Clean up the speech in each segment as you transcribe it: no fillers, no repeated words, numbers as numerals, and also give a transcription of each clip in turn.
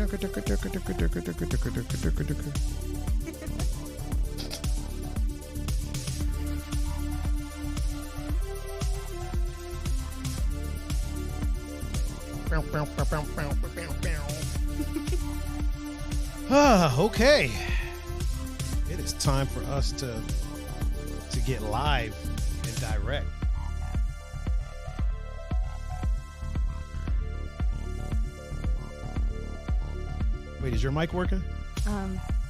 Okay. It is time for us to get live and direct. Wait, is your mic working?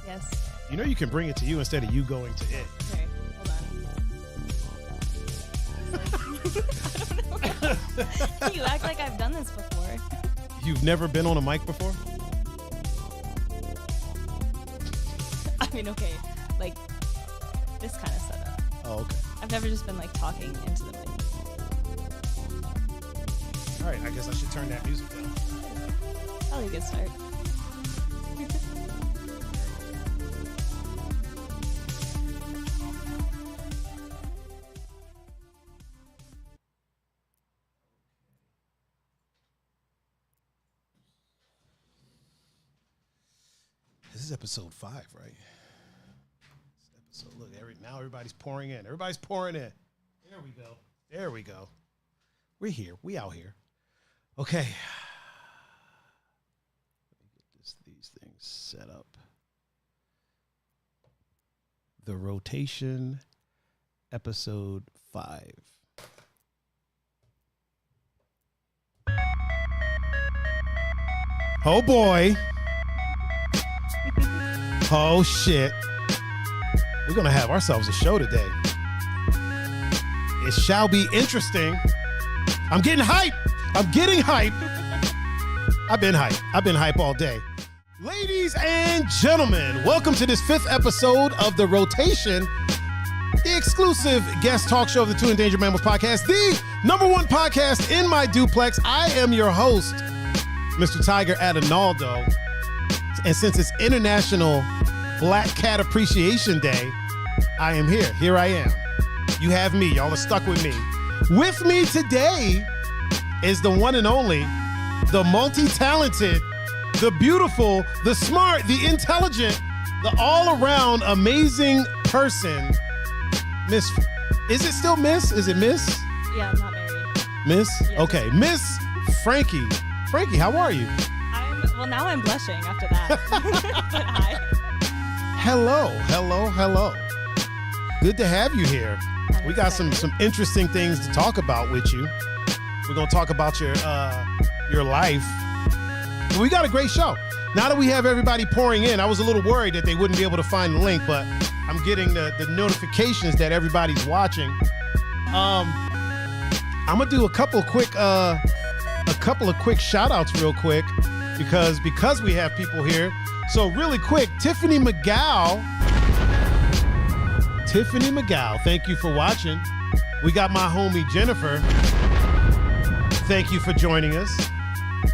Yes. You know you can bring it to you instead of you going to it. Okay, hold on. I don't know. You act like I've done this before. You've never been on a mic before? I mean, okay, like this kind of setup. Oh, okay. I've never just been like talking into the mic. All right, I guess I should turn that music down. Probably a good start. This is episode 5, right? Look, now everybody's pouring in. Everybody's pouring in. There we go. There we go. We're here. We out here. Okay. Let me get these things set up. The Rotation, episode 5. Oh boy. Oh shit. We're going to have ourselves a show today. It shall be interesting. I'm getting hype. I'm getting hype. I've been hype. I've been hype all day. Ladies and gentlemen, welcome to this 5th episode of The Rotation, the exclusive guest talk show of the Two Endangered Mammals podcast, the #1 podcast in my duplex. I am your host, Mr. Tiger Adinaldo. And since it's International Black Cat Appreciation Day, I am here. Here I am. You have me. Y'all are stuck with me. With me today is the one and only, the multi-talented, the beautiful, the smart, the intelligent, the all-around amazing person, Miss. Is it still Miss? Is it Miss? Yeah, I'm not married. Miss? Yeah. Okay. Miss Frankie. Frankie, how are you? Well, now I'm blushing after that. But hi. Hello. Good to have you here. We got some interesting things to talk about with you. We're gonna talk about your life. But we got a great show. Now that we have everybody pouring in, I was a little worried that they wouldn't be able to find the link, but I'm getting the notifications that everybody's watching. I'm gonna do a couple of quick shout outs real quick because we have people here. So really quick, Tiffany McGow, thank you for watching. We got my homie Jennifer. Thank you for joining us.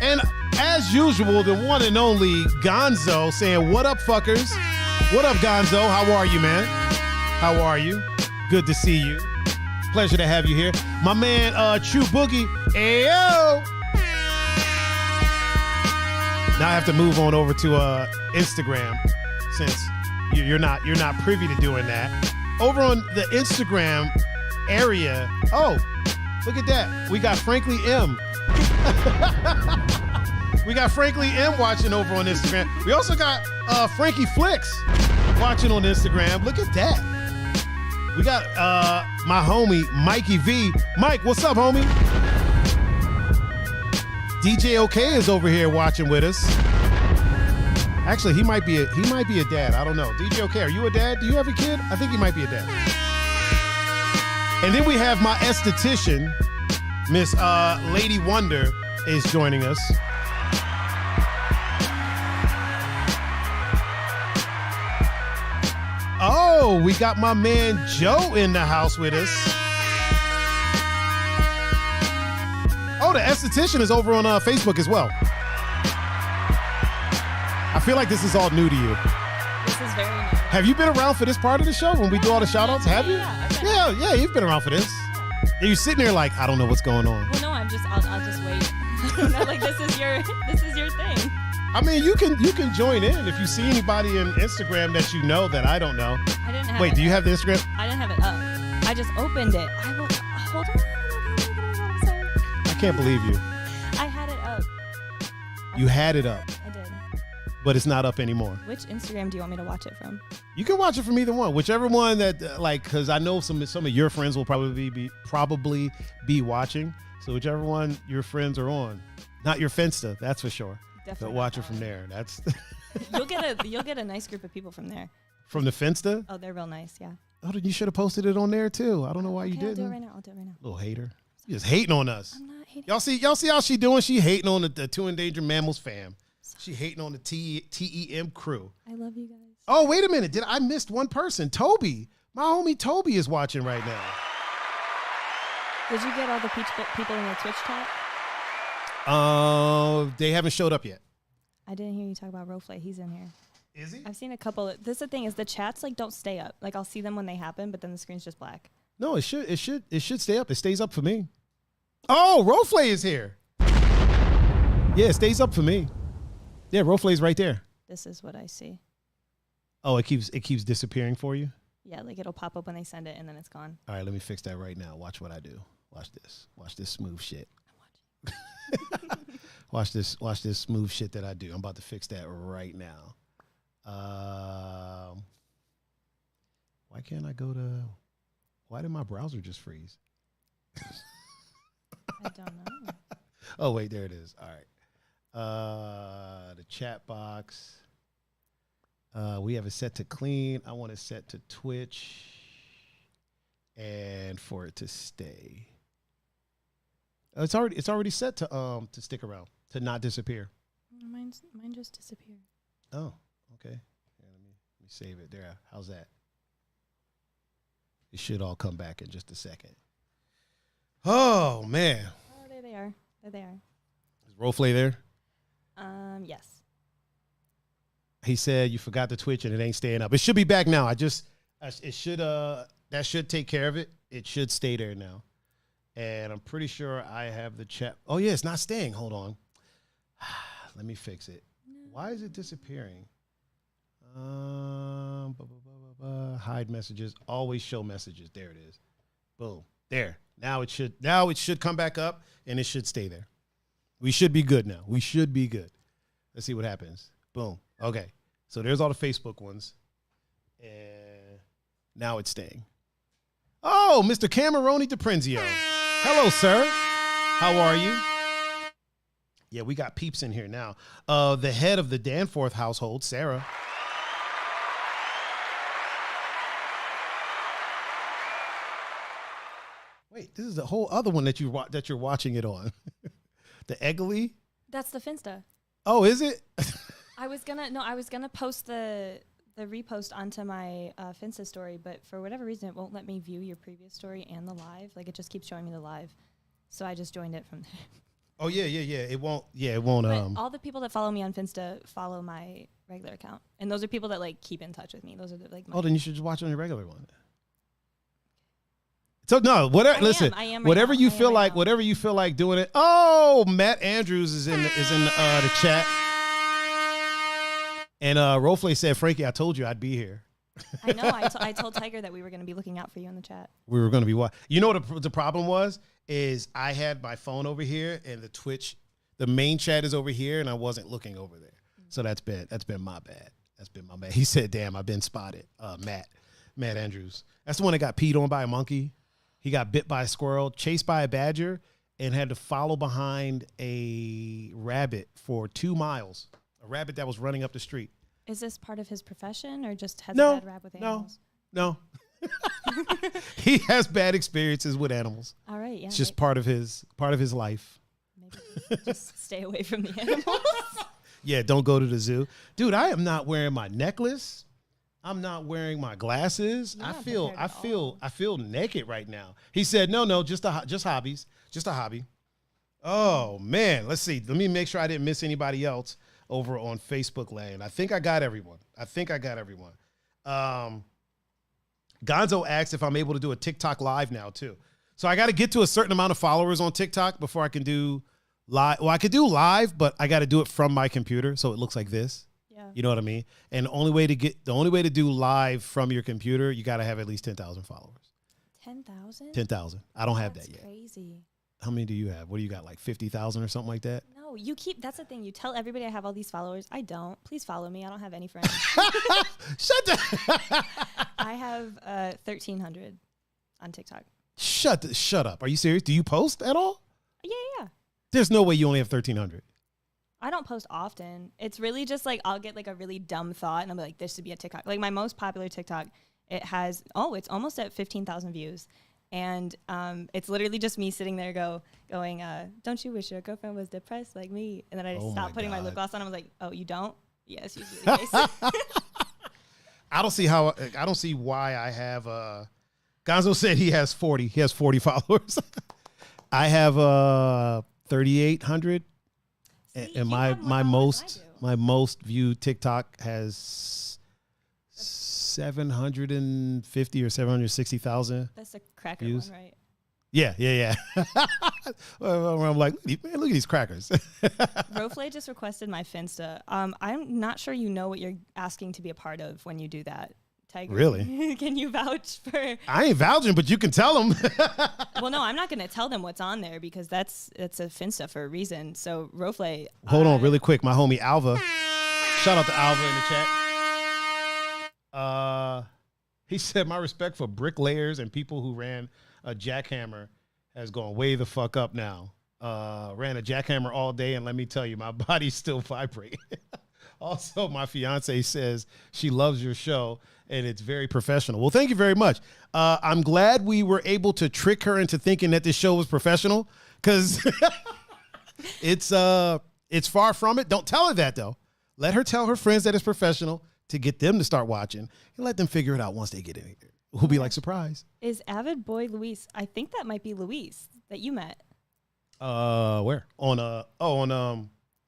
And as usual, the one and only Gonzo saying, what up, fuckers? What up, Gonzo? How are you, man? How are you? Good to see you. Pleasure to have you here. My man, True Boogie. Ayo! Now I have to move on over to Instagram since you're not privy to doing that. Over on the Instagram area, oh, look at that. We got Frankly M. We got Frankly M watching over on Instagram. We also got Frankie Flicks watching on Instagram. Look at that. We got my homie Mikey V. Mike, what's up, homie? DJ OK is over here watching with us. Actually, he might be a dad. I don't know. DJ OK, are you a dad? Do you have a kid? I think he might be a dad. And then we have my esthetician, Miss Lady Wonder, is joining us. Oh, we got my man Joe in the house with us. Oh, the esthetician is over on Facebook as well. I feel like this is all new to you. This is very new. Have you been around for this part of the show when we do all the shout outs? Have you? Yeah, you've been around for this. And you're sitting there like, I don't know what's going on. Well, no, I'll just wait. No, like this is your thing. I mean, you can join in if you see anybody in Instagram that you know that I don't know. I didn't have Wait, it do you up. have the Instagram? I didn't have it up. I just opened it. Hold on. I'm sorry. I can't believe you. I had it up. You had it up, I did. but it's not up anymore. Which Instagram do you want me to watch it from? You can watch it from either one, whichever one that because I know some of your friends will probably be watching. So whichever one your friends are on, not your Finsta, that's for sure. Definitely. But watch it from there. That's You'll get a nice group of people from there. from the Finsta. Oh, they're real nice. Yeah. Oh, then you should have posted it on there too. I don't know why you Okay, didn't. I'll do it right now. Little hater. You just hating on us. I'm not hating. Y'all see how she doing? She hating on the Two Endangered Mammals fam. She hating on the TEM crew. I love you guys. Oh, wait a minute. I missed one person? Toby. My homie Toby is watching right now. Did you get all the people in the Twitch chat? They haven't showed up yet. I didn't hear you talk about Roflay. He's in here. Is he? I've seen a couple. This is the thing is the chats like don't stay up. Like I'll see them when they happen, but then the screen's just black. No, it should stay up. It stays up for me. Oh, Roflay is here. Yeah, it stays up for me. Yeah, Roflay's right there. This is what I see. Oh, it keeps disappearing for you? Yeah, like it'll pop up when they send it and then it's gone. All right, let me fix that right now. Watch what I do. Watch this. Watch this smooth shit. Watch this smooth shit that I do. I'm about to fix that right now. Why can't I go to... Why did my browser just freeze? I don't know. Oh, wait, there it is. All right. The chat box. We have it set to clean. I want it set to Twitch and for it to stay. It's already set to stick around, to not disappear. Mine just disappeared. Oh, okay. Yeah, let me save it there. How's that? It should all come back in just a second. Oh man. Oh, there they are. There they are. Is Roflay there? Yes. He said you forgot the Twitch and it ain't staying up. It should be back now. It should that should take care of it. It should stay there now. And I'm pretty sure I have the chat. Oh yeah, it's not staying. Hold on. Let me fix it. Why is it disappearing? Hide messages. Always show messages. There it is. Boom. There. Now it should come back up and it should stay there. We should be good now. We should be good. Let's see what happens. Boom. Okay. So there's all the Facebook ones. And now it's staying. Oh, Mr. Cameroni DiPrenzio. Hello, sir. How are you? Yeah, we got peeps in here now. The head of the Danforth household, Sarah. Wait, this is a whole other one that you're watching it on. The Eggley? That's the Finsta. Oh, is it? I was gonna post the repost onto my Finsta story, but for whatever reason, it won't let me view your previous story and the live. Like it just keeps showing me the live, so I just joined it from there. Oh yeah. It won't. Yeah, it won't. But all the people that follow me on Finsta follow my regular account, and those are people that like keep in touch with me. Those are like. Oh, then you should just watch it on your regular one. So no, whatever. Listen, I am right whatever now. you feel like, whatever you feel like doing it. Oh, Matt Andrews is in the chat. And Roflay said, Frankie, I told you I'd be here. I know. I told Tiger that we were going to be looking out for you in the chat. We were going to be what? You know what the problem was? Is I had my phone over here and the Twitch, the main chat is over here, and I wasn't looking over there. So that's been my bad. That's been my bad. He said, damn, I've been spotted. Matt Andrews. That's the one that got peed on by a monkey. He got bit by a squirrel, chased by a badger, and had to follow behind a rabbit for 2 miles. A rabbit that was running up the street. Is this part of his profession or just has a bad rap with animals? No. He has bad experiences with animals. All right, yeah. It's just part of his life. Maybe just stay away from the animals. Yeah, don't go to the zoo. Dude, I am not wearing my necklace. I'm not wearing my glasses. I feel naked right now. He said, no, just hobbies. Just a hobby. Oh, man. Let's see. Let me make sure I didn't miss anybody else over on Facebook land. I think I got everyone. Gonzo asked if I'm able to do a TikTok live now, too. So I got to get to a certain amount of followers on TikTok before I can do live. Well, I could do live, but I got to do it from my computer, so it looks like this. Yeah. You know what I mean? And the only way to do live from your computer, you got to have at least 10,000 followers. 10,000? 10,000. I don't have that yet. That's crazy. How many do you have? What do you got? Like 50,000 or something like that? No, that's the thing. You tell everybody I have all these followers. I don't. Please follow me. I don't have any friends. Shut the. I have 1,300 on TikTok. Shut up. Are you serious? Do you post at all? Yeah. There's no way you only have 1,300. I don't post often. It's really just like I'll get like a really dumb thought and I'll be like, this should be a TikTok. Like my most popular TikTok, it's almost at 15,000 views. And it's literally just me sitting there going, don't you wish your girlfriend was depressed like me? And then I just stopped putting my lip gloss on. I was like, oh, you don't? Yes, you do. I don't see why I have Gonzo said he has 40. He has 40 followers. I have 3,800. And my most viewed TikTok has 750 or 760,000. That's a cracker views. one, right? Yeah. I'm like, man, look at these crackers. Roflay just requested my Finsta. I'm not sure you know what you're asking to be a part of when you do that. Tiger. Really? Can you vouch for? I ain't vouching, but you can tell them. Well, no, I'm not going to tell them what's on there because it's a Finsta for a reason. So Roflay. Hold on really quick. My homie Alva. Shout out to Alva in the chat. He said, my respect for bricklayers and people who ran a jackhammer has gone way the fuck up now. Ran a jackhammer all day, and let me tell you, my body's still vibrating. Also, my fiance says she loves your show, and it's very professional. Well, thank you very much. I'm glad we were able to trick her into thinking that this show was professional, because it's far from it. Don't tell her that, though. Let her tell her friends that it's professional to get them to start watching, and let them figure it out once they get in here. We'll be like, surprise. Is Avid Boy Luis? I think that might be Luis that you met. Where?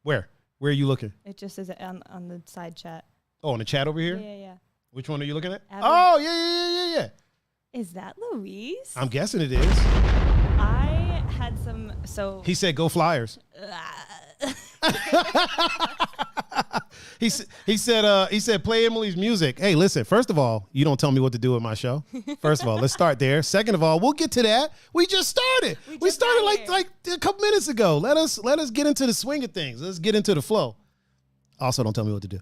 Where? Where are you looking? It just says it on the side chat. Oh, on the chat over here? Yeah. Which one are you looking at? Avid. Oh, yeah. Is that Luis? I'm guessing it is. I had some, He said, go Flyers. He said, play Emily's music. Hey, listen, first of all, you don't tell me what to do with my show. First of all, let's start there. Second of all, we'll get to that. We just started. We started like a couple minutes ago. Let us get into the swing of things. Let's get into the flow. Also, don't tell me what to do.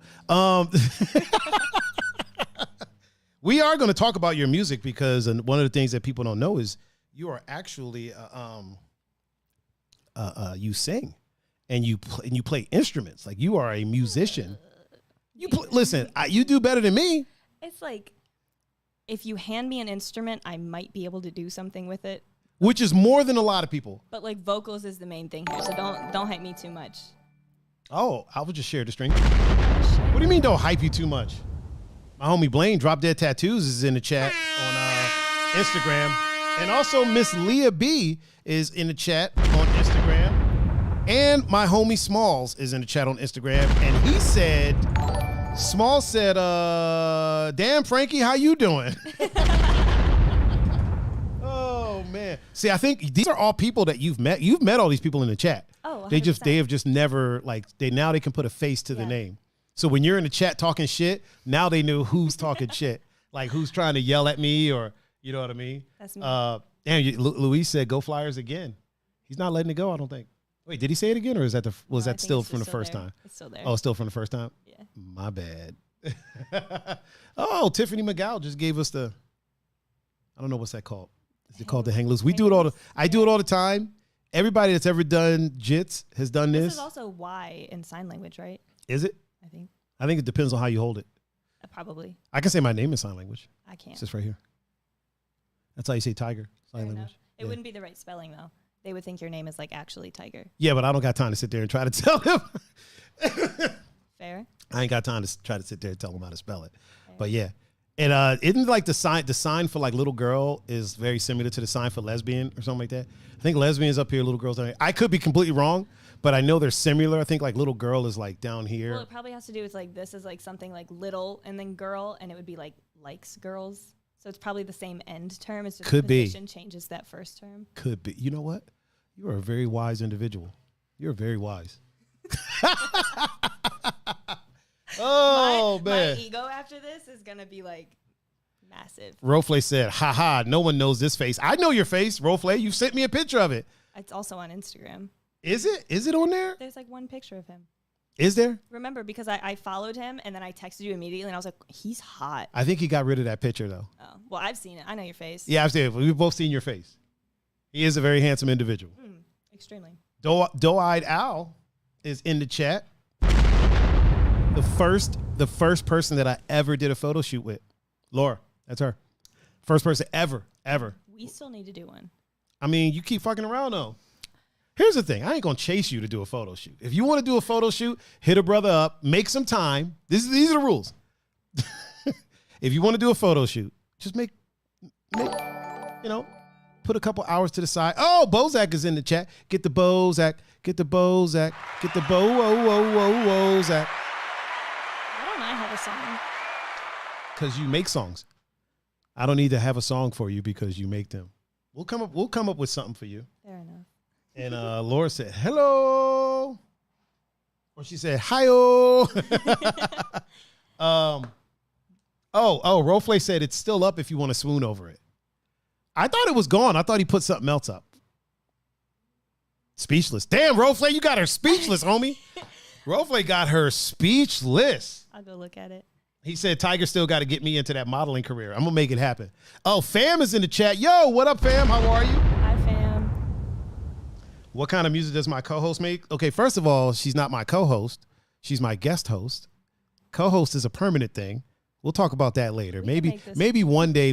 We are going to talk about your music because one of the things that people don't know is you are actually you sing and you play instruments. Like, you are a musician. Listen, you do better than me. It's like, if you hand me an instrument, I might be able to do something with it. Which is more than a lot of people. But like, vocals is the main thing here, so don't hype me too much. Oh, I will just share the string. What do you mean don't hype you too much? My homie Blaine, Drop Dead Tattoos, is in the chat on Instagram. And also Miss Leah B is in the chat on Instagram. And my homie Smalls is in the chat on Instagram. And he said, Smalls said, damn, Frankie, how you doing? Oh, man. See, I think these are all people that you've met. You've met all these people in the chat. Oh, 100%. They have just never, like, now they can put a face to the name. So when you're in the chat talking shit, now they know who's talking shit. Like, who's trying to yell at me, or, you know what I mean? That's me. Damn, Luis said, go Flyers again. He's not letting it go, I don't think. Wait, did he say it again, or was that still from the first time? It's still there. Oh, still from the first time? Yeah. My bad. Oh, Tiffany McGowl just gave us I don't know what's that called. Is it called the hang loose? We do it I do it all the time. Everybody that's ever done jits has done this. This is also Y in sign language, right? Is it? I think it depends on how you hold it. Probably. I can say my name in sign language. I can't. It's just right here. That's how you say tiger. Sign language. It wouldn't be the right spelling, though. They would think your name is like actually Tiger. Yeah, but I don't got time to sit there and try to tell them. Fair. I ain't got time to try to sit there and tell them how to spell it. Fair. But yeah. And isn't like the sign for like little girl is very similar to the sign for lesbian or something like that? I think lesbian is up here, little girl's down here. I could be completely wrong, but I know they're similar. I think like little girl is like down here. Well, it probably has to do with like this is like something like little and then girl, and it would be like likes girls. So it's probably the same end term. It's just could the be. position changes that first term. Could be. You know what? You are a very wise individual. You're very wise. Oh, man. My ego after this is going to be like massive. Rofle said, haha, no one knows this face. I know your face, Rofle. You sent me a picture of it. It's also on Instagram. Is it? Is it on there? There's like one picture of him. Is there? Remember, because I followed him and then I texted you immediately and I was like, he's hot. I think he got rid of that picture, though. Oh, well, I've seen it. I know your face. Yeah, I've seen it. We've both seen your face. He is a very handsome individual. Extremely. Doe-eyed Owl is in the chat. The first person that I ever did a photo shoot with. Laura, that's her. First person ever. We still need to do one. I mean, you keep fucking around, though. Here's the thing. I ain't going to chase you to do a photo shoot. If you want to do a photo shoot, hit a brother up, make some time. These are the rules. If you want to do a photo shoot, just make, put a couple hours to the side. Oh, Bozak is in the chat. Get the Bozak. Get the Bozak. Get the Bozak. Why don't I have a song? Because you make songs. I don't need to have a song for you because you make them. We'll come up with something for you. Fair enough. And Laura said, hello. Or she said, hi-oh. Rofle said it's still up if you want to swoon over it. I thought it was gone. I thought he put something else up. Speechless. Damn, Rofle, you got her speechless, homie. Rofle got her speechless. I'll go look at it. He said, Tiger still got to get me into that modeling career. I'm going to make it happen. Oh, Fam is in the chat. Yo, what up, Fam? How are you? Hi, fam. What kind of music does my co-host make? Okay, first of all, she's not my co-host. She's my guest host. Co-host is a permanent thing. We'll talk about that later. Maybe one day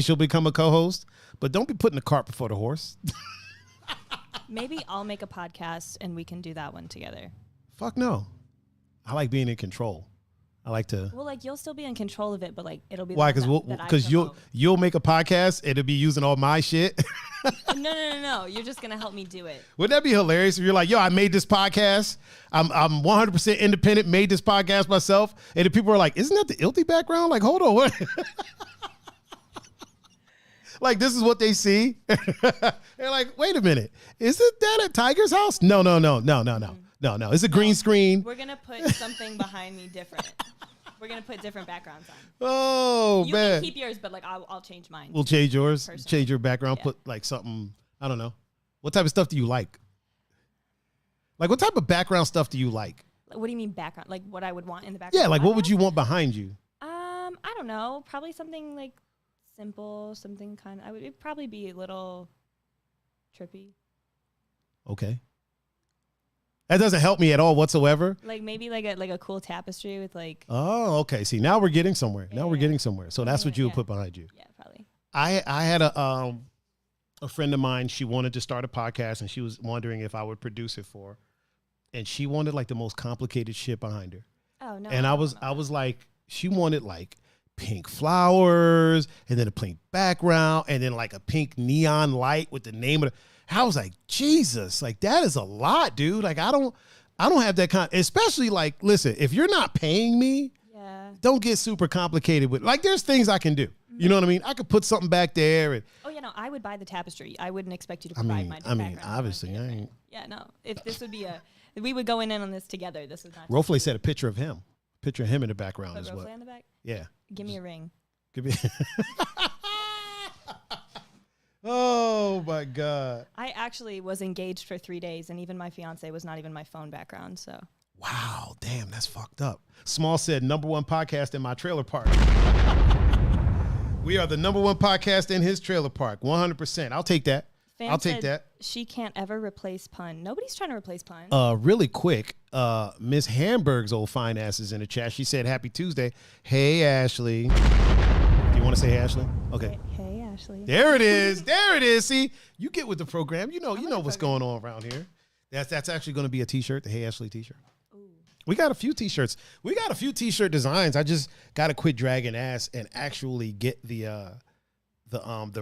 she'll become a co-host, but don't be putting the cart before the horse. Maybe I'll make a podcast and we can do that one together. Fuck no. I like being in control. I like to. Well, like you'll still be in control of it, but like it'll be. Why? Because you'll make a podcast. It'll be using all my shit. No. You're just gonna help me do it. Wouldn't that be hilarious if you're like, yo, I made this podcast. I'm 100% independent. Made this podcast myself, and the people are like, isn't that the Ilty background? Like, hold on, what? Like this is what they see. They're like, wait a minute, isn't that at Tiger's house? No. No. It's a green screen. We're gonna put something behind me different. We're gonna put different backgrounds on. Oh, you man. can keep yours, but like I'll change mine. We'll change yours. Personally. Change your background. Yeah. Put like something. I don't know. What type of stuff do you like? Like what type of background stuff do you like? What do you mean background? Like what I would want in the background? Yeah, like what would you want behind you? I don't know. Probably something like simple. Something kind of. It'd probably be a little trippy. Okay. That doesn't help me at all whatsoever. Like maybe like a cool tapestry with like. Oh, okay. See, now we're getting somewhere. Yeah, We're getting somewhere. So that's what you would put behind you. Yeah, probably. I had a friend of mine. She wanted to start a podcast, and she was wondering if I would produce it for her. And she wanted like the most complicated shit behind her. Oh no. And I was like, she wanted like pink flowers, and then a pink background, and then like a pink neon light with the name of the. I was like, Jesus, like that is a lot, dude. Like I don't have that kind, especially like, listen, if you're not paying me, don't get super complicated with, like there's things I can do. You know what I mean? I could put something back there. And, oh yeah, no, I would buy the tapestry. I wouldn't expect you to provide my background. Obviously I ain't. Yeah, no. If this would be we would go in on this together. This is not. Rofle said a picture of him. Picture of him in the background Put is Rofle what. on the back? Yeah. Give me a ring. Give me. Oh my God. I actually was engaged for 3 days, and even my fiance was not even my phone background. So. Wow, damn, that's fucked up. Small said, #1 podcast in my trailer park. We are the #1 podcast in his trailer park, 100%. I'll take that. Fan I'll take said that. She can't ever replace pun. Nobody's trying to replace pun. Really quick, Miss Hamburg's old fine ass is in the chat. She said, "Happy Tuesday." Hey, Ashley. Do you want to say hey, Ashley? Okay. Hey, Ashley. There it is. There it is. See, you get with the program. You know what's going on around here. That's actually going to be a T-shirt, the Hey Ashley T-shirt. We got a few T-shirts. We got a few T-shirt designs. I just got to quit dragging ass and actually get the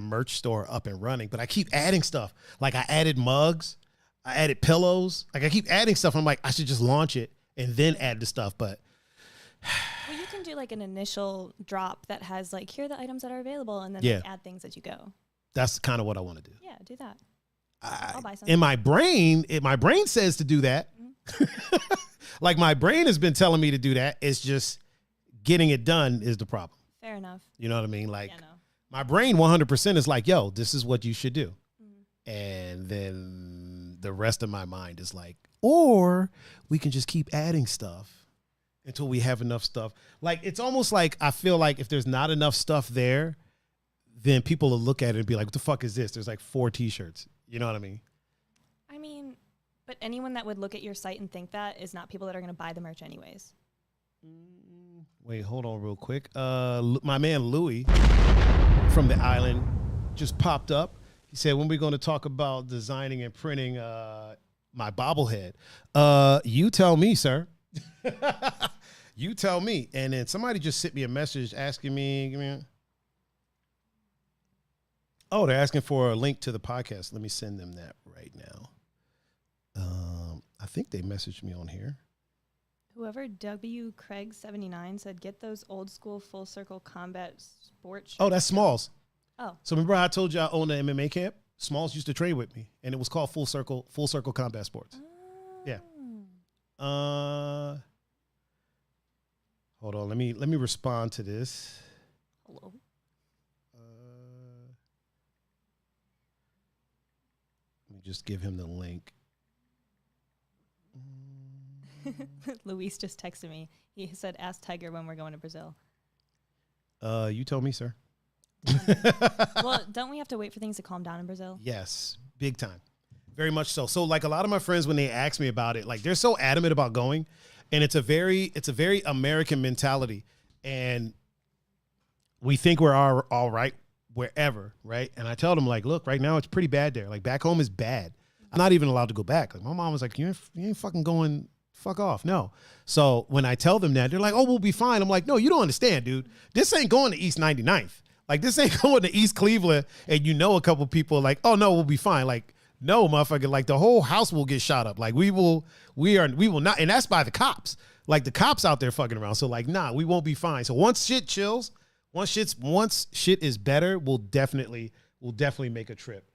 merch store up and running. But I keep adding stuff. Like I added mugs, I added pillows. Like I keep adding stuff. I'm like, I should just launch it and then add the stuff. But well, you can do like an initial drop that has like, here are the items that are available, and then like, add things as you go. That's kind of what I want to do. Yeah, do that. I'll buy some. In my brain, my brain says to do that. Like my brain has been telling me to do that. It's just getting it done is the problem. Fair enough. You know what I mean? Like Yeah, no. my brain 100% is like, yo, this is what you should do. And then the rest of my mind is like, or we can just keep adding stuff until we have enough stuff. Like, it's almost like I feel like if there's not enough stuff there, then people will look at it and be like, what the fuck is this? There's like 4 T-shirts. You know what I mean? I mean, but anyone that would look at your site and think that is not people that are going to buy the merch anyways. Wait, hold on real quick. My man Louis from the island just popped up. He said, when we're going to talk about designing and printing my bobblehead, you tell me, sir. You tell me. And then somebody just sent me a message asking me, oh, they're asking for a link to the podcast. Let me send them that right now. I think they messaged me on here. Whoever W. Craig 79 said, get those old school full circle combat sports. Oh, that's Smalls. Oh. So remember how I told you I owned an MMA camp? Smalls used to train with me, and it was called Full Circle Combat Sports. Oh. Yeah. Hold on. Let me respond to this. Hello. Let me just give him the link. Luis just texted me. He said, ask Tiger when we're going to Brazil. You tell me, sir. Well, don't we have to wait for things to calm down in Brazil? Yes, big time. Very much so. So like a lot of my friends, when they ask me about it, like they're so adamant about going, and it's a very American mentality. And we think we're all right wherever, right? And I tell them like, look, right now it's pretty bad there. Like back home is bad. I'm not even allowed to go back. Like my mom was like, you ain't fucking going, fuck off. No. So when I tell them that, they're like, oh, we'll be fine. I'm like, no, you don't understand, dude. This ain't going to East 99th. Like this ain't going to East Cleveland. And you know, a couple people like, oh no, we'll be fine. Like, no, motherfucker, like the whole house will get shot up. Like we will not. And that's by the cops. Like the cops out there fucking around. So like, nah, we won't be fine. So once shit chills, once shit is better, we'll definitely make a trip.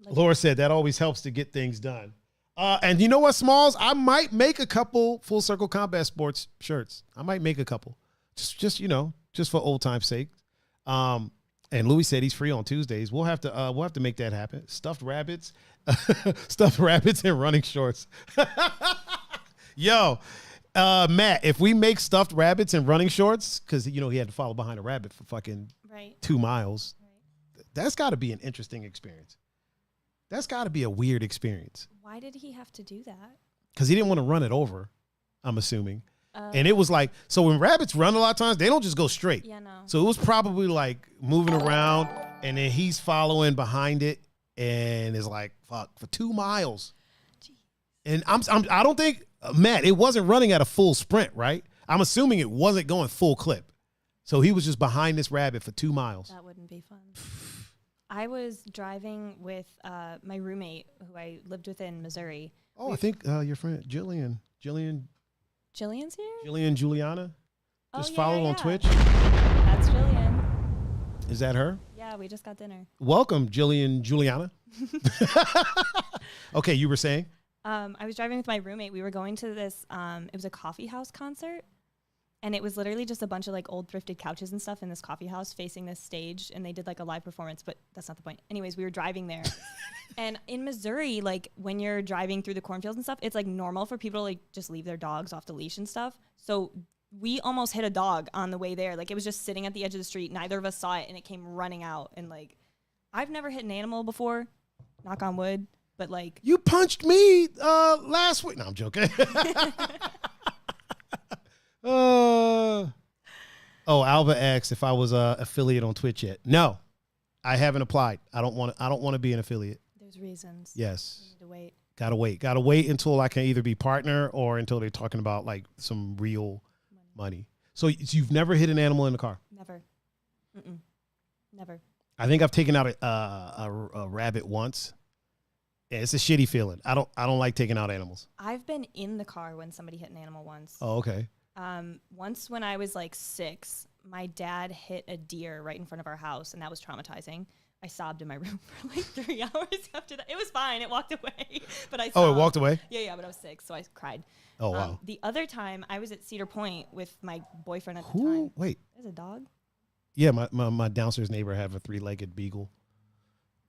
Laura said that always helps to get things done. And you know what, Smalls? I might make a couple Full Circle Combat Sports shirts. I might make a couple. Just for old time's sake. And Louis said he's free on Tuesdays. We'll have to make that happen. Stuffed rabbits and running shorts. Yo, Matt, if we make stuffed rabbits and running shorts, because he had to follow behind a rabbit for fucking 2 miles. Right. That's got to be an interesting experience. That's got to be a weird experience. Why did he have to do that? Because he didn't want to run it over, I'm assuming. And it was like, so when rabbits run a lot of times, they don't just go straight. Yeah, no. So it was probably like moving around, and then he's following behind it, and it's like, fuck, for 2 miles. Jeez. And I don't think, Matt, it wasn't running at a full sprint, right? I'm assuming it wasn't going full clip. So he was just behind this rabbit for 2 miles. That wouldn't be fun. I was driving with my roommate who I lived with in Missouri. Oh, I think your friend Jillian's here? Jillian Juliana? Just followed on Twitch? That's Jillian. Is that her? Yeah, we just got dinner. Welcome, Jillian Juliana. Okay, you were saying? I was driving with my roommate. We were going to this, it was a coffee house concert. And it was literally just a bunch of like old thrifted couches and stuff in this coffee house facing this stage. And they did like a live performance, but that's not the point. Anyways, we were driving there. And in Missouri, like when you're driving through the cornfields and stuff, it's like normal for people to like just leave their dogs off the leash and stuff. So we almost hit a dog on the way there. Like it was just sitting at the edge of the street. Neither of us saw it and it came running out. And like, I've never hit an animal before, knock on wood, but like. You punched me last week. No, I'm joking. Alva asked if I was a affiliate on Twitch yet. No, I haven't applied. I don't want to be an affiliate. There's reasons. Yes. You need to wait. Gotta wait until I can either be partner or until they're talking about like some real money. So you've never hit an animal in the car? Never. Never. I think I've taken out a rabbit once. Yeah, it's a shitty feeling. I don't like taking out animals. I've been in the car when somebody hit an animal once. Oh, okay. Once when I was like 6, my dad hit a deer right in front of our house, and that was traumatizing. I sobbed in my room for like 3 hours after that. It was fine. It walked away, but I sobbed. Oh, it walked away? Yeah, but I was sick, so I cried. Oh, wow. The other time, I was at Cedar Point with my boyfriend at the time. Wait. There's a dog? Yeah, my downstairs neighbor have a 3-legged beagle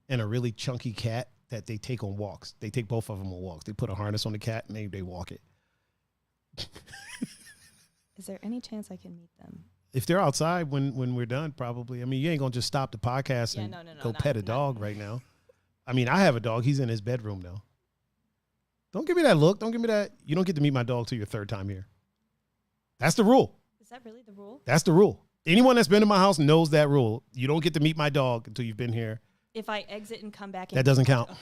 and a really chunky cat that they take on walks. They take both of them on walks. They put a harness on the cat and they walk it. Is there any chance I can meet them? If they're outside when we're done, probably. I mean, you ain't going to just stop the podcast and go pet a dog right now. I mean, I have a dog. He's in his bedroom, though. Don't give me that look. Don't give me that. You don't get to meet my dog till your 3rd time here. That's the rule. Is that really the rule? That's the rule. Anyone that's been in my house knows that rule. You don't get to meet my dog until you've been here. If I exit and come back. That doesn't count. Okay.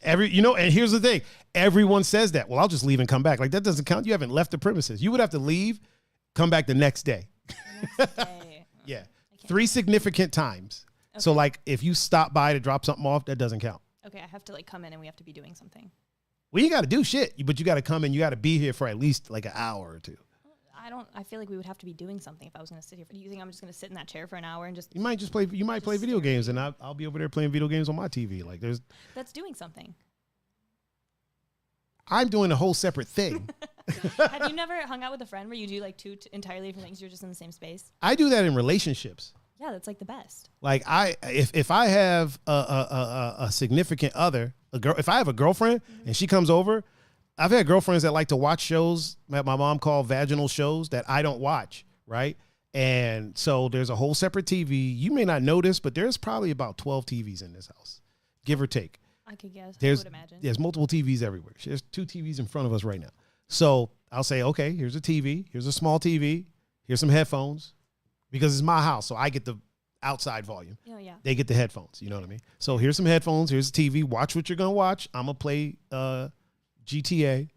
And here's the thing. Everyone says that. Well, I'll just leave and come back. Like, that doesn't count. You haven't left the premises. You would have to leave, come back the next day. Yeah. 3 significant times. Okay. So, like, if you stop by to drop something off, that doesn't count. Okay, I have to, like, come in and we have to be doing something. Well, you got to do shit, but you got to come in. You got to be here for at least, like, an hour or 2. I feel like we would have to be doing something if I was going to sit here. Do you think I'm just going to sit in that chair for an hour and just... You might play video games, and I'll be over there playing video games on my TV. Like, That's doing something. I'm doing a whole separate thing. Have you never hung out with a friend where you do like 2 entirely different things? You're just in the same space? I do that in relationships. Yeah, that's like the best. Like if I have a significant other, if I have a girlfriend and she comes over, I've had girlfriends that like to watch shows that my mom called vaginal shows that I don't watch, right? And so there's a whole separate TV. You may not notice, but there's probably about 12 TVs in this house, give or take. I could guess. I would imagine. There's multiple TVs everywhere. There's 2 TVs in front of us right now. So I'll say, okay, here's a TV. Here's a small TV. Here's some headphones because it's my house. So I get the outside volume. Oh, yeah. They get the headphones. You know what I mean? So here's some headphones. Here's a TV. Watch what you're going to watch. I'm going to play GTA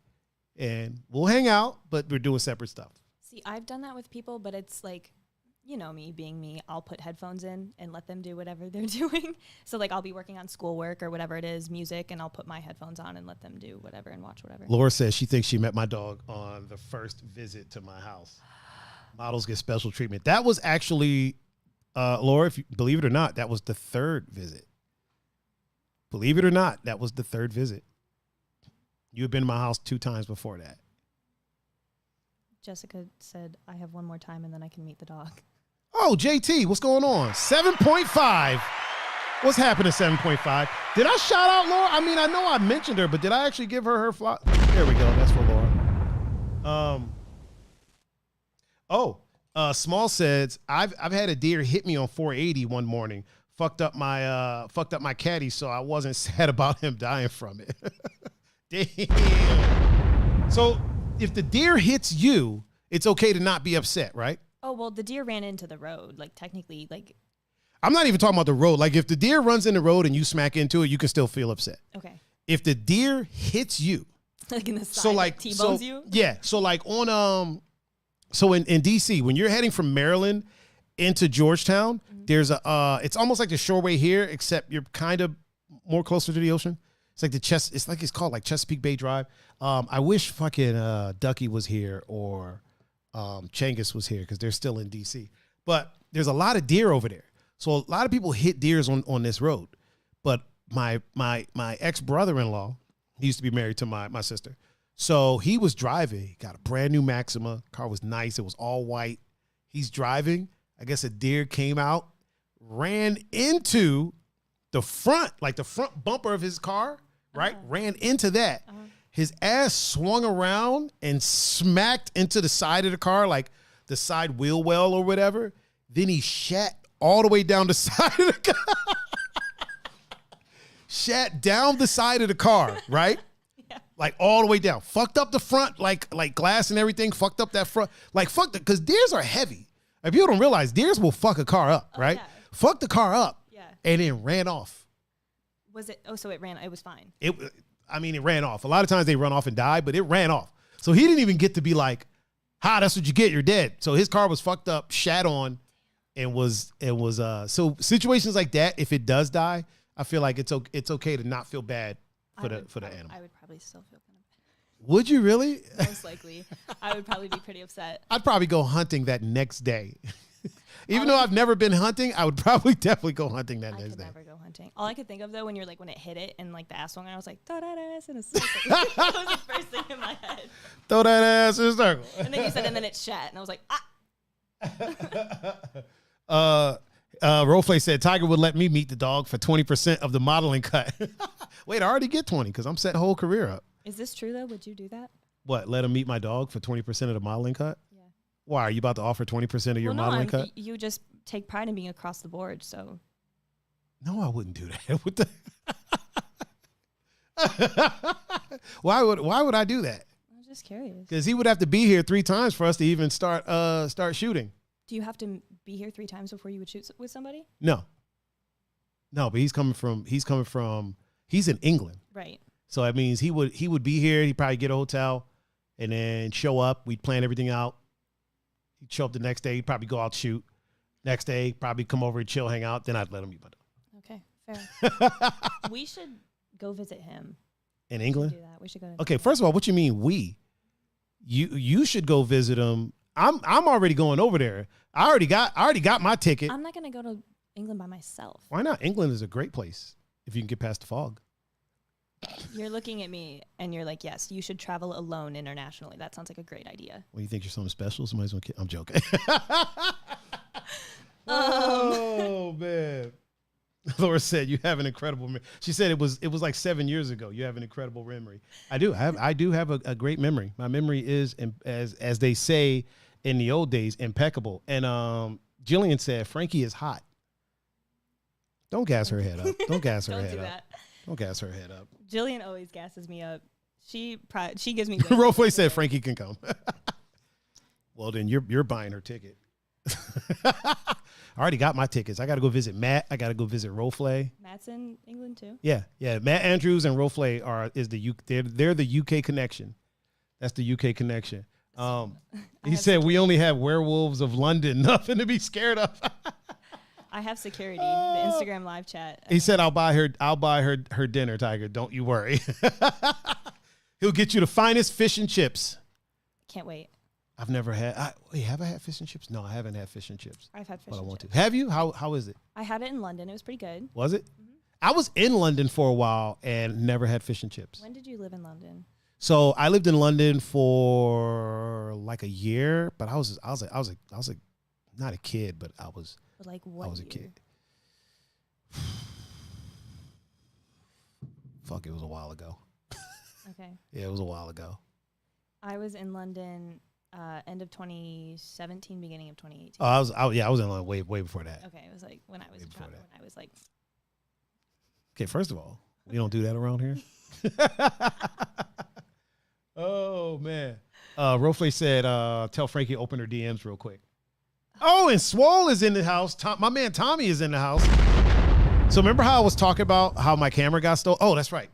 and we'll hang out, but we're doing separate stuff. See, I've done that with people, but it's like, you know, me being me, I'll put headphones in and let them do whatever they're doing. So like I'll be working on schoolwork or whatever it is, music, and I'll put my headphones on and let them do whatever and watch whatever. Laura says she thinks she met my dog on the first visit to my house. Models get special treatment. That was actually, Laura, if you believe it or not, that was the 3rd visit. Believe it or not, that was the 3rd visit. You had been in my house 2 times before that. Jessica said, I have one more time and then I can meet the dog. Oh, JT, what's going on? 7.5. What's happening, 7.5? Did I shout out Laura? I mean, I know I mentioned her, but did I actually give her flower? There we go. That's for Laura. Small says, I've had a deer hit me on 480 one morning. Fucked up my caddy, so I wasn't sad about him dying from it. Damn. So if the deer hits you, it's okay to not be upset, right? Oh, well, the deer ran into the road. Like, technically, like... I'm not even talking about the road. Like, if the deer runs in the road and you smack into it, you can still feel upset. Okay. If the deer hits you... Like in the side, so like, T-bones you? Yeah. So, like, so in D.C., when you're heading from Maryland into Georgetown, there's it's almost like the shoreway here, except you're kind of more closer to the ocean. It's like it's called like Chesapeake Bay Drive. I wish fucking Ducky was here or Changus was here because they're still in DC. But there's a lot of deer over there. So a lot of people hit deers on this road. But my ex brother-in-law, he used to be married to my sister. So he was driving, he got a brand new Maxima. Car was nice. It was all white. He's driving. I guess a deer came out, ran into the front bumper of his car. Right? Ran into that. His ass swung around and smacked into the side of the car, like the side wheel well or whatever. Then he shat all the way down the side of the car. Shat down the side of the car, right? Yeah. Like all the way down. Fucked up the front, like glass and everything. Fucked up that front. Like fucked it, because deers are heavy. Like, people don't realize deers will fuck a car up, right? Yeah. Fuck the car up. Yeah. And then ran off. Was it? Oh, so it was fine. It ran off. A lot of times they run off and die, but it ran off. So he didn't even get to be like, that's what you get. You're dead. So his car was fucked up, shat on, and was so situations like that, if it does die, I feel like it's okay to not feel bad for the animal. I would probably still feel kind of bad. Would you really? Most likely. I would probably be pretty upset. I'd probably go hunting that next day. Even though I've never been hunting, I would probably definitely go hunting that I next could day. never go hunting. All I could think of though, when you're like, when it hit it and like the ass swung, I was like, throw that ass in a circle. That was the first thing in my head. Throw that ass in a circle. And then you said, and then it shat, and I was like, Roflay said Tiger would let me meet the dog for 20% of the modeling cut. Wait, I already get 20 because I'm setting the whole career up. Is this true though? Would you do that? What? Let him meet my dog for 20% of the modeling cut? Yeah. Why? Are you about to offer 20% of your modeling cut? You just take pride in being across the board, so. No, I wouldn't do that. What the? Why would I do that? I'm just curious. Because he would have to be here 3 times for us to even start shooting. Do you have to be here 3 times before you would shoot with somebody? No, but he's in England. Right. So that means he would be here. He'd probably get a hotel and then show up. We'd plan everything out. He'd show up the next day. He'd probably go out shoot. Next day, probably come over and chill, hang out. Then I'd let him meet my dog. Okay, fair. We should go visit him. In England? We should do that. We should go. Okay, first of all, what you mean we? You should go visit him. I'm already going over there. I already got my ticket. I'm not going to go to England by myself. Why not? England is a great place if you can get past the fog. You're looking at me and you're like, yes, you should travel alone internationally. That sounds like a great idea. Well, you think you're something special? Somebody's gonna kill. I'm joking. Oh man. Laura said you have an incredible memory. She said it was like 7 years ago. You have an incredible memory. I do have a great memory. My memory is, as they say in the old days, impeccable. And Jillian said Frankie is hot. Don't gas her head up. Don't gas her head up. Don't gas her head up. Jillian always gasses me up. She gives me. Roflay said Frankie can come. Well, then you're buying her ticket. I already got my tickets. I got to go visit Matt. I got to go visit Roflay. Matt's in England too. Yeah. Matt Andrews and Roflay they're the UK connection. That's the UK connection. He said we only have werewolves of London. Nothing to be scared of. I have security. The Instagram live chat. He said I'll buy her dinner, Tiger. Don't you worry. He'll get you the finest fish and chips. Can't wait. I've never had. Have I had fish and chips? No, I haven't had fish and chips. I've had fish. But I and want chips. to. Have you? How is it? I had it in London. It was pretty good. Was it? Mm-hmm. I was in London for a while and never had fish and chips. When did you live in London? So I lived in London for like a year, but I was not a kid, but I was. But like what? I was a year? kid. Fuck, it was a while ago. Okay. Yeah, it was a while ago. I was in London end of 2017, beginning of 2018. Oh, I was in London way before that. Okay, it was like when I was a child, when I was like. Okay, first of all, we don't do that around here. Oh man. Roflay said, tell Frankie to open her DMs real quick. Oh, and Swole is in the house. My man Tommy is in the house. So remember how I was talking about how my camera got stolen? Oh, that's right.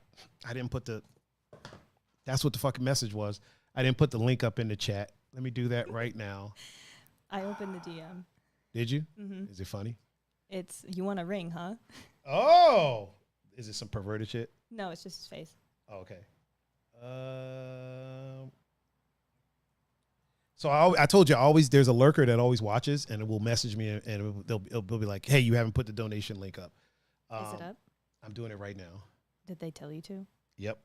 That's what the fucking message was. I didn't put the link up in the chat. Let me do that right now. I opened the DM. Did you? Mm-hmm. Is it funny? It's, you want a ring, huh? Oh. Is it some perverted shit? No, it's just his face. Oh, okay. So I told you there's a lurker that always watches and it will message me and it'll be like, hey, you haven't put the donation link up. Is it up? I'm doing it right now. Did they tell you to? Yep.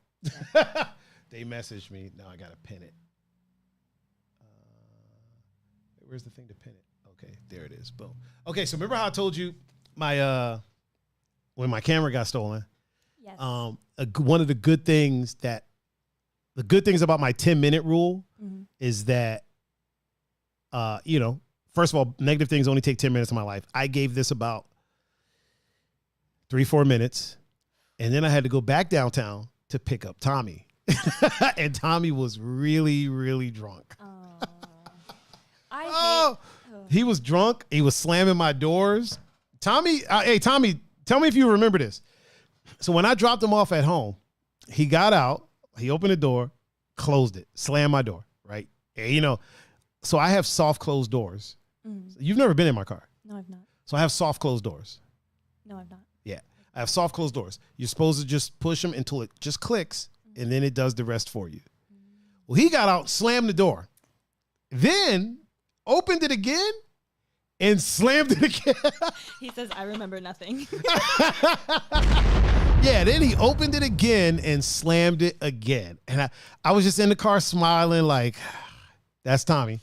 They messaged me. Now I got to pin it. Where's the thing to pin it? Okay, there it is. Boom. Okay, so remember how I told you when my camera got stolen? Yes. One of the good things about my 10-minute rule mm-hmm. is that, first of all, negative things only take 10 minutes of my life. I gave this about 3-4 minutes, and then I had to go back downtown to pick up Tommy. And Tommy was really, really drunk. He was drunk. He was slamming my doors. Tommy, hey, Tommy, tell me if you remember this. So when I dropped him off at home, he got out, he opened the door, closed it, slammed my door, right? And, so I have soft closed doors. Mm. You've never been in my car. No, I've not. So I have soft closed doors. No, I've not. Yeah. I have soft closed doors. You're supposed to just push them until it just clicks, and then it does the rest for you. Well, he got out, slammed the door, then opened it again, and slammed it again. He says, I remember nothing. Yeah, then he opened it again and slammed it again. And I was just in the car smiling like, that's Tommy.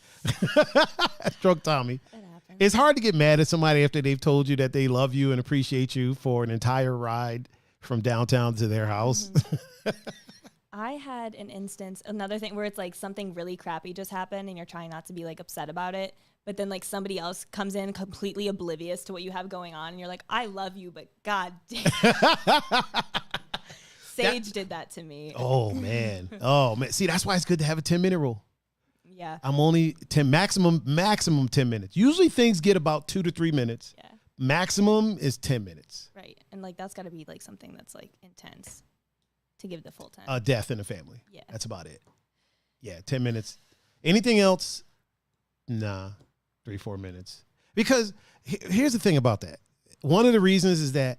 That's drunk Tommy. It happens. It's hard to get mad at somebody after they've told you that they love you and appreciate you for an entire ride from downtown to their house. Mm-hmm. I had an instance, another thing where it's like something really crappy just happened and you're trying not to be like upset about it. But then like somebody else comes in completely oblivious to what you have going on. And you're like, I love you, but God damn. Sage did that to me. Oh, man. Oh, man. See, that's why it's good to have a 10-minute rule. Yeah. I'm only 10, maximum 10 minutes. Usually things get about 2 to 3 minutes. Yeah. Maximum is 10 minutes. Right. And like that's got to be like something that's like intense to give the full 10. Death in the family. Yeah. That's about it. Yeah, 10 minutes. Anything else? Nah, 3-4 minutes. Because here's the thing about that. One of the reasons is that,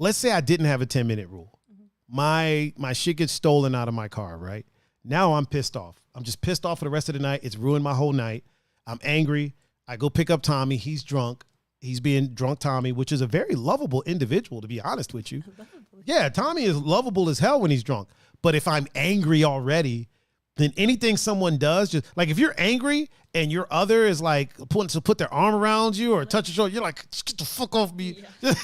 let's say I didn't have a 10-minute rule. Mm-hmm. My shit gets stolen out of my car, right? Now I'm pissed off. I'm just pissed off for the rest of the night. It's ruined my whole night. I'm angry. I go pick up Tommy. He's drunk. He's being drunk Tommy, which is a very lovable individual, to be honest with you. Yeah, Tommy is lovable as hell when he's drunk. But if I'm angry already, then anything someone does, just like if you're angry and your other is like put their arm around you or touch your shoulder, you're like, get the fuck off me. Yeah.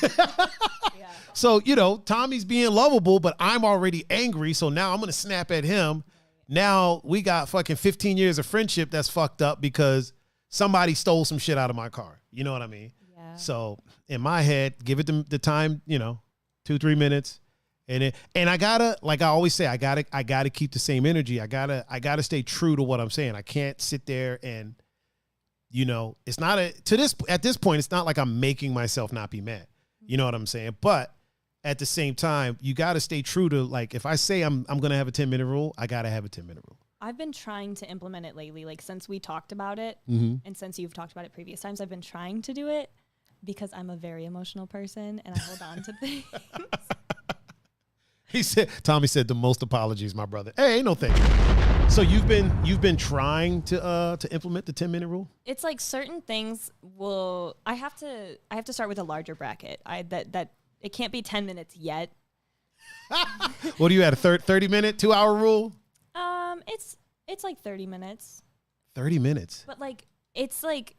Yeah. So, Tommy's being lovable, but I'm already angry. So now I'm going to snap at him. Now we got fucking 15 years of friendship that's fucked up because somebody stole some shit out of my car. You know what I mean? Yeah. So in my head, give it the time, 2-3 minutes. And I gotta, like I always say, I gotta keep the same energy. I gotta stay true to what I'm saying. I can't sit there and, it's not at this point, it's not like I'm making myself not be mad. You know what I'm saying? But at the same time, you gotta stay true to, like, if I say I'm gonna have a 10-minute rule, I gotta have a 10-minute rule. I've been trying to implement it lately, like since we talked about it, and since you've talked about it previous times, I've been trying to do it because I'm a very emotional person and I hold on to things. Tommy said the most apologies, my brother. Hey, ain't no thing. So you've been trying to implement the 10-minute rule? It's like certain things I have to start with a larger bracket. That it can't be 10 minutes yet. What are you at, a 30-minute, 2-hour rule? It's like 30 minutes. 30 minutes. But like it's like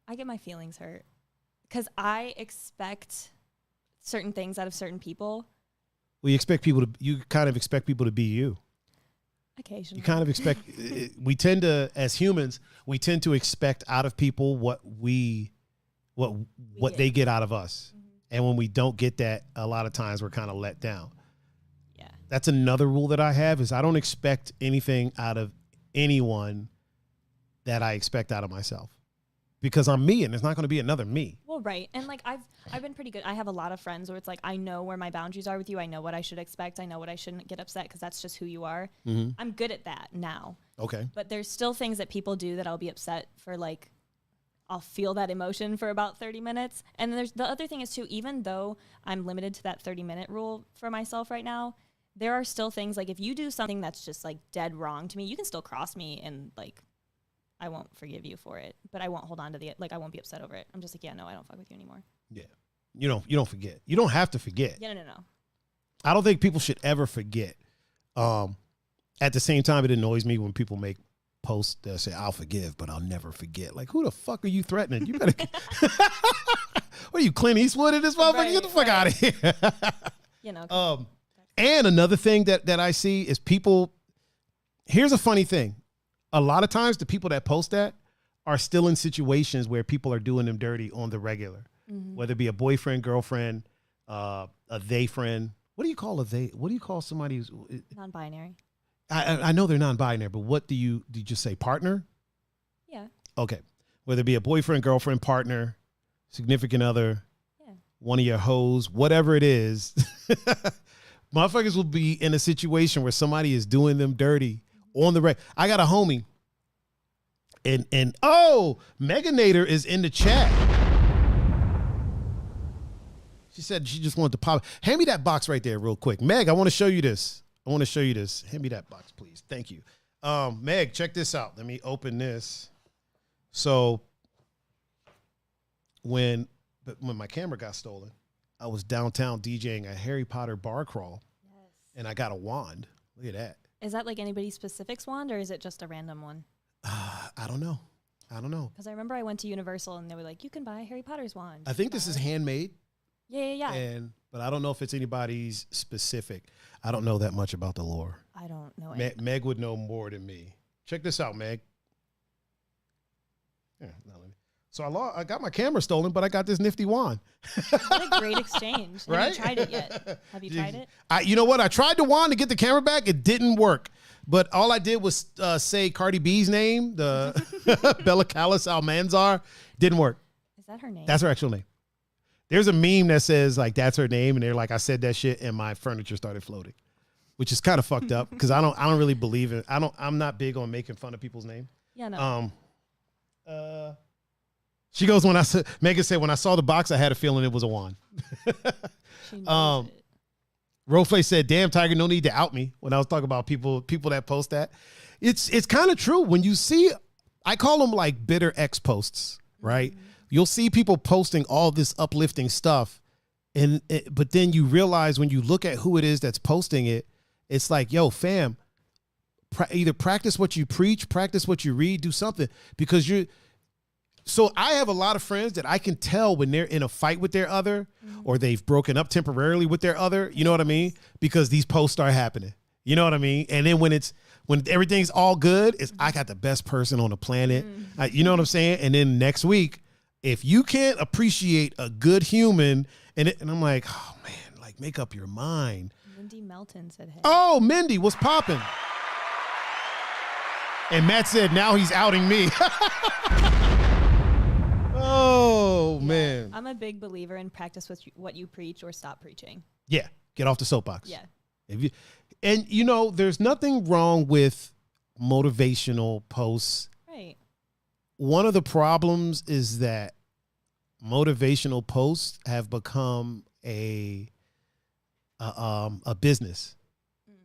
I get my feelings hurt because I expect certain things out of certain people. Well, you kind of expect people to be you. Occasionally. You kind of expect, we tend to, as humans, we tend to expect out of people what they get out of us. Mm-hmm. And when we don't get that, a lot of times we're kind of let down. Yeah. That's another rule that I have, is I don't expect anything out of anyone that I expect out of myself. Because I'm me and there's not going to be another me. Well, right. And like I've been pretty good. I have a lot of friends where it's like I know where my boundaries are with you. I know what I should expect. I know what I shouldn't get upset because that's just who you are. Mm-hmm. I'm good at that now. Okay. But there's still things that people do that I'll be upset for, like I'll feel that emotion for about 30 minutes. And then there's the other thing is too, even though I'm limited to that 30-minute rule for myself right now, there are still things like if you do something that's just like dead wrong to me, you can still cross me and like I won't forgive you for it, but I won't hold on to I won't be upset over it. I'm just like, yeah, no, I don't fuck with you anymore. Yeah. You don't forget. You don't have to forget. Yeah, no. I don't think people should ever forget. At the same time, it annoys me when people make posts that say, I'll forgive, but I'll never forget. Like, who the fuck are you threatening? You better. What are you, Clint Eastwood in this motherfucker? Right, Get the fuck out of here. And another thing that I see is people, here's a funny thing. A lot of times the people that post that are still in situations where people are doing them dirty on the regular, whether it be a boyfriend, girlfriend, a they friend. What do you call a they? What do you call somebody who's non-binary? I know they're non-binary, but what did you just say? Partner? Yeah. Okay. Whether it be a boyfriend, girlfriend, partner, significant other, one of your hoes, whatever it is, motherfuckers will be in a situation where somebody is doing them dirty on the reg. I got a homie, and Meganator is in the chat. She said she just wanted to pop. Hand me that box right there real quick. Meg, I want to show you this. Hand me that box, please. Thank you. Meg, check this out. Let me open this. So when my camera got stolen, I was downtown DJing a Harry Potter bar crawl, and I got a wand. Look at that. Is that like anybody's specific wand, or is it just a random one? I don't know. Because I remember I went to Universal, and they were like, you can buy Harry Potter's wand. I think this is handmade. Yeah. But I don't know if it's anybody's specific. I don't know that much about the lore. I don't know. Meg would know more than me. Check this out, Meg. Yeah, so I got my camera stolen, but I got this nifty wand. What a great exchange. Right? Have you tried it yet? Have you tried it? You know what? I tried the wand to get the camera back. It didn't work. But all I did was say Cardi B's name, the Bella Callis Almanzar. Didn't work. Is that her name? That's her actual name. There's a meme that says like that's her name, and they're like, I said that shit, and my furniture started floating, which is kind of fucked up because I don't really believe it. I'm not big on making fun of people's name. Yeah, no. She goes, Megan said, when I saw the box, I had a feeling it was a wand. She knows it. Roflay said, damn, Tiger, no need to out me when I was talking about people that post that. It's kind of true. When you see, I call them like bitter ex posts, right? Mm-hmm. You'll see people posting all this uplifting stuff. But then you realize when you look at who it is that's posting it, it's like, yo, fam, either practice what you preach, practice what you read, do something, because so I have a lot of friends that I can tell when they're in a fight with their other, or they've broken up temporarily with their other, you know what I mean? Because these posts start happening. You know what I mean? And then when everything's all good, I got the best person on the planet. You know what I'm saying? And then next week, if you can't appreciate a good human, and I'm like, oh man, like make up your mind. Mindy Melton said, hey. Oh, Mindy, what's popping? And Matt said, now he's outing me. Oh, man. I'm a big believer in practice with what you preach or stop preaching. Yeah. Get off the soapbox. Yeah. There's nothing wrong with motivational posts. Right. One of the problems is that motivational posts have become a business.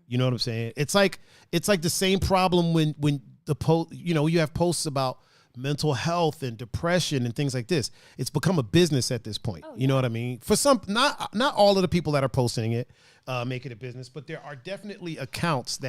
You know what I'm saying? It's like the same problem when the post, you have posts about mental health and depression and things like this. It's become a business at this point. You know what I mean? For some, not all of the people that are posting it make it a business, but there are definitely accounts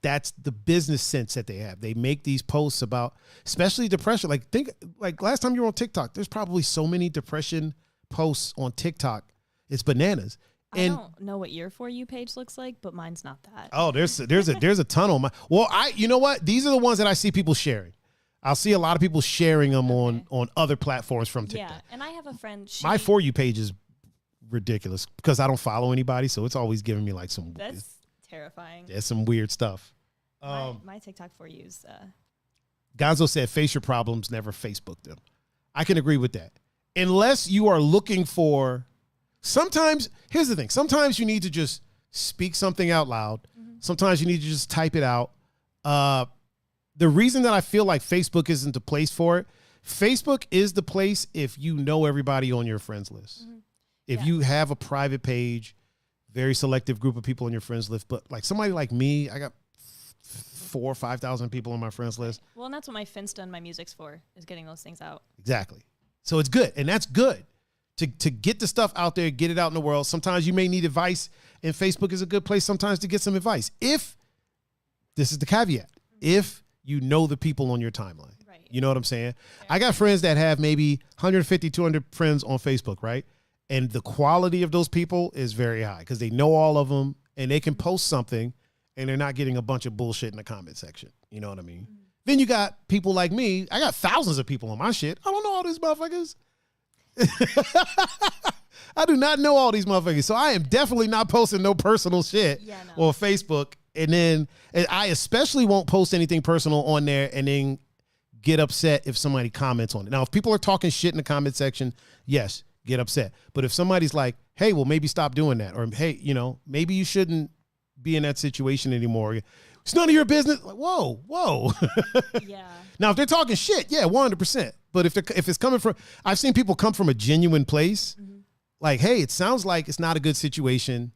that's the business sense that they have. They make these posts about, especially depression. Like last time you were on TikTok, there's probably so many depression posts on TikTok. It's bananas. I don't know what your For You page looks like, but mine's not that. Oh, there's a ton on my. Well, you know what? These are the ones that I see people sharing. I'll see a lot of people sharing them on other platforms from TikTok. Yeah, and I have a friend. My For You page is ridiculous because I don't follow anybody, so it's always giving me like some. That's terrifying. There's some weird stuff. My TikTok For You's. Gonzo said, face your problems, never Facebook them. I can agree with that. Unless you are looking for. Sometimes, here's the thing. Sometimes you need to just speak something out loud. Mm-hmm. Sometimes you need to just type it out. The reason that I feel like Facebook isn't the place for it, Facebook is the place if you know everybody on your friends list. Mm-hmm. If you have a private page, very selective group of people on your friends list. But like somebody like me, I got 4,000 or 5,000 people on my friends list. Well, and that's what my Finsta and my music's for, is getting those things out. Exactly. So it's good. And that's good. To get the stuff out there, get it out in the world. Sometimes you may need advice, and Facebook is a good place sometimes to get some advice. If, this is the caveat, if you know the people on your timeline. Right. You know what I'm saying? Yeah. I got friends that have maybe 150, 200 friends on Facebook, right? And the quality of those people is very high because they know all of them, and they can post something, and they're not getting a bunch of bullshit in the comment section. You know what I mean? Mm-hmm. Then you got people like me. I got thousands of people on my shit. I don't know all these motherfuckers. I do not know all these motherfuckers, so I am definitely not posting no personal shit on Facebook. And I especially won't post anything personal on there and then get upset if somebody comments on it. Now, if people are talking shit in the comment section, yes, get upset. But if somebody's like, hey, well, maybe stop doing that, or hey, maybe you shouldn't be in that situation anymore. It's none of your business. Like, whoa. Yeah. Now, if they're talking shit, 100%. But if it's coming from, I've seen people come from a genuine place, like, hey, it sounds like it's not a good situation.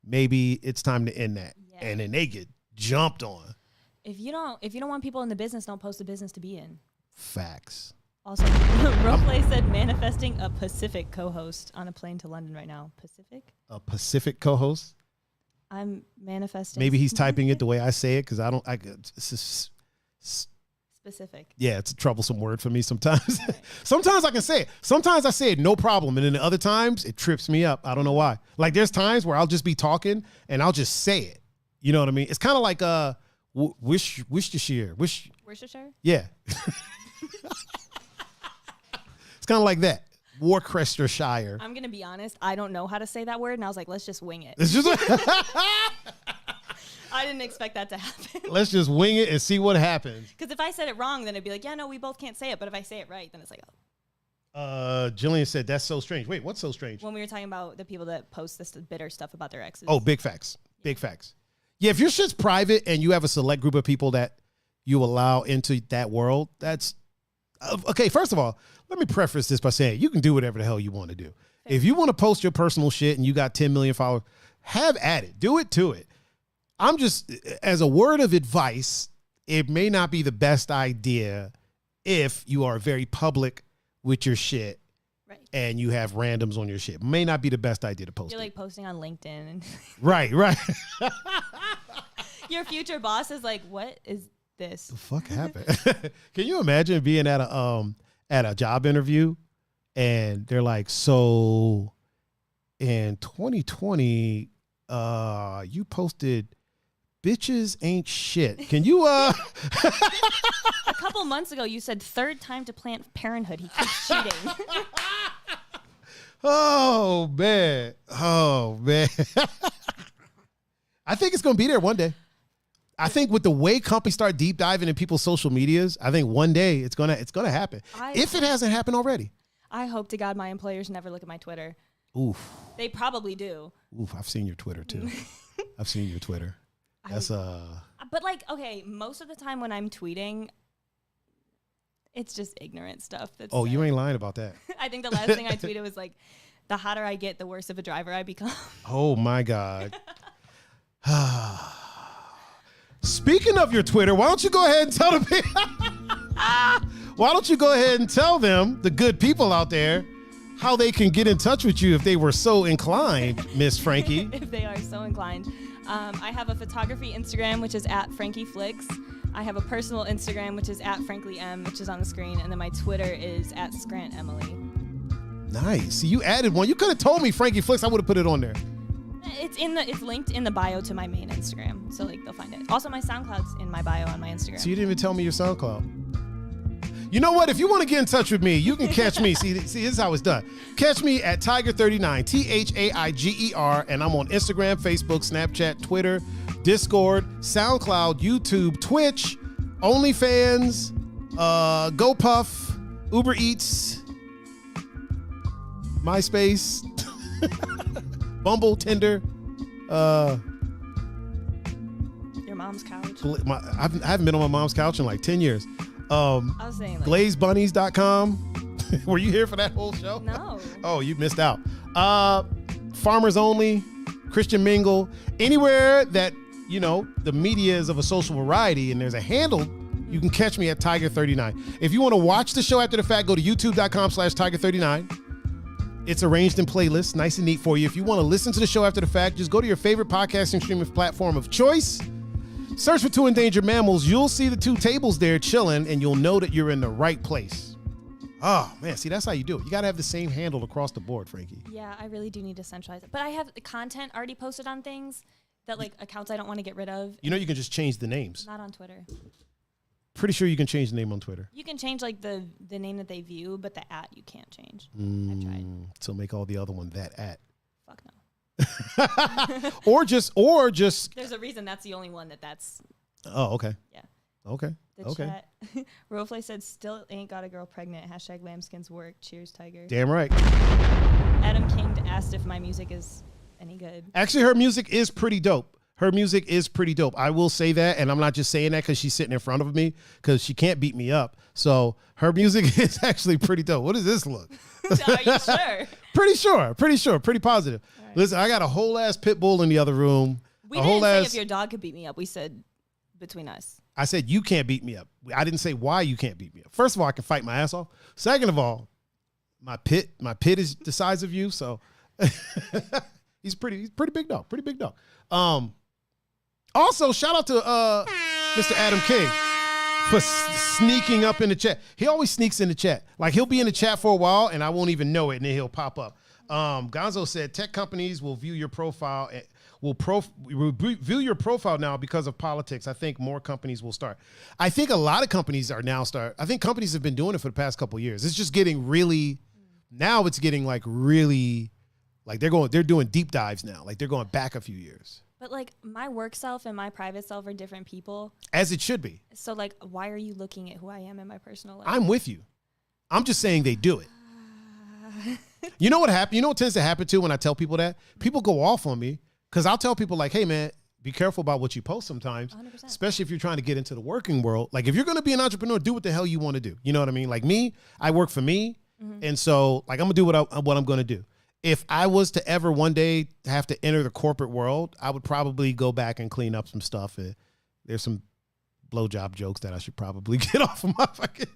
Maybe it's time to end that. Yeah. And then they get jumped on. If you don't want people in the business, don't post a business to be in. Facts. Also, Roleplay said manifesting a Pacific co-host on a plane to London right now. Pacific? A Pacific co-host? I'm manifesting. Maybe he's typing it the way I say it because specific. Yeah, it's a troublesome word for me sometimes. Sometimes I can say it. Sometimes I say it no problem. And then the other times it trips me up. I don't know why. Like there's times where I'll just be talking and I'll just say it. You know what I mean? It's kind of like Worcestershire. Worcestershire? Yeah. It's kind of like that. Worcestershire. I'm going to be honest. I don't know how to say that word. And I was like, let's just wing it. It's just I didn't expect that to happen. Let's just wing it and see what happens. Because if I said it wrong, then it'd be like, yeah, no, we both can't say it. But if I say it right, then it's like, Jillian said, that's so strange. Wait, what's so strange? When we were talking about the people that post this bitter stuff about their exes. Oh, big facts. Big facts. Yeah, if your shit's private and you have a select group of people that you allow into that world, that's okay. First of all, let me preface this by saying you can do whatever the hell you want to do. If you want to post your personal shit and you got 10 million followers, have at it. Do it to it. I'm just, as a word of advice, it may not be the best idea if you are very public with your shit. Right. And you have randoms on your shit. May not be the best idea to post. You're like posting on LinkedIn. And right. Your future boss is like, what is this? The fuck happened? Can you imagine being at a job interview and they're like, so in 2020, you posted bitches ain't shit. Can you A couple months ago you said third time to Planned Parenthood. He keeps cheating. Oh man. I think it's gonna be there one day. I think with the way companies start deep diving in people's social medias, I think one day it's gonna happen. If it hasn't happened already. I hope to God my employers never look at my Twitter. Oof. They probably do. Oof, I've seen your Twitter too. I've seen your Twitter. That's But like, okay, most of the time when I'm tweeting, it's just ignorant stuff. That's oh, you ain't lying about that. I think the last thing I tweeted was like, the hotter I get, the worse of a driver I become. Oh my God. Speaking of your Twitter, why don't you go ahead and tell the people? Why don't you go ahead and tell them, the good people out there, how they can get in touch with you if they were so inclined, Miss Frankie? If they are so inclined. I have a photography Instagram, which is @FrankieFlix. I have a personal Instagram, which is @FranklyM, which is on the screen. And then my Twitter is @ScrantEmily. Nice. See, you added one. You could have told me Frankie Flix. I would have put it on there. It's linked in the bio to my main Instagram. So like they'll find it. Also my SoundCloud's in my bio on my Instagram. So you didn't even tell me your SoundCloud. You know what? If you want to get in touch with me, you can catch me. See, this is how it's done. Catch me at Tiger39, THAIGER, and I'm on Instagram, Facebook, Snapchat, Twitter, Discord, SoundCloud, YouTube, Twitch, OnlyFans, GoPuff, Uber Eats, MySpace, Bumble, Tinder. Your mom's couch. I haven't been on my mom's couch in like 10 years. I was saying like glazebunnies.com. Were you here for that whole show? No. Oh, you missed out. Farmers Only, Christian Mingle, anywhere that, you know, the media is of a social variety and there's a handle, you can catch me at Tiger39. If you want to watch the show after the fact, go to youtube.com/Tiger39. It's arranged in playlists, nice and neat for you. If you want to listen to the show after the fact, just go to your favorite podcasting streaming platform of choice. Search for Two Endangered Mammals. You'll see the two tables there chilling, and you'll know that you're in the right place. Oh, man. See, that's how you do it. You got to have the same handle across the board, Frankie. Yeah, I really do need to centralize it. But I have the content already posted on things that, like, accounts I don't want to get rid of. You know you can just change the names. Not on Twitter. Pretty sure you can change the name on Twitter. You can change, like, the name that they view, but the @ you can't change. I've tried. So make all the other one that @. Fuck no. or just there's a reason that's the only one that's oh, okay. Yeah. Okay. The okay. chat. Roflay said still ain't got a girl pregnant. # lambskins work. Cheers, Tiger. Damn right. Adam King asked if my music is any good. Actually, her music is pretty dope. Her music is pretty dope. I will say that, and I'm not just saying that because she's sitting in front of me, because she can't beat me up. So her music is actually pretty dope. What does this look? Are you sure? Pretty sure. Pretty positive. Right. Listen, I got a whole ass pit bull in the other room. We didn't say if your dog could beat me up. We said between us. I said you can't beat me up. I didn't say why you can't beat me up. First of all, I can fight my ass off. Second of all, my pit is the size of you, so he's pretty big dog. Pretty big dog. Also, shout out to Mr. Adam King for sneaking up in the chat. He always sneaks in the chat. Like, he'll be in the chat for a while, and I won't even know it, and then he'll pop up. Gonzo said, tech companies will view your profile, view your profile now because of politics. I think more companies will start. I think a lot of companies are now I think companies have been doing it for the past couple of years. It's just getting really, now it's getting like really, like they're doing deep dives now. Like they're going back a few years. But like my work self and my private self are different people. As it should be. So like, why are you looking at who I am in my personal life? I'm with you. I'm just saying they do it. You know what happened? You know what tends to happen too when I tell people that? People go off on me because I'll tell people like, hey man, be careful about what you post sometimes, 100%. Especially if you're trying to get into the working world. Like if you're going to be an entrepreneur, do what the hell you want to do. You know what I mean? Like me, I work for me. And so like, I'm gonna do what I'm going to do. If I was to ever one day have to enter the corporate world, I would probably go back and clean up some stuff. There's some blowjob jokes that I should probably get off of my fucking.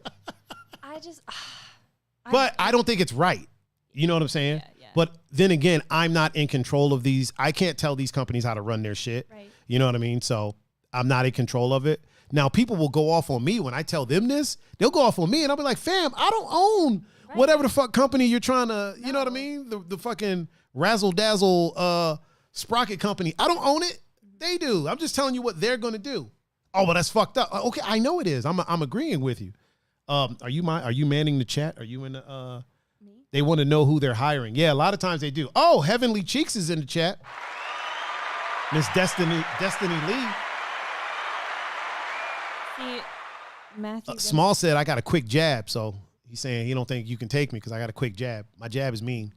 But I don't think it's right. You know what I'm saying? Yeah. But then again, I'm not in control of these. I can't tell these companies how to run their shit. Right. You know what I mean? So I'm not in control of it. Now, people will go off on me when I tell them this. They'll go off on me, and I'll be like, fam, I don't own whatever the fuck company you're trying to, you know what I mean? The fucking razzle-dazzle sprocket company. I don't own it. They do. I'm just telling you what they're going to do. Oh, well, that's fucked up. Okay, I know it is. I'm agreeing with you. Are you manning the chat? Are you in the They want to know who they're hiring. Yeah, a lot of times they do. Oh, Heavenly Cheeks is in the chat. Miss Destiny Lee. See, Matthew. Small said, I got a quick jab. So he's saying he don't think you can take me because I got a quick jab. My jab is mean.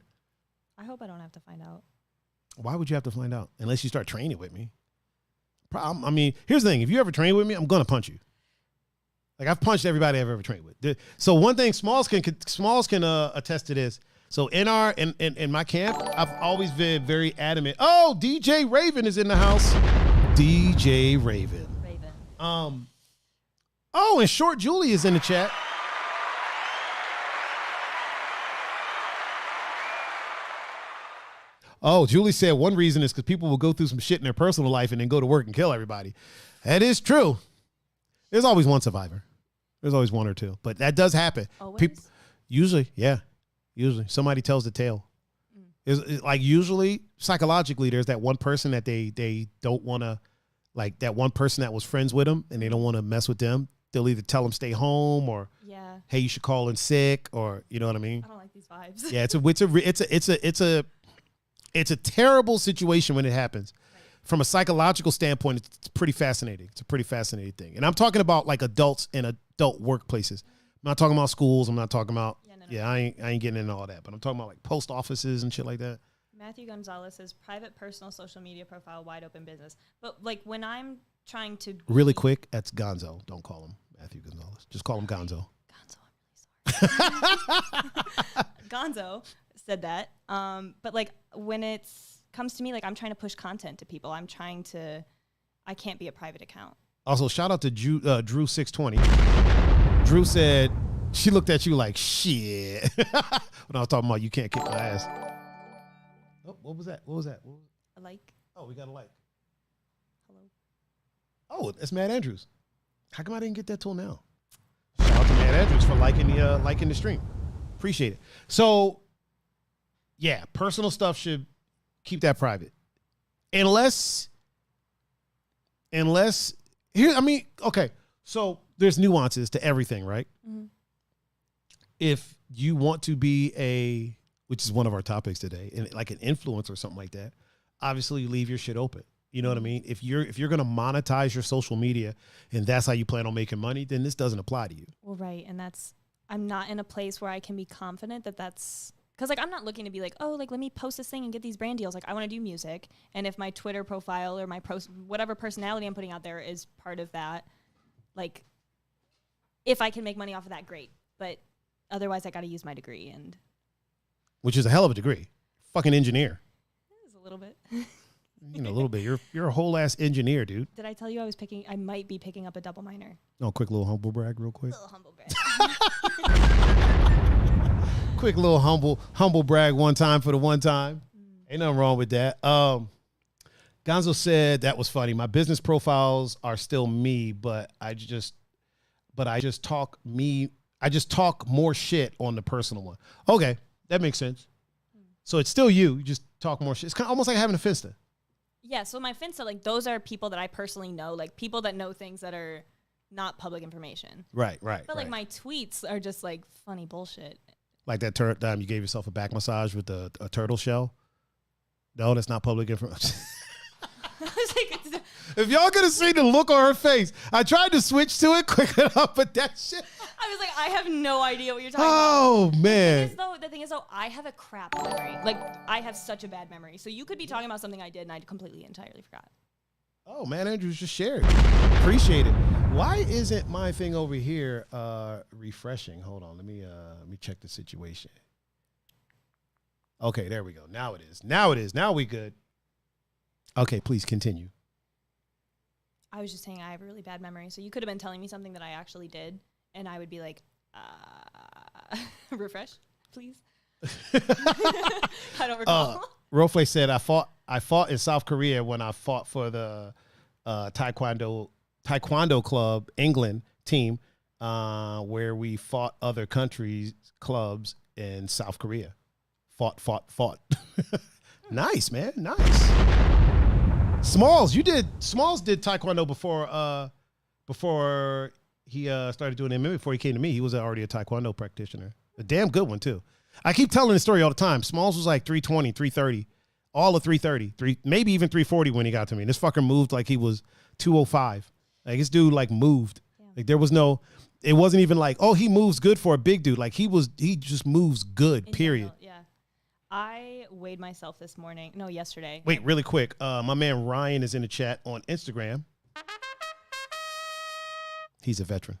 I hope I don't have to find out. Why would you have to find out? Unless you start training with me. I mean, here's the thing. If you ever train with me, I'm going to punch you. Like I've punched everybody I've ever trained with. So one thing Smalls can attest to this. So in my camp, I've always been very adamant. Oh, DJ Raven is in the house. DJ Raven. Oh, and Short Julie is in the chat. Oh, Julie said one reason is because people will go through some shit in their personal life and then go to work and kill everybody. That is true. There's always one survivor. There's always one or two, but that does happen. Usually, yeah. Usually somebody tells the tale. It's like usually psychologically there's that one person that they don't want to, like that one person that was friends with them and they don't want to mess with them. They'll either tell them stay home or, hey, you should call in sick, or you know what I mean? I don't like these vibes. Yeah, it's a terrible situation when it happens. From a psychological standpoint, it's pretty fascinating. It's a pretty fascinating thing. And I'm talking about like adults in adult workplaces. I'm not talking about schools. I'm not talking about, I ain't getting into all that. But I'm talking about like post offices and shit like that. Matthew Gonzalez says private personal social media profile, wide open business. But like when I'm trying to. Really quick, that's Gonzo. Don't call him Matthew Gonzalez. Just call him Gonzo. Gonzo, I'm really sorry. Gonzo said that. But like when it's comes to me, like I'm trying to push content to people. I can't be a private account. Also, shout out to Drew 620. Drew said she looked at you like shit when I was talking about you can't kick my ass. Oh, what was that? A like. Oh, we got a like. Hello. Oh, that's Matt Andrews. How come I didn't get that till now? Shout out to Matt Andrews for liking the stream. Appreciate it. So, yeah, personal stuff should keep that private. Unless here, I mean, okay, so there's nuances to everything, right? Mm-hmm. If you want to be which is one of our topics today, and like an influencer or something like that, obviously you leave your shit open. You know what I mean? If you're going to monetize your social media and that's how you plan on making money, then this doesn't apply to you. Well, right. And I'm not in a place where I can be confident that's, because like I'm not looking to be like, oh, like let me post this thing and get these brand deals. Like I want to do music, and if my Twitter profile or my whatever personality I'm putting out there is part of that, like if I can make money off of that, great. But otherwise, I got to use my degree, and which is a hell of a degree. Fucking engineer. It is a little bit. A little bit. You're a whole ass engineer, dude. Did I tell you I might be picking up a double minor? No, quick little humble brag real quick. Little humble brag. Quick little humble brag one time for the one time. Ain't nothing wrong with that. Gonzo said that was funny. My business profiles are still me, but I just talk more shit on the personal one. Okay, that makes sense. So it's still you. You just talk more shit. It's kind of almost like having a Finsta. Yeah, so my Finsta, like, those are people that I personally know, like, people that know things that are not public information. Right. But, like, my tweets are just, like, funny bullshit. Like that time you gave yourself a back massage with a turtle shell? No, that's not public information. I was like, if y'all could have seen the look on her face, I tried to switch to it quick enough, but that shit. I was like, I have no idea what you're talking about. Oh, man. The thing is, though, I have a crap memory. Like, I have such a bad memory. So you could be talking about something I did and I completely entirely forgot. Oh, man, Andrews just shared. Appreciate it. Why isn't my thing over here refreshing? Hold on. Let me check the situation. Okay, there we go. Now it is. Now we good. Okay, please continue. I was just saying I have a really bad memory. So you could have been telling me something that I actually did, and I would be like, refresh, please. I don't recall. Rofle said, I fought in South Korea when I fought for the Taekwondo club, England team, where we fought other countries' clubs in South Korea. Fought. Nice, man. Nice. Smalls did Taekwondo before he started doing MMA. Before he came to me, he was already a Taekwondo practitioner. A damn good one, too. I keep telling the story all the time. Smalls was like 320, 330, all of 330, maybe even 340 when he got to me. And this fucker moved like he was 205. Like, this dude, like, moved. Damn. Like, it wasn't even like, oh, he moves good for a big dude. Like, he just moves good, period. Yeah. I weighed myself yesterday. Wait, really quick. My man Ryan is in the chat on Instagram. He's a veteran.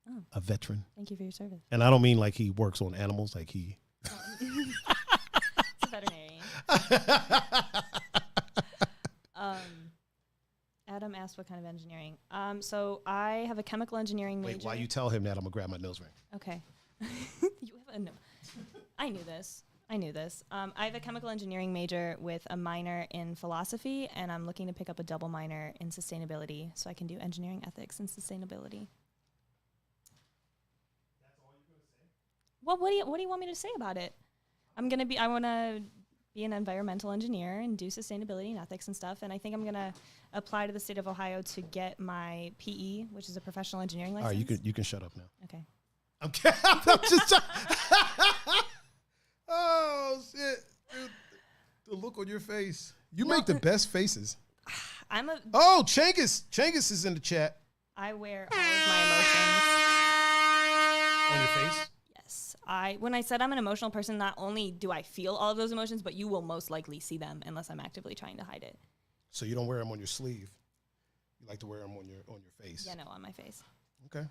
Oh. A veteran. Thank you for your service. And I don't mean like he works on animals, like he... It's a veterinarian. Adam asked what kind of engineering. So I have a chemical engineering major. Wait, while you tell him that, I'm going to grab my nose ring. Okay. I knew this. I have a chemical engineering major with a minor in philosophy, and I'm looking to pick up a double minor in sustainability so I can do engineering ethics and sustainability. That's all you're going to say? Well, what do you want me to say about it? I want to be an environmental engineer and do sustainability and ethics and stuff, and I think I'm going to apply to the state of Ohio to get my PE, which is a professional engineering license. All right, you can shut up now. Okay. I'm just oh, shit. Dude, the look on your face. You make the best faces. Oh, Changus is in the chat. I wear all of my emotions. On your face? Yes. When I said I'm an emotional person, not only do I feel all of those emotions, but you will most likely see them unless I'm actively trying to hide it. So you don't wear them on your sleeve. You like to wear them on your face. Yeah, no, on my face. Okay.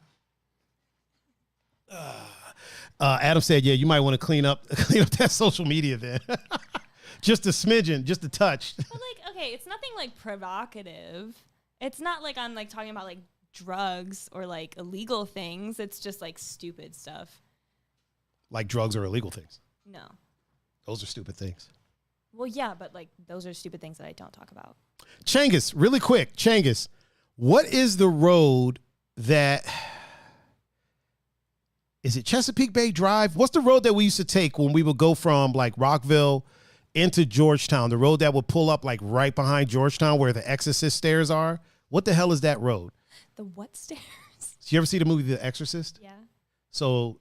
Adam said, yeah, you might want to clean up that social media then. Just a smidgen, just a touch. But like, okay, it's nothing like provocative. It's not like I'm like talking about like drugs or like illegal things. It's just like stupid stuff. Like drugs or illegal things? No. Those are stupid things. Well, yeah, but like those are stupid things that I don't talk about. Changus, really quick, Changus, what is the road that... Is it Chesapeake Bay Drive? What's the road that we used to take when we would go from like Rockville into Georgetown? The road that would pull up like right behind Georgetown where the Exorcist stairs are? What the hell is that road? The what stairs? Did you ever see the movie The Exorcist? Yeah. So,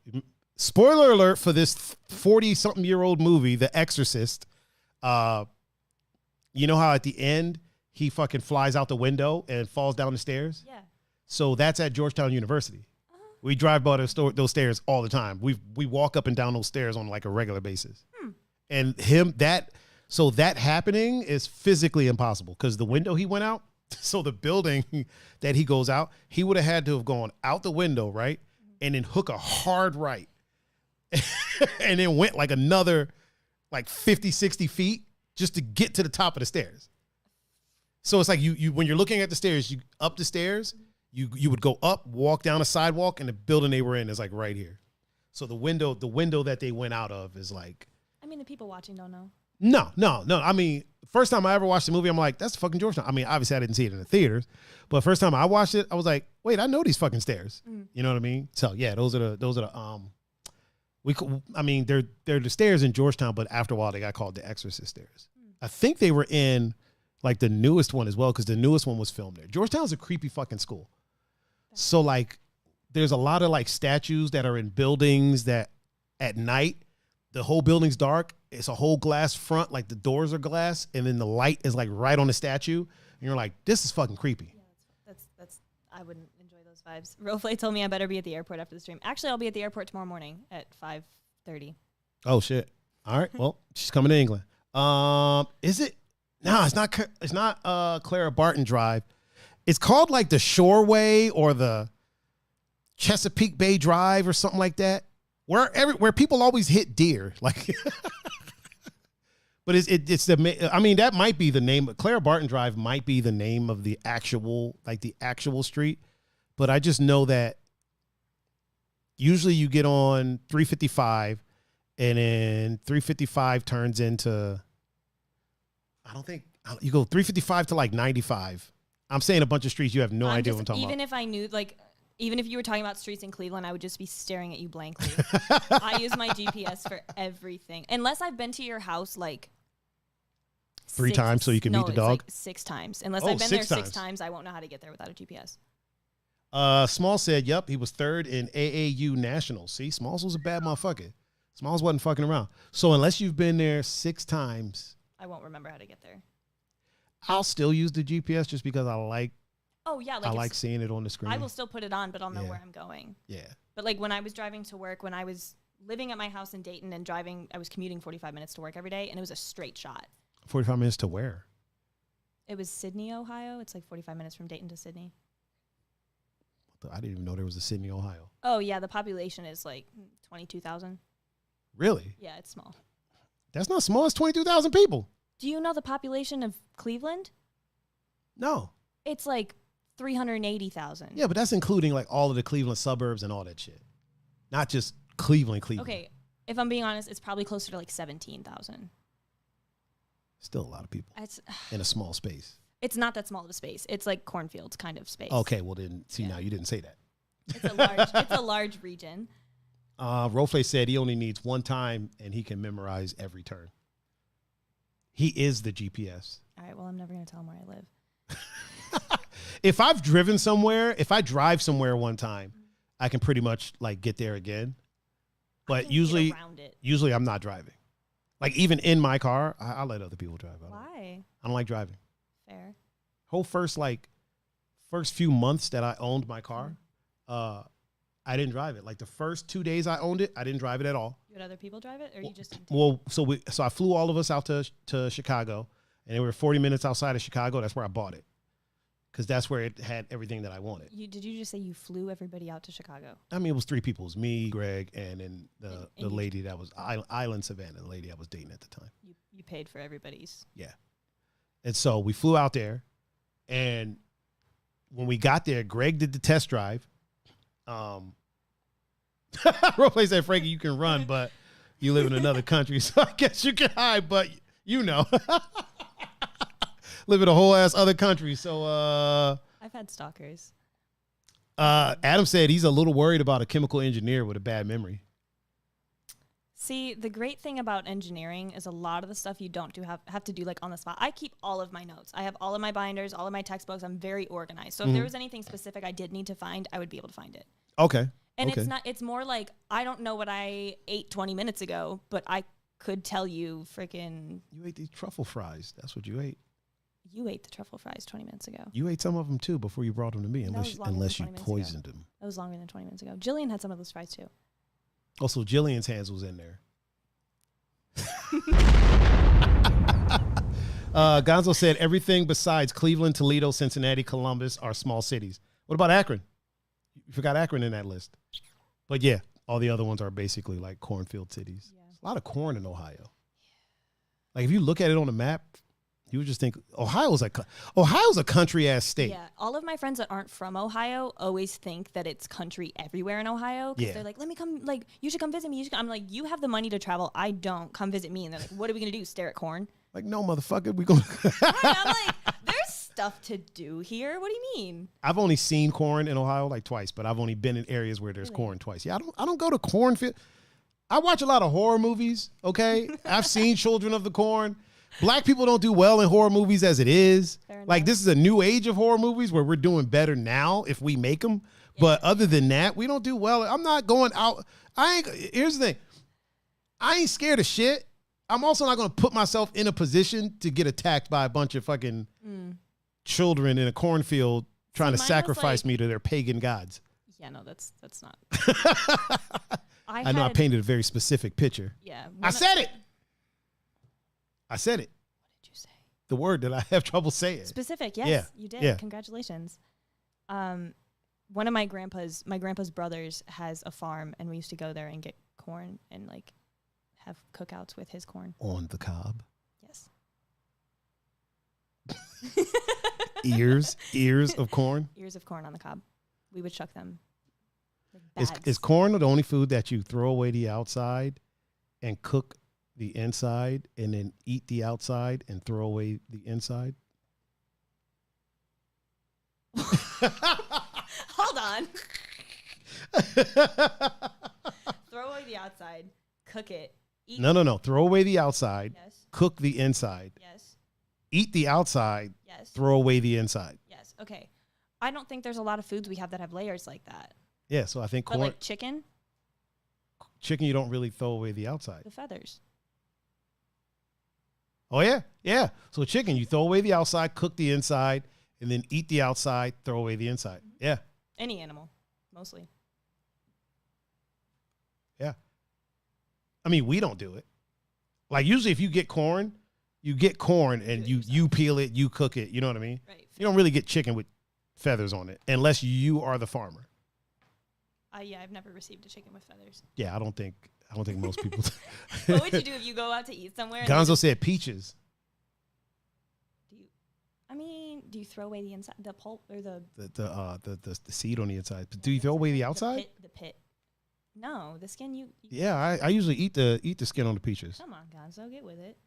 spoiler alert for this 40-something-year-old movie, The Exorcist. You know how at the end he fucking flies out the window and falls down the stairs? Yeah. So that's at Georgetown University. We drive by those stairs all the time. We walk up and down those stairs on like a regular basis. And that happening is physically impossible because the window he went out, so the building that he goes out, he would have had to have gone out the window, right? And then hook a hard right. And then went like another like 50, 60 feet just to get to the top of the stairs. So it's like you when you're looking at the stairs, you up the stairs, you would go up, walk down a sidewalk, and the building they were in is like right here. So the window that they went out of is like. I mean, the people watching don't know. No. I mean, first time I ever watched the movie, I'm like, that's fucking Georgetown. I mean, obviously I didn't see it in the theaters, but first time I watched it, I was like, wait, I know these fucking stairs. You know what I mean? So yeah, those are the they're the stairs in Georgetown, but after a while they got called the Exorcist stairs. I think they were in like the newest one as well, because the newest one was filmed there. Georgetown's a creepy fucking school. So like there's a lot of like statues that are in buildings that at night, the whole building's dark. It's a whole glass front, like the doors are glass, and then the light is like right on the statue. And you're like, this is fucking creepy. Yeah, that's I wouldn't enjoy those vibes. Roflay told me I better be at the airport after the stream. Actually, I'll be at the airport tomorrow morning at 5:30. Oh shit. All right. Well, she's coming to England. Is it? No, it's not. It's not Clara Barton Drive. It's called like the Shoreway or the Chesapeake Bay Drive or something like that. Where people always hit deer, like, but it's the. I mean, that might be the name. Clara Barton Drive might be the name of the actual street, but I just know that usually you get on 355, and then 355 turns into. I don't think you go 355 to like 95. I'm saying a bunch of streets you have no idea what I'm talking about. Even if I knew, like. Even if you were talking about streets in Cleveland, I would just be staring at you blankly. I use my GPS for everything. Unless I've been to your house like 3 times so you can meet the dog? Like 6 times. Unless I've been there 6 times, I won't know how to get there without a GPS. Small said, yep, he was 3rd in AAU Nationals. See, Smalls was a bad motherfucker. Smalls wasn't fucking around. So unless you've been there 6 times. I won't remember how to get there. I'll still use the GPS just because I like. Oh, yeah. I like seeing it on the screen. I will still put it on, but I'll know where I'm going. Yeah. But like when I was driving to work, when I was living at my house in Dayton and driving, I was commuting 45 minutes to work every day, and it was a straight shot. 45 minutes to where? It was Sydney, Ohio. It's like 45 minutes from Dayton to Sydney. I didn't even know there was a Sydney, Ohio. Oh, yeah. The population is like 22,000. Really? Yeah, it's small. That's not small. It's 22,000 people. Do you know the population of Cleveland? No. It's like 380,000. Yeah, but that's including like all of the Cleveland suburbs and all that shit. Not just Cleveland. Okay, if I'm being honest, it's probably closer to like 17,000. Still a lot of people in a small space. It's not that small of a space. It's like cornfields kind of space. Okay, well then, now you didn't say that. It's a large region. Roflay said he only needs 1 time and he can memorize every turn. He is the GPS. All right, well, I'm never going to tell him where I live. If I've driven somewhere, if I drive somewhere 1 time, I can pretty much like get there again. But usually I'm not driving. Like even in my car, I let other people drive. Why? I don't like driving. Fair. Whole first few months that I owned my car, I didn't drive it. Like the first 2 days I owned it, I didn't drive it at all. You had other people drive it, or you just? So I flew all of us out to Chicago, and they were 40 minutes outside of Chicago. That's where I bought it, because that's where it had everything that I wanted. Did you just say you flew everybody out to Chicago? I mean, it was 3 people. It was me, Greg, and then the lady that was Island Savannah, the lady I was dating at the time. You paid for everybody's. Yeah. And so we flew out there, and when we got there, Greg did the test drive. Roflay said, Frankie, you can run, but you live in another country, so I guess you can hide, but you know. Live in a whole ass other country, so I've had stalkers. Adam said he's a little worried about a chemical engineer with a bad memory. See, the great thing about engineering is a lot of the stuff you don't have to do like on the spot. I keep all of my notes. I have all of my binders, all of my textbooks. I'm very organized. So if there was anything specific I did need to find, I would be able to find it. Okay. And it's more like, I don't know what I ate 20 minutes ago, but I could tell you freaking. You ate these truffle fries. That's what you ate. You ate the truffle fries 20 minutes ago. You ate some of them too before you brought them to me, unless you poisoned them. That was longer than 20 minutes ago. Jillian had some of those fries too. Also, Jillian's hands was in there. Gonzo said everything besides Cleveland, Toledo, Cincinnati, Columbus are small cities. What about Akron? You forgot Akron in that list. But yeah, all the other ones are basically like cornfield cities. Yeah. There's a lot of corn in Ohio. Like if you look at it on the map, You would just think Ohio's a country ass state. Yeah, all of my friends that aren't from Ohio always think that it's country everywhere in Ohio because they're like, "Let me come, like, you should come visit me." I'm like, "You have the money to travel. I don't. Come visit me." And they're like, "What are we gonna do? Stare at corn?" Like, no, motherfucker, we gonna. Right, I'm like, "There's stuff to do here. What do you mean?" I've only seen corn in Ohio like twice, but I've only been in areas where there's corn twice. Yeah, I don't go to cornfield. I watch a lot of horror movies. Okay, I've seen Children of the Corn. Black people don't do well in horror movies as it is. Like, this is a new age of horror movies where we're doing better now if we make them. Yeah. But other than that, we don't do well. I'm not going out. Here's the thing. I ain't scared of shit. I'm also not going to put myself in a position to get attacked by a bunch of fucking children in a cornfield trying to sacrifice me to their pagan gods. Yeah, no, that's not. I know I painted a very specific picture. Yeah. I said it. What did you say? The word that I have trouble saying. Specific, yes, yeah. You did. Yeah. Congratulations. One of my grandpa's brothers has a farm, and we used to go there and get corn and like have cookouts with his corn. On the cob. Yes. Ears of corn. Ears of corn on the cob. We would chuck them. Like is corn the only food that you throw away the outside and cook the inside and then eat the outside and throw away the inside? Hold on. Throw away the outside, cook it, eat. No. Throw away the outside, yes. Cook the inside. Yes. Eat the outside, yes. Throw away the inside. Yes. Okay. I don't think there's a lot of foods we have that have layers like that. Yeah, so I think corn. But like chicken, you don't really throw away the outside. the feathers. Oh, yeah. Yeah. So chicken, you throw away the outside, cook the inside, and then eat the outside, throw away the inside. Yeah. Any animal, mostly. Yeah. I mean, we don't do it. Like, usually if you get corn and you peel it, you cook it. You know what I mean? Right. You don't really get chicken with feathers on it unless you are the farmer. Yeah, I've never received a chicken with feathers. Yeah, I don't think most people. What would you do if you go out to eat somewhere? Gonzo said peaches. Do you throw away the inside, the pulp, or the seed on the inside? But do you throw away the outside? The pit. No, the skin. You yeah, I usually eat the skin on the peaches. Come on, Gonzo, get with it.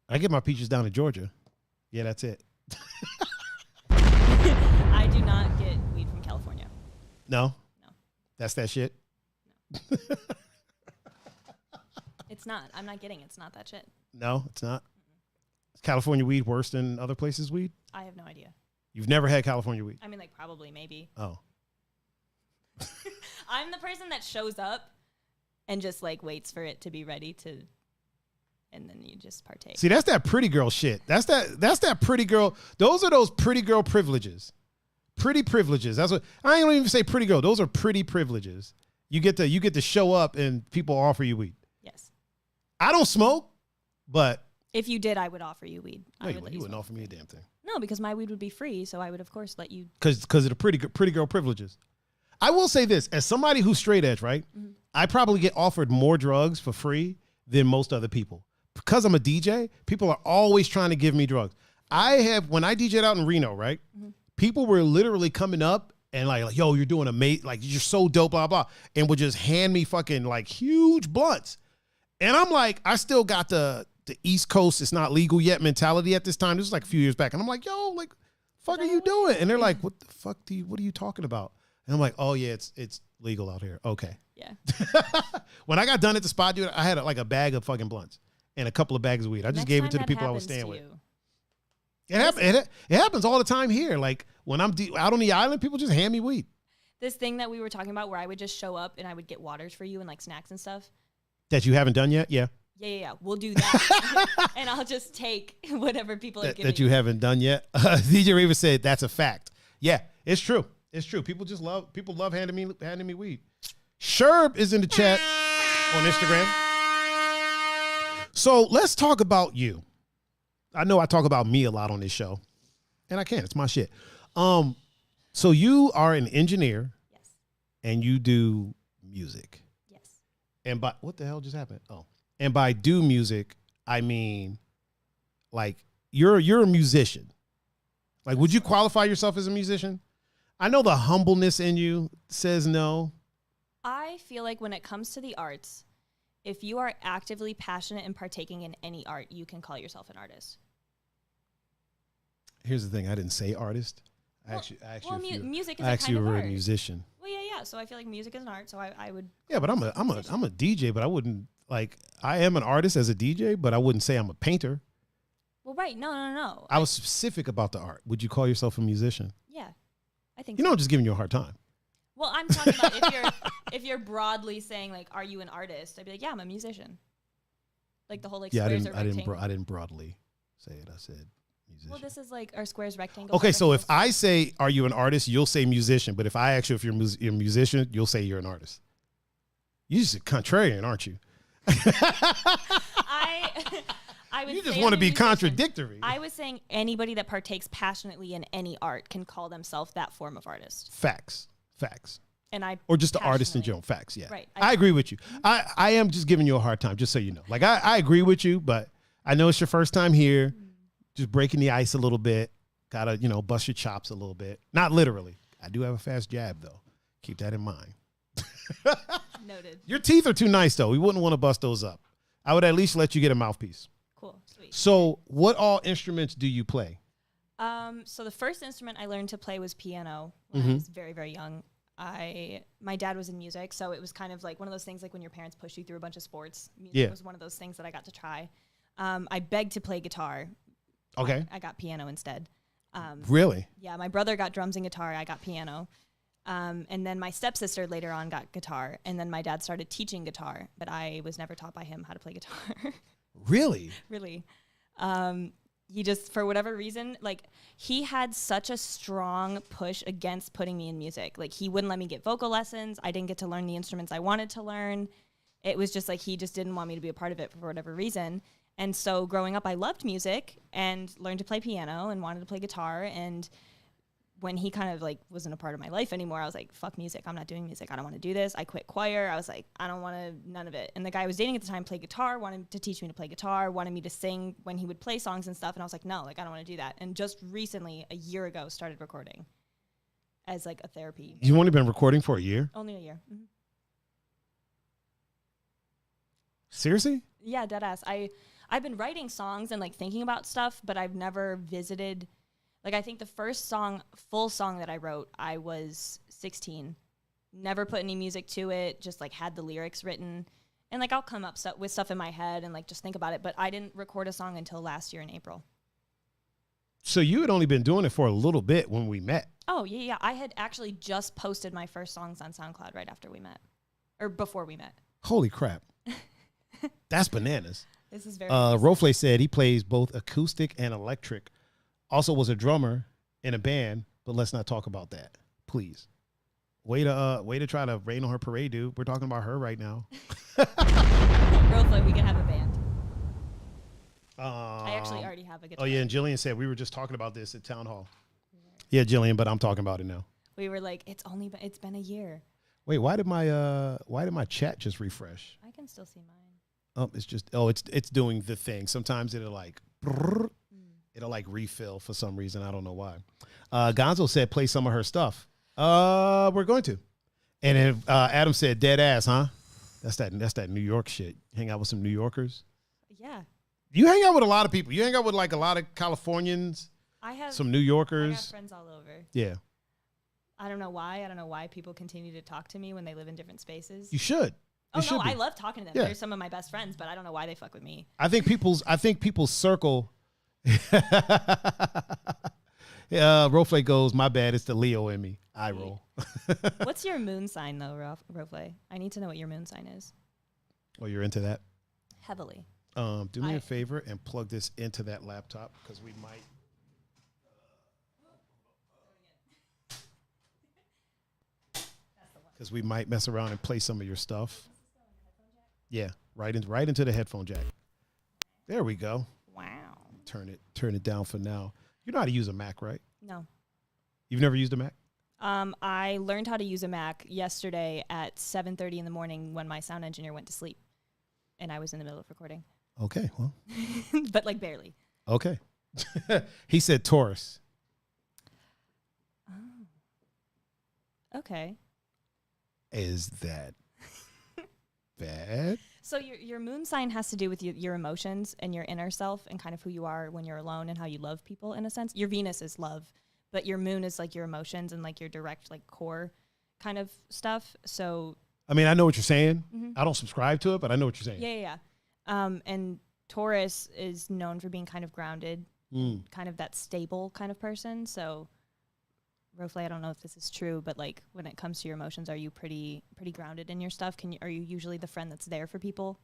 I get my peaches down in Georgia. Yeah, that's it. I do not get weed from California. No. No. That's that shit. No. It's not. I'm not getting it. It's not that shit. No, it's not. Is California weed worse than other places' weed? I have no idea. You've never had California weed? I mean, like, probably, maybe. Oh. I'm the person that shows up and just, like, waits for it to be ready to, and then you just partake. See, that's that pretty girl shit. That's that pretty girl. Those are those pretty girl privileges. Pretty privileges. That's what, I ain't gonna even say pretty girl. Those are pretty privileges. You get to show up and people offer you weed. Yes. I don't smoke, but if you did, I would offer you weed. No, you wouldn't offer me a damn thing. No, because my weed would be free, so I would, of course, let you. Because of the pretty girl privileges. I will say this, as somebody who's straight edge, right? Mm-hmm. I probably get offered more drugs for free than most other people. Because I'm a DJ, people are always trying to give me drugs. When I DJ'd out in Reno, right? Mm-hmm. People were literally coming up and like, yo, you're doing amazing, like, you're so dope, blah, blah, and would just hand me fucking like huge blunts. And I'm like, I still got the East Coast, it's not legal yet mentality at this time. This was like a few years back. And I'm like, yo, like, fuck are you doing? And they're like, what the fuck what are you talking about? And I'm like, oh yeah, it's legal out here. Okay. Yeah. When I got done at the spot, dude, I had like a bag of fucking blunts and a couple of bags of weed. I just gave it to the people I was staying with. It happens all the time here. Like when I'm out on the island, people just hand me weed. This thing that we were talking about where I would just show up and I would get waters for you and like snacks and stuff. That you haven't done yet? Yeah. Yeah. We'll do that. And I'll just take whatever people are giving that you haven't done yet. DJ Raver said that's a fact. Yeah, it's true. It's true. People love handing me weed. Sherb is in the chat on Instagram. So let's talk about you. I know I talk about me a lot on this show, and I can. It's my shit. So you are an engineer. Yes. And you do music. Yes. And by what the hell just happened? Oh, and by do music, I mean like you're a musician. Like, would you qualify yourself as a musician? I know the humbleness in you says no. I feel like when it comes to the arts, if you are actively passionate and partaking in any art, you can call yourself an artist. Here's the thing. I didn't say artist. Music is I a actually kind of were art. a musician. Well, yeah. So I feel like music is an art. So I would. Yeah, but I'm a DJ, but I wouldn't like. I am an artist as a DJ, but I wouldn't say I'm a painter. Well, right. No. I was specific about the art. Would you call yourself a musician? Yeah, I think. You know, so. I'm just giving you a hard time. Well, I'm talking about if you're broadly saying like, are you an artist? I'd be like, yeah, I'm a musician. Like the whole like squares or rectangle. I didn't broadly say it. I said musician. Well, this is like our squares, rectangles. Okay, so if I say, are you an artist? You'll say musician. But if I ask you if you're a musician, you'll say you're an artist. You're just a contrarian, aren't you? I would you just say want I'm to a be musician. contradictory. I was saying anybody that partakes passionately in any art can call themselves that form of artist. Facts. And Or just the artist in general. Facts, yeah. Right. I agree with you. I am just giving you a hard time, just so you know. Like, I agree with you, but I know it's your first time here. Just breaking the ice a little bit. Gotta, bust your chops a little bit. Not literally. I do have a fast jab, though. Keep that in mind. Noted. Your teeth are too nice, though. We wouldn't want to bust those up. I would at least let you get a mouthpiece. Cool. Sweet. So what all instruments do you play? So the first instrument I learned to play was piano when I was very, very young. My dad was in music, so it was kind of like one of those things like when your parents push you through a bunch of sports. Music was one of those things that I got to try. I begged to play guitar. Okay. I got piano instead. Really? Yeah, my brother got drums and guitar. I got piano. And then my stepsister later on got guitar. And then my dad started teaching guitar, but I was never taught by him how to play guitar. Really? Really. He just, for whatever reason, like he had such a strong push against putting me in music. Like he wouldn't let me get vocal lessons. I didn't get to learn the instruments I wanted to learn. It was just like he just didn't want me to be a part of it for whatever reason. And so growing up, I loved music and learned to play piano and wanted to play guitar. And when he kind of like wasn't a part of my life anymore, I was like, fuck music. I'm not doing music. I don't want to do this. I quit choir. I was like, I don't want to, none of it. And the guy I was dating at the time played guitar, wanted to teach me to play guitar, wanted me to sing when he would play songs and stuff. And I was like, no, like, I don't want to do that. And just recently, a year ago, started recording as like a therapy. You've only been recording for a year? Only a year. Mm-hmm. Seriously? Yeah, dead ass. I've been writing songs and like thinking about stuff, but I've never visited. Like, I think the first full song that I wrote, I was 16. Never put any music to it, just, like, had the lyrics written. And, like, I'll come up with stuff in my head and, like, just think about it. But I didn't record a song until last year in April. So you had only been doing it for a little bit when we met. Oh, yeah. I had actually just posted my first songs on SoundCloud right after we met. Or before we met. Holy crap. That's bananas. This is very Rofle said he plays both acoustic and electric. Also was a drummer in a band, but let's not talk about that, please. Way to try to rain on her parade, dude. We're talking about her right now. Real fun. We can have a band. I actually already have a guitar. Oh yeah, and Jillian said we were just talking about this at town hall. Yeah, Jillian, but I'm talking about it now. We were like, it's been a year. Wait, why did my chat just refresh? I can still see mine. Oh, it's doing the thing. Sometimes it'll like. It'll like refill for some reason. I don't know why. Gonzo said play some of her stuff. We're going to. And then Adam said dead ass, huh? That's that New York shit. Hang out with some New Yorkers. Yeah. You hang out with a lot of people. You hang out with like a lot of Californians. I have some New Yorkers. I have friends all over. Yeah. I don't know why. I don't know why people continue to talk to me when they live in different spaces. You should. Oh no, I love talking to them. Yeah. They're some of my best friends, but I don't know why they fuck with me. I think people's circle. Rofle goes, my bad, it's the Leo in me. I roll. What's your moon sign though, Rofle? I need to know what your moon sign is. Well, you're into that? Heavily. Do me a favor and plug this into that laptop because we might. Because we might mess around and play some of your stuff. Yeah, right into the headphone jack. There we go. Wow. Turn it down for now. You know how to use a Mac, right? No. You've never used a Mac? I learned how to use a Mac yesterday at 7:30 in the morning when my sound engineer went to sleep, and I was in the middle of recording. Okay, well. But like barely. Okay. He said Taurus. Oh. Okay. Is that bad? So your moon sign has to do with your emotions and your inner self and kind of who you are when you're alone and how you love people in a sense. Your Venus is love, but your moon is like your emotions and like your direct like core kind of stuff. So I mean, I know what you're saying. I don't subscribe to it, but I know what you're saying. Yeah. And Taurus is known for being kind of grounded, kind of that stable kind of person. So Rofle, I don't know if this is true, but like when it comes to your emotions, are you pretty grounded in your stuff? Are you usually the friend that's there for people?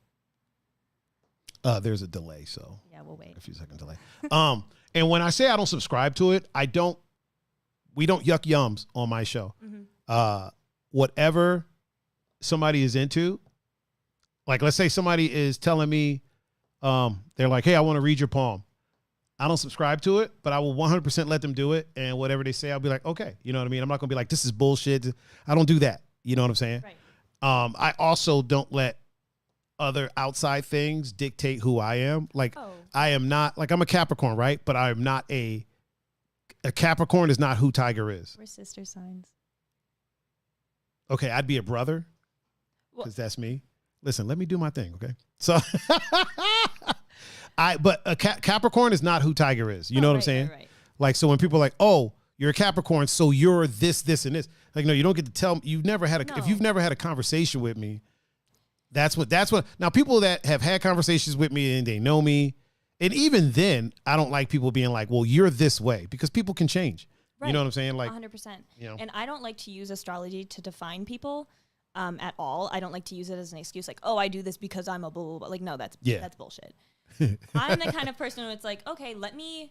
There's a delay, so yeah, we'll wait a few seconds delay. And when I say I don't subscribe to it, we don't yuck yums on my show. Whatever somebody is into, like let's say somebody is telling me, they're like, hey, I want to read your poem. I don't subscribe to it, but I will 100% let them do it. And whatever they say, I'll be like, okay. You know what I mean? I'm not going to be like, this is bullshit. I don't do that. You know what I'm saying? Right. I also don't let other outside things dictate who I am. Like, I am not, like, I'm a Capricorn, right? But I am not a Capricorn is not who Tiger is. We're sister signs. Okay, I'd be a brother because that's me. Listen, let me do my thing, okay? So, but a Capricorn is not who Tiger is. You know what I'm saying? Right. Like, so when people are like, oh, you're a Capricorn, so you're this, and this. Like, no, you don't get to tell me. If you've never had a conversation with me, that's what. Now, people that have had conversations with me and they know me, and even then, I don't like people being like, well, you're this way, because people can change. Right. You know what I'm saying? Like 100%. You know? And I don't like to use astrology to define people at all. I don't like to use it as an excuse, like, oh, I do this because I'm a blah, blah, blah. Like, no, that's bullshit. I'm the kind of person who it's like, okay, let me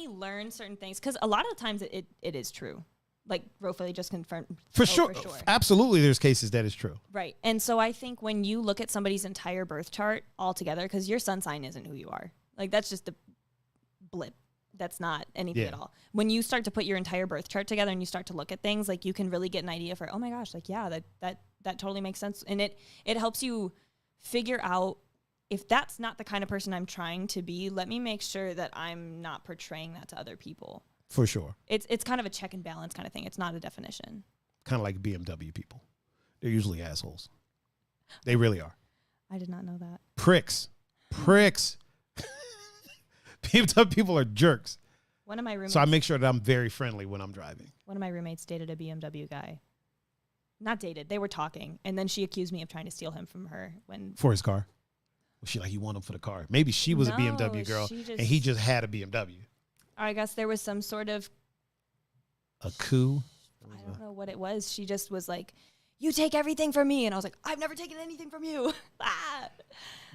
learn certain things, because a lot of the times it is true. Like Rofeli just confirmed. For sure. Absolutely, there's cases that is true. Right. And so I think when you look at somebody's entire birth chart altogether, because your sun sign isn't who you are. Like, that's just a blip. That's not anything at all. When you start to put your entire birth chart together and you start to look at things, like, you can really get an idea for, oh my gosh, like, yeah, that totally makes sense. And it helps you figure out, if that's not the kind of person I'm trying to be, let me make sure that I'm not portraying that to other people. For sure. It's kind of a check and balance kind of thing. It's not a definition. Kind of like BMW people. They're usually assholes. They really are. I did not know that. Pricks. People are jerks. One of my roommates. So I make sure that I'm very friendly when I'm driving. One of my roommates dated a BMW guy. Not dated. They were talking. And then she accused me of trying to steal him from her for his car. Was she like, you want him for the car? Maybe she was a BMW girl and he just had a BMW. I guess there was some sort of a coup. I don't know what it was. She just was like, you take everything from me. And I was like, I've never taken anything from you.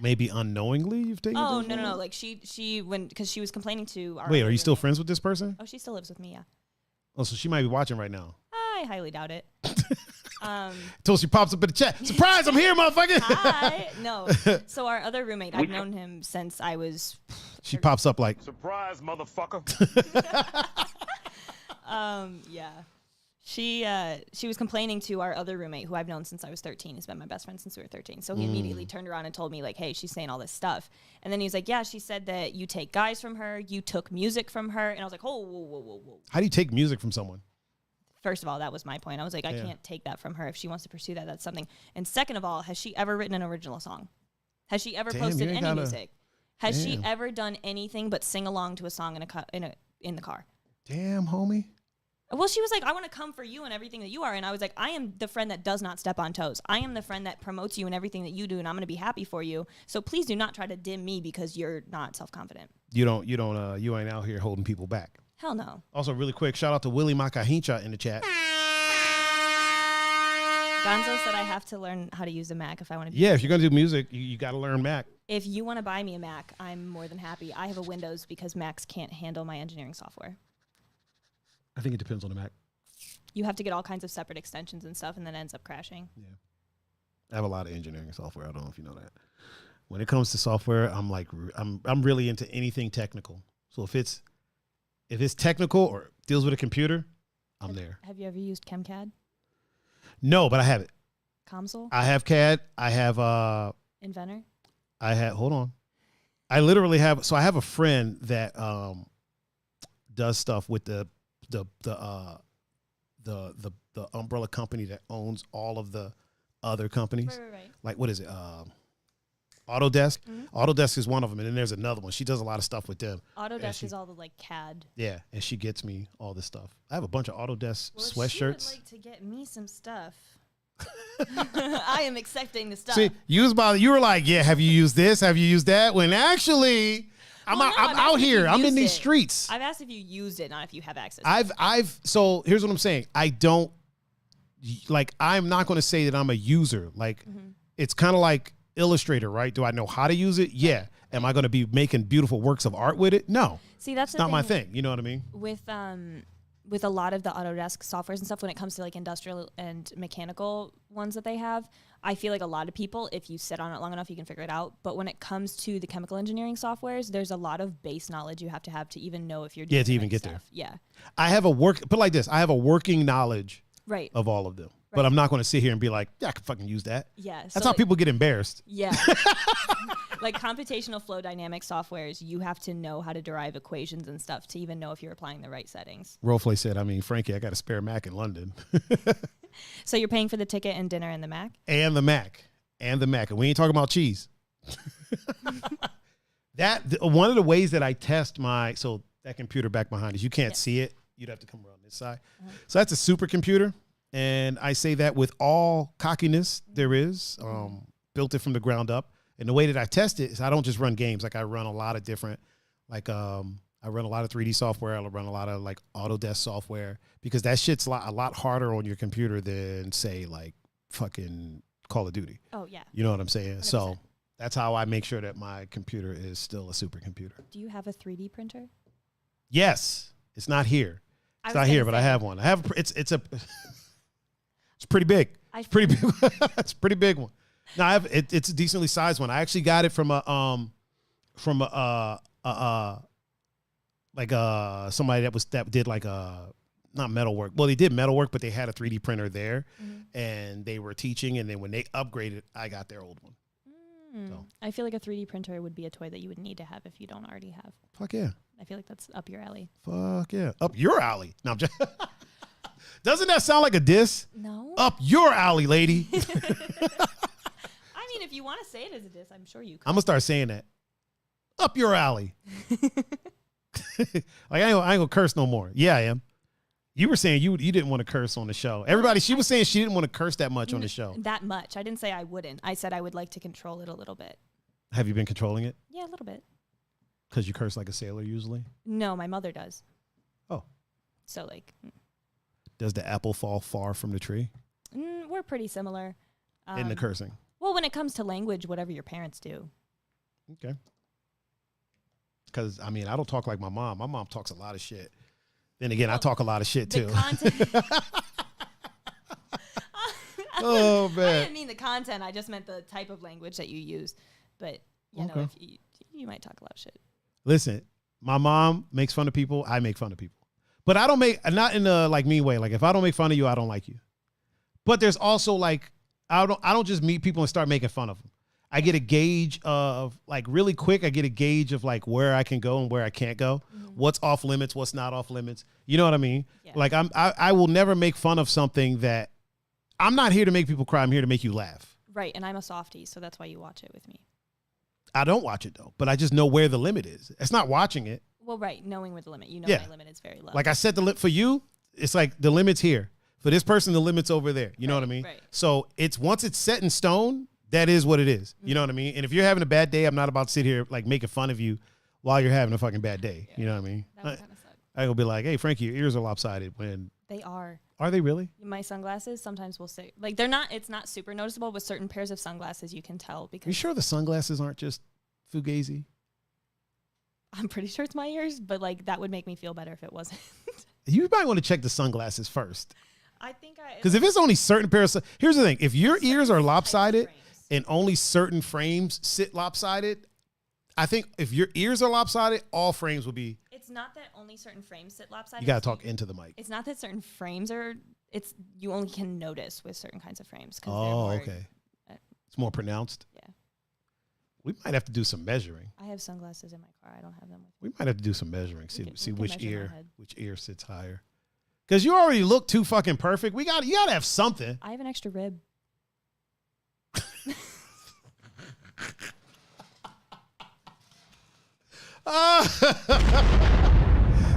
Maybe unknowingly you've taken no. Like because she was complaining to our Wait, are you still friends with this person? Oh, she still lives with me, yeah. Oh, so she might be watching right now. I highly doubt it. Until she pops up in the chat. Surprise, I'm here, motherfucker. Hi. No. So our other roommate, I've known him since I was... She pops up like... Surprise, motherfucker. Yeah. She was complaining to our other roommate, who I've known since I was 13. He's been my best friend since we were 13. So he immediately turned around and told me, like, hey, she's saying all this stuff. And then he was like, yeah, she said that you take guys from her. You took music from her. And I was like, oh, whoa. How do you take music from someone? First of all, that was my point. I was like, I can't take that from her. If she wants to pursue that, that's something. And second of all, has she ever written an original song? Has she ever posted any music? Has she ever done anything but sing along to a song in the car? Damn, homie. Well, she was like, I want to come for you and everything that you are. And I was like, I am the friend that does not step on toes. I am the friend that promotes you and everything that you do, and I'm going to be happy for you. So please do not try to dim me because you're not self-confident. You ain't out here holding people back. Hell no. Also, really quick, shout out to Willie Makahincha in the chat. Gonzo said I have to learn how to use a Mac if I want to be. Yeah, if you're going to do music, you got to learn Mac. If you want to buy me a Mac, I'm more than happy. I have a Windows because Macs can't handle my engineering software. I think it depends on the Mac. You have to get all kinds of separate extensions and stuff, and then it ends up crashing. Yeah. I have a lot of engineering software. I don't know if you know that. When it comes to software, I'm really into anything technical. So if it's technical or deals with a computer, I'm there. Have you ever used ChemCAD? No, but I have it. Console? I have CAD. I have Inventor? hold on. I literally have. So I have a friend that does stuff with the umbrella company that owns all of the other companies. Right. Like, what is it? Autodesk. Mm-hmm. Autodesk is one of them, and then there's another one. She does a lot of stuff with them. Autodesk is all the like CAD. Yeah, and she gets me all this stuff. I have a bunch of Autodesk Well, sweatshirts. she would like to get me some stuff. I am accepting the stuff. See, you were like, yeah, have you used this? Have you used that? When actually, I'm out here. I'm in these streets. I've asked if you used it, not if you have access. So here's what I'm saying. I'm not going to say that I'm a user. Like, it's kind of like Illustrator, right? Do I know how to use it? Yeah. Am I going to be making beautiful works of art with it? No. See, that's not my thing. You know what I mean? With a lot of the Autodesk softwares and stuff, when it comes to like industrial and mechanical ones that they have, I feel like a lot of people, if you sit on it long enough, you can figure it out. But when it comes to the chemical engineering softwares, there's a lot of base knowledge you have to even know if you're doing to even get stuff. there. Yeah. I have put it like this. I have a working knowledge of all of them. Right. But I'm not going to sit here and be like, yeah, I can fucking use that. Yeah. That's how people get embarrassed. Yeah. Like computational flow dynamic softwares, you have to know how to derive equations and stuff to even know if you're applying the right settings. Roleplay said, Frankie, I got a spare Mac in London. So you're paying for the ticket and dinner and the Mac? And the Mac. And we ain't talking about cheese. One of the ways that I test that computer back behind us, you can't see it. You'd have to come around this side. So that's a supercomputer. And I say that with all cockiness there is, built it from the ground up. And the way that I test it is I don't just run games. Like I run a lot of different, I run a lot of 3D software. I run a lot of like Autodesk software because that shit's a lot harder on your computer than say like fucking Call of Duty. Oh yeah. You know what I'm saying? 100%. So that's how I make sure that my computer is still a supercomputer. Do you have a 3D printer? Yes. It's not here. It's not here, but I have one. It's pretty big. It's pretty big. It's a pretty big one. No, it's a decently sized one. I actually got it from somebody that did like not metalwork. Well, they did metalwork, but they had a 3D printer there, and they were teaching. And then when they upgraded, I got their old one. So. I feel like a 3D printer would be a toy that you would need to have if you don't already have. Fuck yeah. I feel like that's up your alley. Fuck yeah. Up your alley. No, I'm just doesn't that sound like a diss? No. Up your alley, lady. I mean, if you want to say it as a diss, I'm sure you could. I'm going to start saying that. Up your alley. Like, I ain't going to curse no more. Yeah, I am. You were saying you didn't want to curse on the show. She was saying she didn't want to curse that much on the show. That much. I didn't say I wouldn't. I said I would like to control it a little bit. Have you been controlling it? Yeah, a little bit. Because you curse like a sailor usually? No, my mother does. Oh. So, like. Does the apple fall far from the tree? We're pretty similar. In the cursing? Well, when it comes to language, whatever your parents do. Okay. Because, I don't talk like my mom. My mom talks a lot of shit. Then again, I talk a lot of shit, too. Oh, man. I didn't mean the content. I just meant the type of language that you use. But, you know, if you might talk a lot of shit. Listen, my mom makes fun of people. I make fun of people. But I don't not in a like mean way. Like if I don't make fun of you, I don't like you. But there's also like, I don't just meet people and start making fun of them. I get a gauge of like really quick. I get a gauge of like where I can go and where I can't go. What's off limits, what's not off limits. You know what I mean? Yeah. Like I will never make fun of something that I'm not here to make people cry. I'm here to make you laugh. Right. And I'm a softie. So that's why you watch it with me. I don't watch it though, but I just know where the limit is. It's not watching it. Well, right. Knowing where the limit, my limit is very low. Like I set the limit for you. It's like the limit's here. For this person, the limit's over there. You know what I mean? Right. So once it's set in stone, that is what it is. You know what I mean? And if you're having a bad day, I'm not about to sit here like making fun of you while you're having a fucking bad day. Yeah. You know what I mean? That would kind of suck. I will be like, hey, Frankie, your ears are lopsided when they are. Are they really? My sunglasses sometimes will say like they're not. It's not super noticeable. With certain pairs of sunglasses, you can tell because. Are you sure the sunglasses aren't just fugazi? I'm pretty sure it's my ears, but like that would make me feel better if it wasn't. You might want to check the sunglasses first. I think because if it's only certain pairs of, here's the thing: if your ears are lopsided and only certain frames sit lopsided, I think if your ears are lopsided, all frames will be. It's not that only certain frames sit lopsided. You gotta talk into the mic. It's not that certain frames are. It's you only can notice with certain kinds of frames. Oh, okay. It's more pronounced. Yeah. We might have to do some measuring. I have sunglasses in my car. I don't have them with me. We might have to do some measuring. See we which measure my head. which ear sits higher. Because you already look too fucking perfect. You gotta have something. I have an extra rib.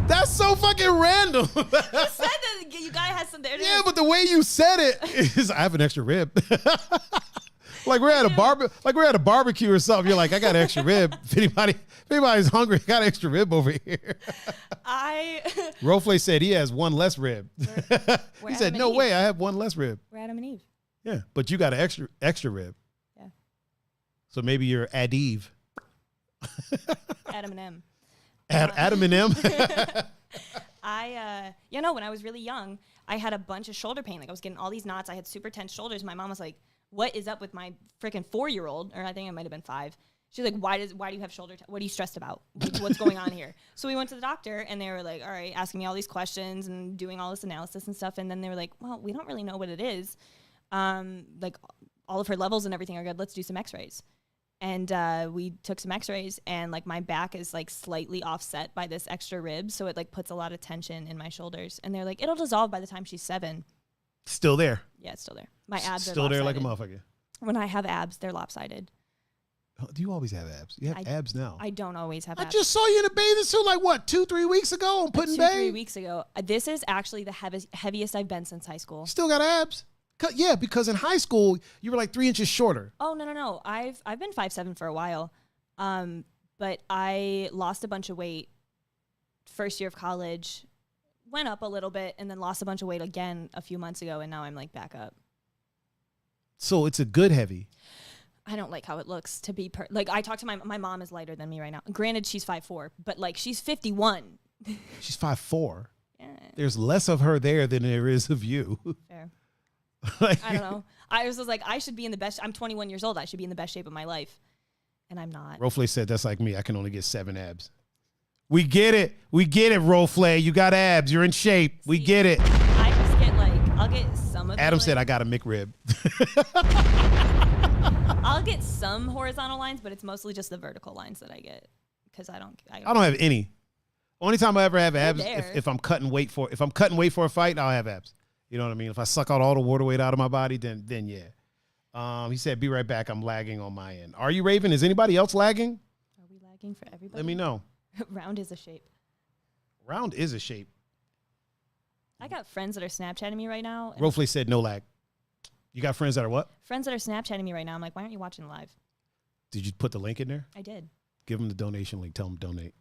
That's so fucking random. You said that you guy has some there. Yeah, but the way you said it is, I have an extra rib. Like we're at a barbecue or something. You're like, I got an extra rib. If anybody's hungry, I got an extra rib over here. Rofle said he has one less rib. We're He said, Adam no and way, Eve. I have one less rib. We're Adam and Eve. Yeah, but you got an extra rib. Yeah. So maybe you're Adiv. Adam and M. Adam and M. When I was really young, I had a bunch of shoulder pain. Like I was getting all these knots. I had super tense shoulders. My mom was like, what is up with my freaking 4-year-old? Or I think I might have been 5. She's like, why do you have shoulder? What are you stressed about? What's going on here? So we went to the doctor and they were like, all right, asking me all these questions and doing all this analysis and stuff. And then they were like, well, we don't really know what it is. Like all of her levels and everything are good. Let's do some x-rays. And we took some x-rays and like my back is like slightly offset by this extra rib. So it like puts a lot of tension in my shoulders. And they're like, it'll dissolve by the time she's 7. Still there. Yeah, it's still there. My abs are still there lopsided. like a motherfucker. When I have abs, they're lopsided. Do you always have abs? You have abs now. I don't always have I abs. just saw you in a bathing suit like what, 2-3 weeks ago on Put in Bay? 2-3 weeks ago. This is actually the heaviest I've been since high school. Still got abs? Yeah, because in high school you were like 3 inches shorter. Oh no. I've been 5'7" for a while. But I lost a bunch of weight first year of college, went up a little bit, and then lost a bunch of weight again a few months ago, and now I'm like back up. So it's a good heavy. I don't like how it looks to be like I talk to my mom is lighter than me right now. Granted, she's 5'4", but like she's 51. She's 5'4". Yeah. There's less of her there than there is of you. Fair. Like, I don't know. I was like, I should be in the best. I'm 21 years old. I should be in the best shape of my life, and I'm not. Rofle said that's like me. I can only get 7 abs. We get it. Rofle. You got abs. You're in shape. We get it. I just get like I'll get some of. Adam said I got a McRib. I'll get some horizontal lines, but it's mostly just the vertical lines that I get because I don't have any. Only time I ever have abs there. if I'm cutting weight for a fight, I'll have abs. You know what I mean? If I suck out all the water weight out of my body, then yeah. He said, "Be right back. I'm lagging on my end." Are you, Raven? Is anybody else lagging? Are we lagging for everybody? Let me know. Round is a shape. Round is a shape. I got friends that are Snapchatting me right now. Rofle said no lag. You got friends that are what? Friends that are Snapchatting me right now. I'm like, why aren't you watching live? Did you put the link in there? I did. Give them the donation link. Tell them to donate.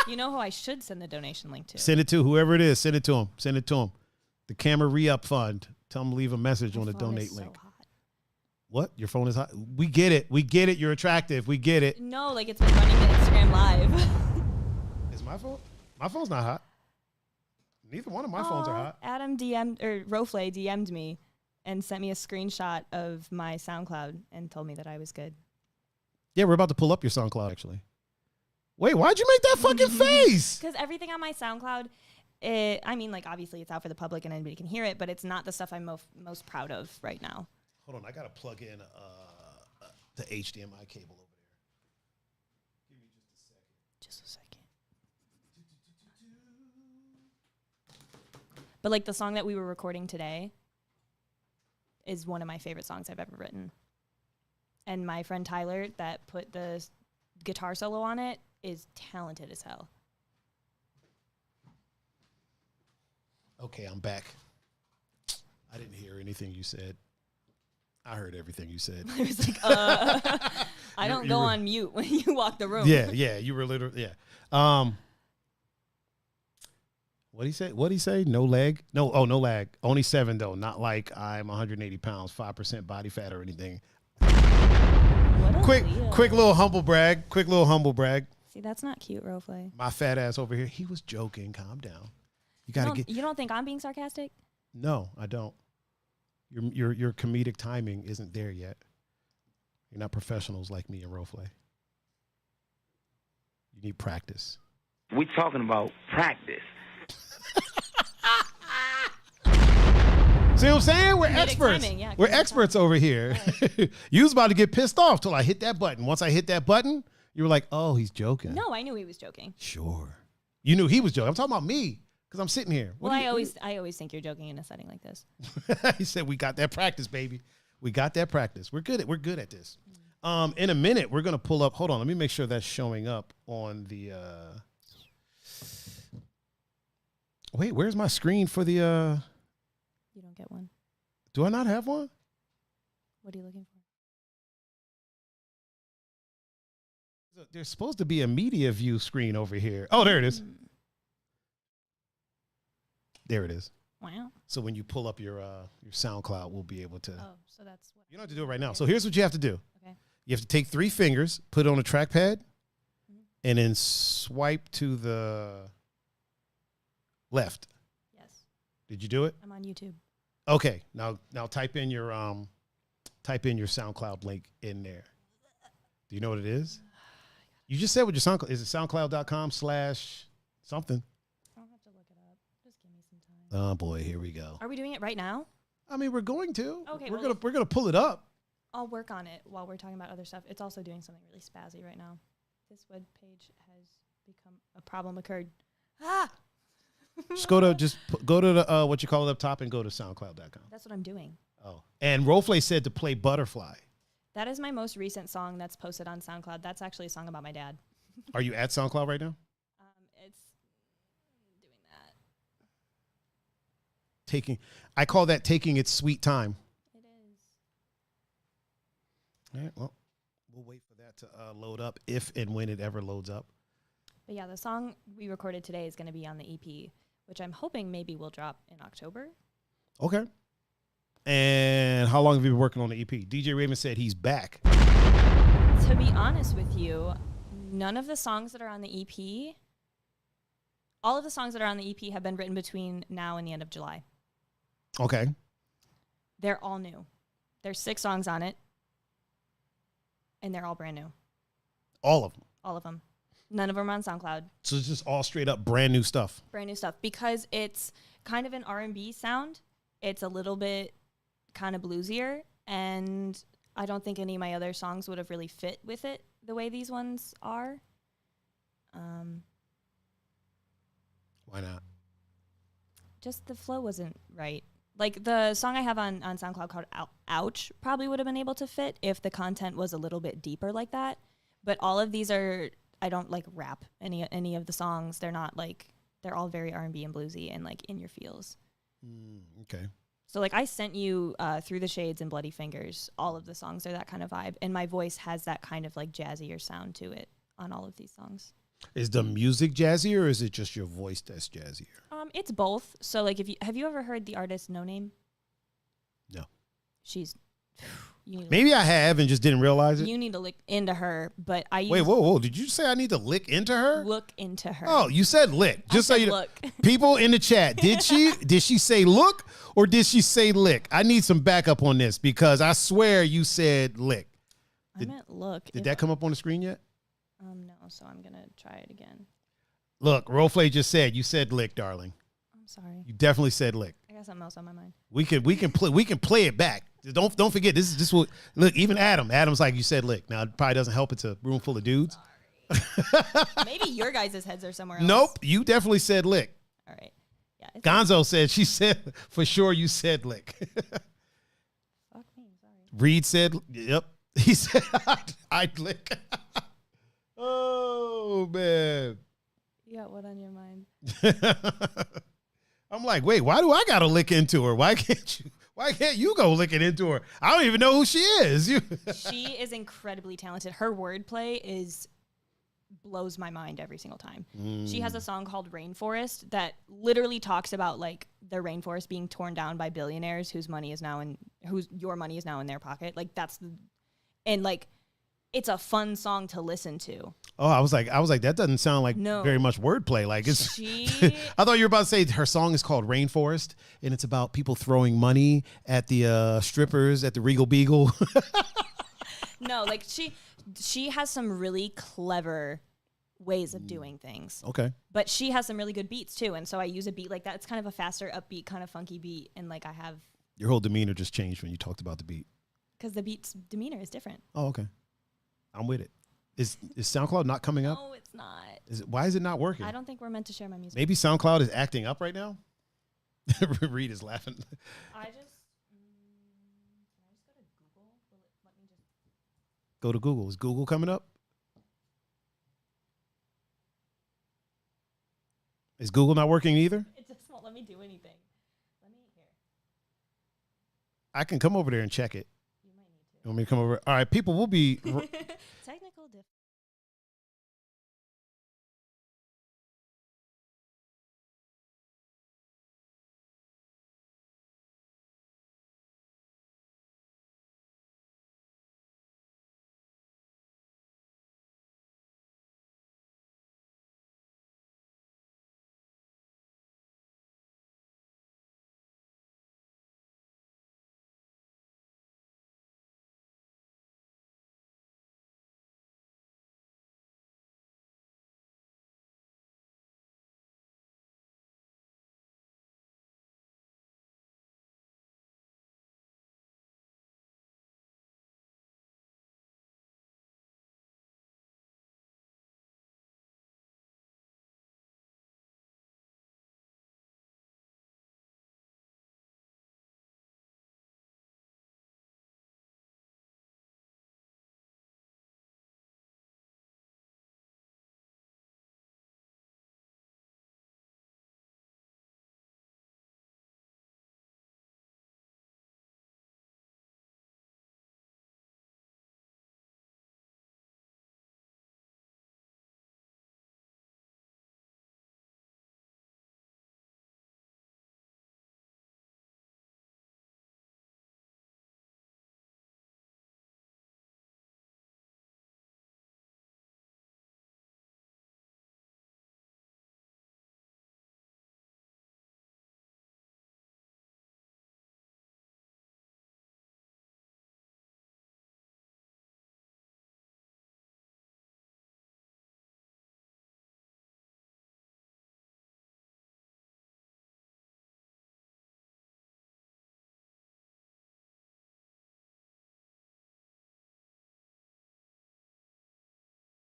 You know who I should send the donation link to? Send it to whoever it is. Send it to them. Send it to them. The Camera Re-Up Fund. Tell them to leave a message on the donate link. So hot. What? Your phone is hot? We get it. We get it. You're attractive. We get it. No, like it's been running the Instagram live. Is my phone? My phone's not hot. Neither one of my phones are hot. Adam Rofle DM'd me and sent me a screenshot of my SoundCloud and told me that I was good. Yeah, we're about to pull up your SoundCloud, actually. Wait, why'd you make that fucking face? Because everything on my SoundCloud, like obviously it's out for the public and anybody can hear it, but it's not the stuff I'm most proud of right now. Hold on, I gotta plug in the HDMI cable over there. Give me Just a second. But like the song that we were recording today is one of my favorite songs I've ever written. And my friend Tyler that put the guitar solo on it is talented as hell. Okay, I'm back. I didn't hear anything you said. I heard everything you said. I was like, I don't go on mute when you walk the room. Yeah, you were literally, yeah. What'd he say? No lag? No lag. Only 7 though. Not like I'm 180 pounds, 5% body fat or anything. Quick little humble brag. See, that's not cute, Rofle. My fat ass over here. He was joking. Calm down. You don't think I'm being sarcastic? No, I don't. Your comedic timing isn't there yet. You're not professionals like me and Rofle. You need practice. We're talking about practice. See what I'm saying? We're Comedic experts. timing, yeah, We're comedic experts over here. You was about to get pissed off till I hit that button. Once I hit that button, you were like, oh, he's joking. No, I knew he was joking. Sure. You knew he was joking. I'm talking about me because I'm sitting here. Well, I always think you're joking in a setting like this. He said, we got that practice, baby. We got that practice. We're good at this. In a minute, we're going to pull up. Hold on. Let me make sure that's showing up on the. Wait, where's my screen for the. You don't get one. Do I not have one? What are you looking for? There's supposed to be a media view screen over here. Oh, there it is. There it is. Wow. So when you pull up your SoundCloud, we'll be able to. Oh, so that's what. You don't have to do it right now. So here's what you have to do. Okay. You have to take 3 fingers, put it on a trackpad, and then swipe to the left. Yes. Did you do it? I'm on YouTube. Okay. Now type in your SoundCloud link in there. Do you know what it is? You just said what your SoundCloud is. It soundcloud.com/something? I'll have to look it up. Just give me some time. Oh boy, here we go. Are we doing it right now? I mean, we're going to. Okay, We're well, gonna pull it up. I'll work on it while we're talking about other stuff. It's also doing something really spazzy right now. This web page has become a problem occurred. Ah! Just go to the what you call it up top and go to SoundCloud.com. That's what I'm doing. Oh, and Roflay said to play Butterfly. That is my most recent song that's posted on SoundCloud. That's actually a song about my dad. Are you at SoundCloud right now? It's doing that. I call that taking its sweet time. It is. All right, well, we'll wait for that to load up if and when it ever loads up. But yeah, the song we recorded today is going to be on the EP, which I'm hoping maybe will drop in October. Okay. And how long have you been working on the EP? DJ Raven said he's back. To be honest with you, none of the songs that are on the EP, all of the songs that are on the EP have been written between now and the end of July. Okay. They're all new. There's 6 songs on it, and they're all brand new. All of them? All of them. None of them are on SoundCloud. So it's just all straight up brand new stuff? Brand new stuff. Because it's kind of an R&B sound. It's a little bit kind of bluesier, and I don't think any of my other songs would have really fit with it the way these ones are. Why not? Just the flow wasn't right. Like the song I have on SoundCloud called Ouch probably would have been able to fit if the content was a little bit deeper like that. But all of these are, I don't like rap any of the songs. They're not like, they're all very R&B and bluesy and like in your feels. Okay. So like I sent you Through the Shades and Bloody Fingers. All of the songs are that kind of vibe. And my voice has that kind of like jazzier sound to it on all of these songs. Is the music jazzier or is it just your voice that's jazzier? It's both. So like have you ever heard the artist No Name? No. She's maybe I have and just didn't realize it. You need to look into her, but Wait, whoa. Did you say I need to lick into her? Look into her. Oh, you said lick. Just so you look. People in the chat, did she say look or did she say lick? I need some backup on this because I swear you said lick. I meant look. Did that come up on the screen yet? No, so I'm going to try it again. Look, Roflay just said you said lick, darling. I'm sorry. You definitely said lick. I got something else on my mind. We can play it back. Don't forget this is just what look, even Adam's like you said lick. Now it probably doesn't help it's a room full of dudes. Maybe your guys' heads are somewhere else. Nope, you definitely said lick. All right. Yeah. Gonzo said she said for sure you said lick. Fuck me, sorry. Reed said yep. He said I'd lick. Oh man. You got what on your mind? I'm like, wait, why do I gotta lick into her? Why can't you go licking into her? I don't even know who she is. She is incredibly talented. Her wordplay blows my mind every single time. She has a song called Rainforest that literally talks about like the rainforest being torn down by billionaires whose your money is now in their pocket. Like it's a fun song to listen to. Oh, I was like, that doesn't sound like very much wordplay. Like it's. I thought you were about to say her song is called Rainforest, and it's about people throwing money at the strippers at the Regal Beagle. No, like she has some really clever ways of doing things. Okay. But she has some really good beats too, and so I use a beat like that. It's kind of a faster, upbeat, kind of funky beat, and like I have Your whole demeanor just changed when you talked about the beat. Because the beat's demeanor is different. Oh, okay. I'm with it. Is SoundCloud not coming up? No, it's not. Why is it not working? I don't think we're meant to share my music. Maybe SoundCloud is acting up right now? Reed is laughing. Can I just go to Google? Will it let me just... Go to Google. Is Google coming up? Is Google not working either? It just won't let me do anything. Let me hear. I can come over there and check it. You might need to. You want me to come over? All right, people will be... Technical diff.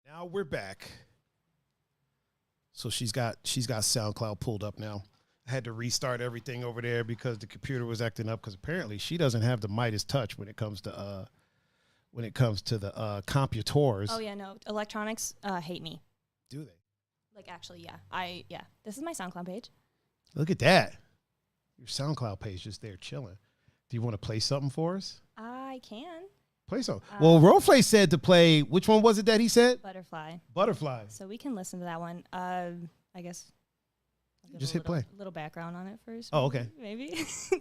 Now we're back. So she's got SoundCloud pulled up now. I had to restart everything over there because the computer was acting up because apparently she doesn't have the Midas touch when it comes to the computers. Oh yeah, no. Electronics hate me. Do they? Like actually, yeah. This is my SoundCloud page. Look at that. Your SoundCloud page just there chilling. Do you want to play something for us? I can. Play something. Well, Roflay said to play. Which one was it that he said? Butterfly. Butterfly. So we can listen to that one. I guess. Just hit play. Little background on it first. Oh, okay. Maybe. This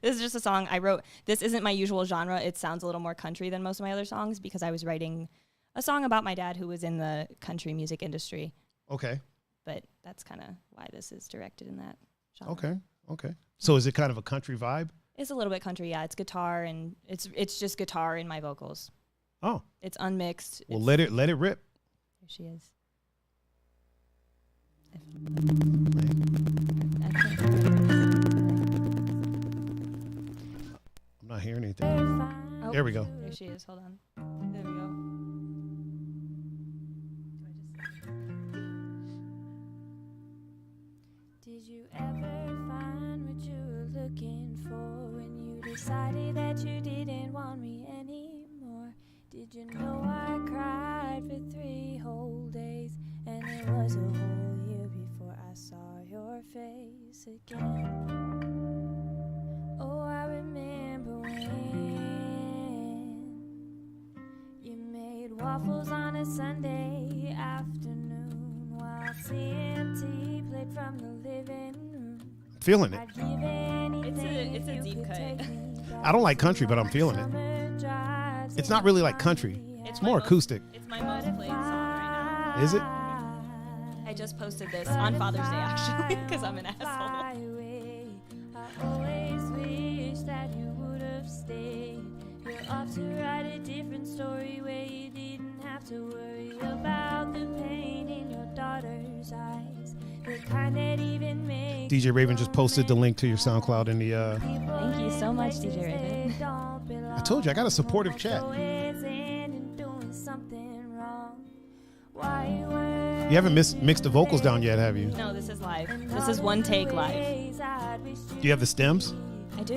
is just a song I wrote. This isn't my usual genre. It sounds a little more country than most of my other songs because I was writing a song about my dad who was in the country music industry. Okay. But that's kind of why this is directed in that genre. Okay. So is it kind of a country vibe? It's a little bit country, yeah. It's guitar and it's just guitar in my vocals. Oh. It's unmixed. Well, let it rip. Here she is. I'm not hearing anything. Oh, there we go. There she is. Hold on. There we go. Did you ever find what you were looking for when you decided that you didn't want me anymore? Did you know I cried for 3 whole days and it was a whole year before I saw your face again? Oh, I remember when you made waffles on a Sunday afternoon while CMT played from the living room. Feeling it. It's a deep cut. I don't like country, but I'm feeling it. It's not really like country. It's more acoustic. It's my most played song right now. Is it? I just posted this on Father's Day actually because I'm an asshole. I always wish that you would have stayed. You're off to write a different story where you didn't have to worry about the pain in your daughter's eyes. The kind that even made DJ Raven just posted the link to your SoundCloud in the. Thank you so much, DJ Raven. I told you I got a supportive chat. You haven't mixed the vocals down yet, have you? No, this is live. This is one take live. Do you have the stems? I do.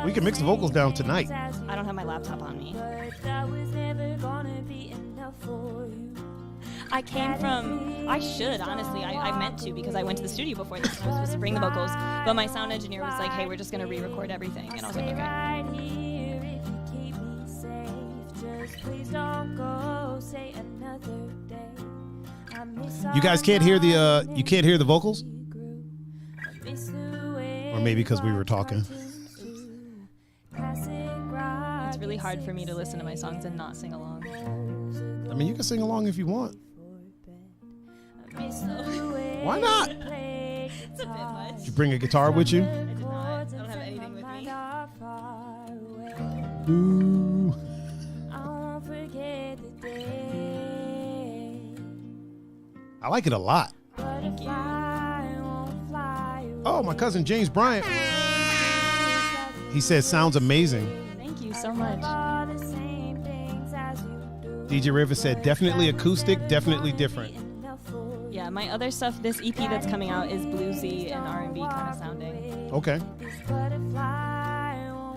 We can mix the vocals down tonight. I don't have my laptop on me. I came from, I should, honestly. I meant to because I went to the studio before this and I was supposed to bring the vocals. But my sound engineer was like, hey, we're just going to re-record everything. And I was like, okay. You guys can't hear the vocals? Or maybe because we were talking. It's really hard for me to listen to my songs and not sing along. I mean, you can sing along if you want. Why not? It's a bit much. Did you bring a guitar with you? I did not. I don't have anything with me. Ooh. I like it a lot. Thank you. Oh, my cousin James Bryant. He says sounds amazing. Thank you so much. DJ River said definitely acoustic, definitely different. Yeah, my other stuff, this EP that's coming out is bluesy and R&B kind of sounding. Okay.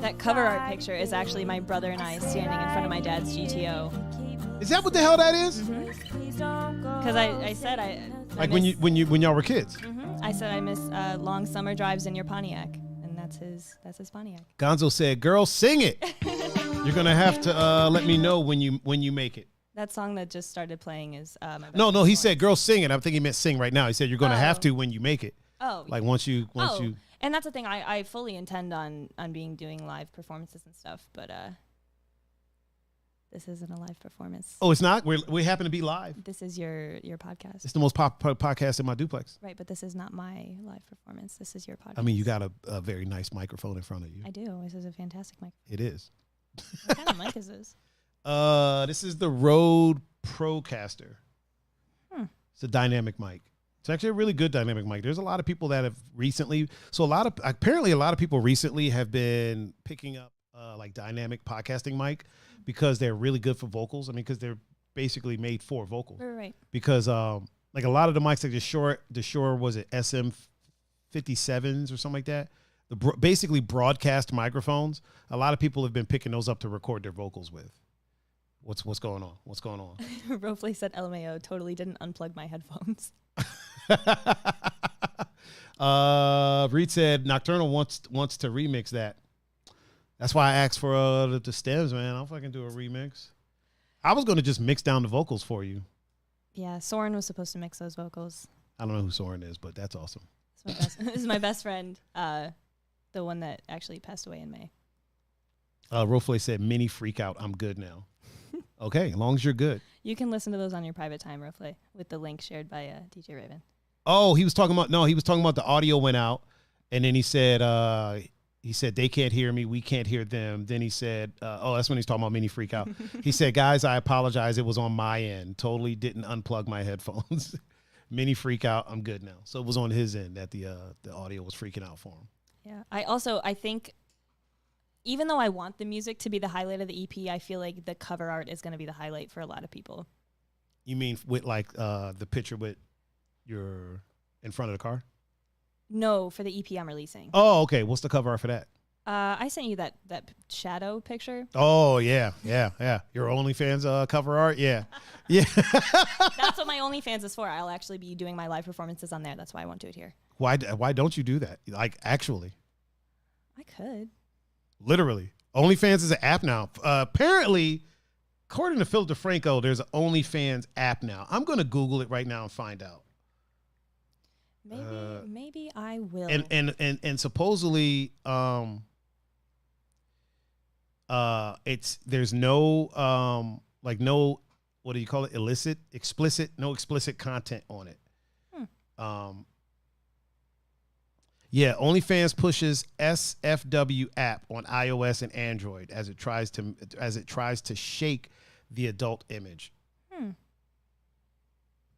That cover art picture is actually my brother and I standing in front of my dad's GTO. Is that what the hell that is? Because I said I Like miss, when y'all were kids. I said I miss long summer drives in your Pontiac, and that's his Pontiac. Gonzo said, "Girl, sing it. You're gonna have to let me know when you make it." That song that just started playing is my best No, he friend's said, "Girl, sing it." I think he meant sing right now. He said you're gonna have to when you make it. Oh, Like once you. And that's the thing. I fully intend on doing live performances and stuff, but this isn't a live performance. Oh, it's not. We happen to be live. This is your podcast. It's the most popular podcast in my duplex. Right, but this is not my live performance. This is your podcast. I mean, you got a very nice microphone in front of you. I do. This is a fantastic mic. It is. What kind of mic is this? This is the Rode Procaster. It's a dynamic mic. It's actually a really good dynamic mic. There's a lot of people that have recently. So apparently a lot of people recently have been picking up like dynamic podcasting mic because they're really good for vocals. I mean, because they're basically made for vocals. Right. Because like a lot of the mics, like the Shure was it SM57s or something like that. Basically broadcast microphones. A lot of people have been picking those up to record their vocals with. What's going on? What's going on? Rofley said LMAO totally didn't unplug my headphones. Reed said Nocturnal wants to remix that. That's why I asked for the stems, man. I'll fucking do a remix. I was gonna just mix down the vocals for you. Yeah, Soren was supposed to mix those vocals. I don't know who Soren is, but that's awesome. This is my best friend, the one that actually passed away in May. Rofley said mini freak out. I'm good now. Okay, as long as you're good. You can listen to those on your private time, Rofley, with the link shared by DJ Raven. Oh, he was talking about the audio went out, and then he said they can't hear me, we can't hear them. Then he said, that's when he's talking about mini freak out. He said, guys, I apologize. It was on my end. Totally didn't unplug my headphones. Mini freak out. I'm good now. So it was on his end that the audio was freaking out for him. Yeah. I think even though I want the music to be the highlight of the EP, I feel like the cover art is going to be the highlight for a lot of people. You mean with like the picture with your in front of the car? No, for the EP I'm releasing. Oh, okay. What's the cover art for that? I sent you that shadow picture. Oh, yeah. Your OnlyFans cover art? Yeah. Yeah. That's what my OnlyFans is for. I'll actually be doing my live performances on there. That's why I won't do it here. Why don't you do that? Like, actually. I could. Literally. OnlyFans is an app now. Apparently, according to Phil DeFranco, there's an OnlyFans app now. I'm going to Google it right now and find out. Maybe I will. And supposedly there's no no, what do you call it, no explicit content on it. Yeah, OnlyFans pushes SFW app on iOS and Android as it tries to shake the adult image.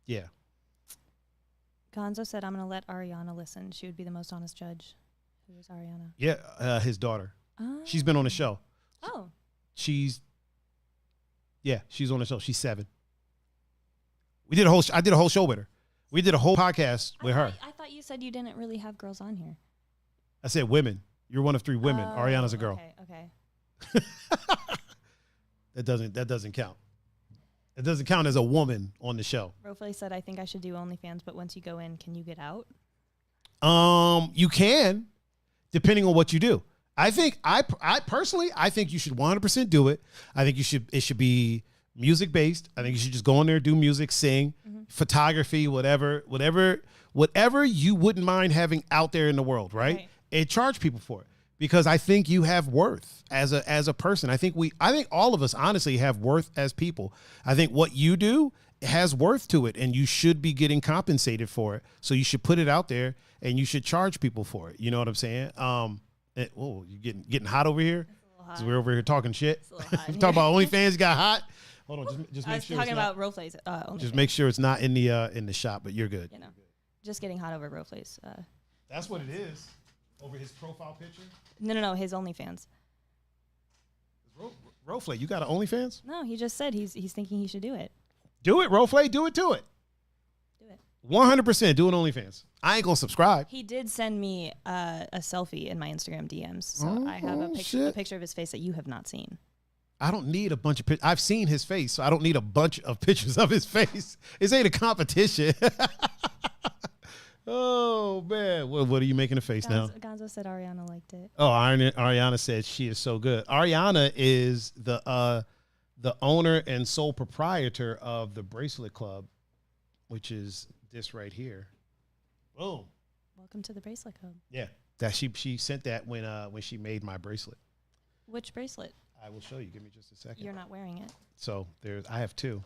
Yeah. Gonzo said, I'm going to let Ariana listen. She would be the most honest judge. Who is Ariana? Yeah, his daughter. Oh. She's been on the show. Oh. She's on the show. She's 7. I did a whole show with her. We did a whole podcast with her. I thought you said you didn't really have girls on here. I said women. You're one of 3 women. Oh, Ariana's a girl. Okay. That doesn't count. It doesn't count as a woman on the show. Rofley said, I think I should do OnlyFans, but once you go in, can you get out? You can, depending on what you do. I personally think you should 100% do it. I think it should be music based. I think you should just go in there, do music, sing, photography, whatever you wouldn't mind having out there in the world, right? And charge people for it. Because I think you have worth as a person. I think all of us honestly have worth as people. I think what you do has worth to it, and you should be getting compensated for it. So you should put it out there, and you should charge people for it. You know what I'm saying? You getting hot over here? So we're over here talking shit. It's a little hot. Talking about OnlyFans got hot. Hold on, just I make was sure. talking about Rofley's OnlyFans. Just make sure it's not in the shop, but you're good. You know, just getting hot over Rofley's. That's what it is. Over his profile picture. No, his OnlyFans. Rofley, you got an OnlyFans? No, he just said he's thinking he should do it. Do it, Rofley. Do it. Do it. 100% do an OnlyFans. I ain't gonna subscribe. He did send me a selfie in my Instagram DMs, so I have a picture of his face that you have not seen. I don't need a bunch of pictures. I've seen his face, so I don't need a bunch of pictures of his face. This ain't a competition. Oh man, what are you making a face now? Gonzo said Ariana liked it. Oh, Ariana said she is so good. Ariana is the owner and sole proprietor of the Bracelet Club, which is this right here. Boom. Welcome to the Bracelet Club. Yeah, that she sent that when she made my bracelet. Which bracelet? I will show you. Give me just a second. You're not wearing it. So I have 2.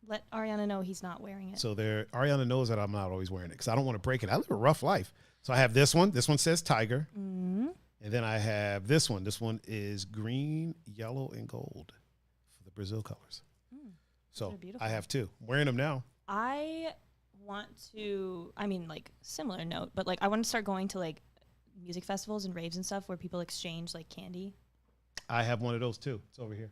Let Ariana know he's not wearing it. So Ariana knows that I'm not always wearing it because I don't want to break it. I live a rough life. So I have this one. This one says Tiger. Mm-hmm. And then I have this one. This one is green, yellow, and gold for the Brazil colors. So I have 2. I'm wearing them now. I want to, similar note, but I want to start going to music festivals and raves and stuff where people exchange candy. I have one of those too. It's over here.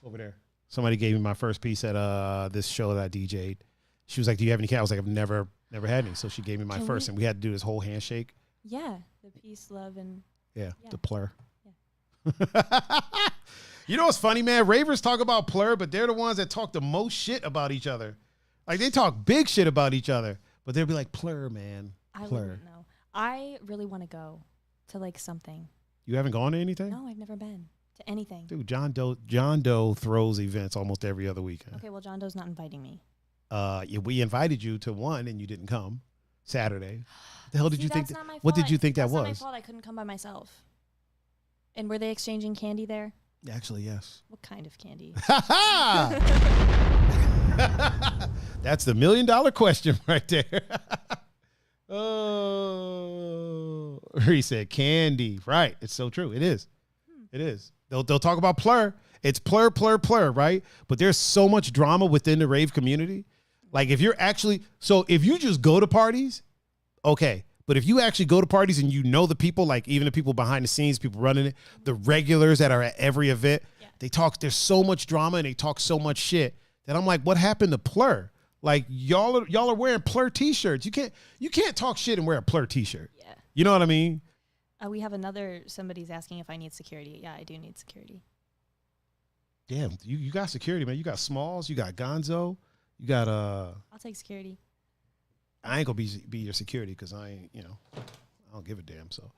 Over there. Somebody gave me my first piece at this show that I DJ'd. She was like, do you have any candy? I was like, I've never had any. So she gave me my first, and we had to do this whole handshake. Yeah. The peace, love, and... Yeah. The plur. Yeah. You know what's funny, man? Ravers talk about plur, but they're the ones that talk the most shit about each other. They talk big shit about each other, but they'll be like, plur, man. Plur. I wouldn't know. I really want to go to something. You haven't gone to anything? No, I've never been to anything. Dude, John Doe throws events almost every other weekend. Okay, well, John Doe's not inviting me. We invited you to one and you didn't come Saturday. The hell did you think? Not my what fault. did you think that's that was? Not my fault. I couldn't come by myself. And were they exchanging candy there? Actually, yes. What kind of candy? That's the $1 million question right there. Oh, he said candy. Right. It's so true. It is. It is. They'll talk about plur. It's plur, right? But there's so much drama within the rave community. If you just go to parties, okay. But if you actually go to parties and you know the people, even the people behind the scenes, people running it, the regulars that are at every event, they talk, there's so much drama and they talk so much shit that I'm like, what happened to plur? Y'all are wearing plur t-shirts. You can't talk shit and wear a plur t-shirt. Yeah. You know what I mean? We have somebody's asking if I need security. Yeah, I do need security. Damn, you got security, man. You got Smalls, you got Gonzo, you got I'll take security. I ain't gonna be your security because I ain't, I don't give a damn. So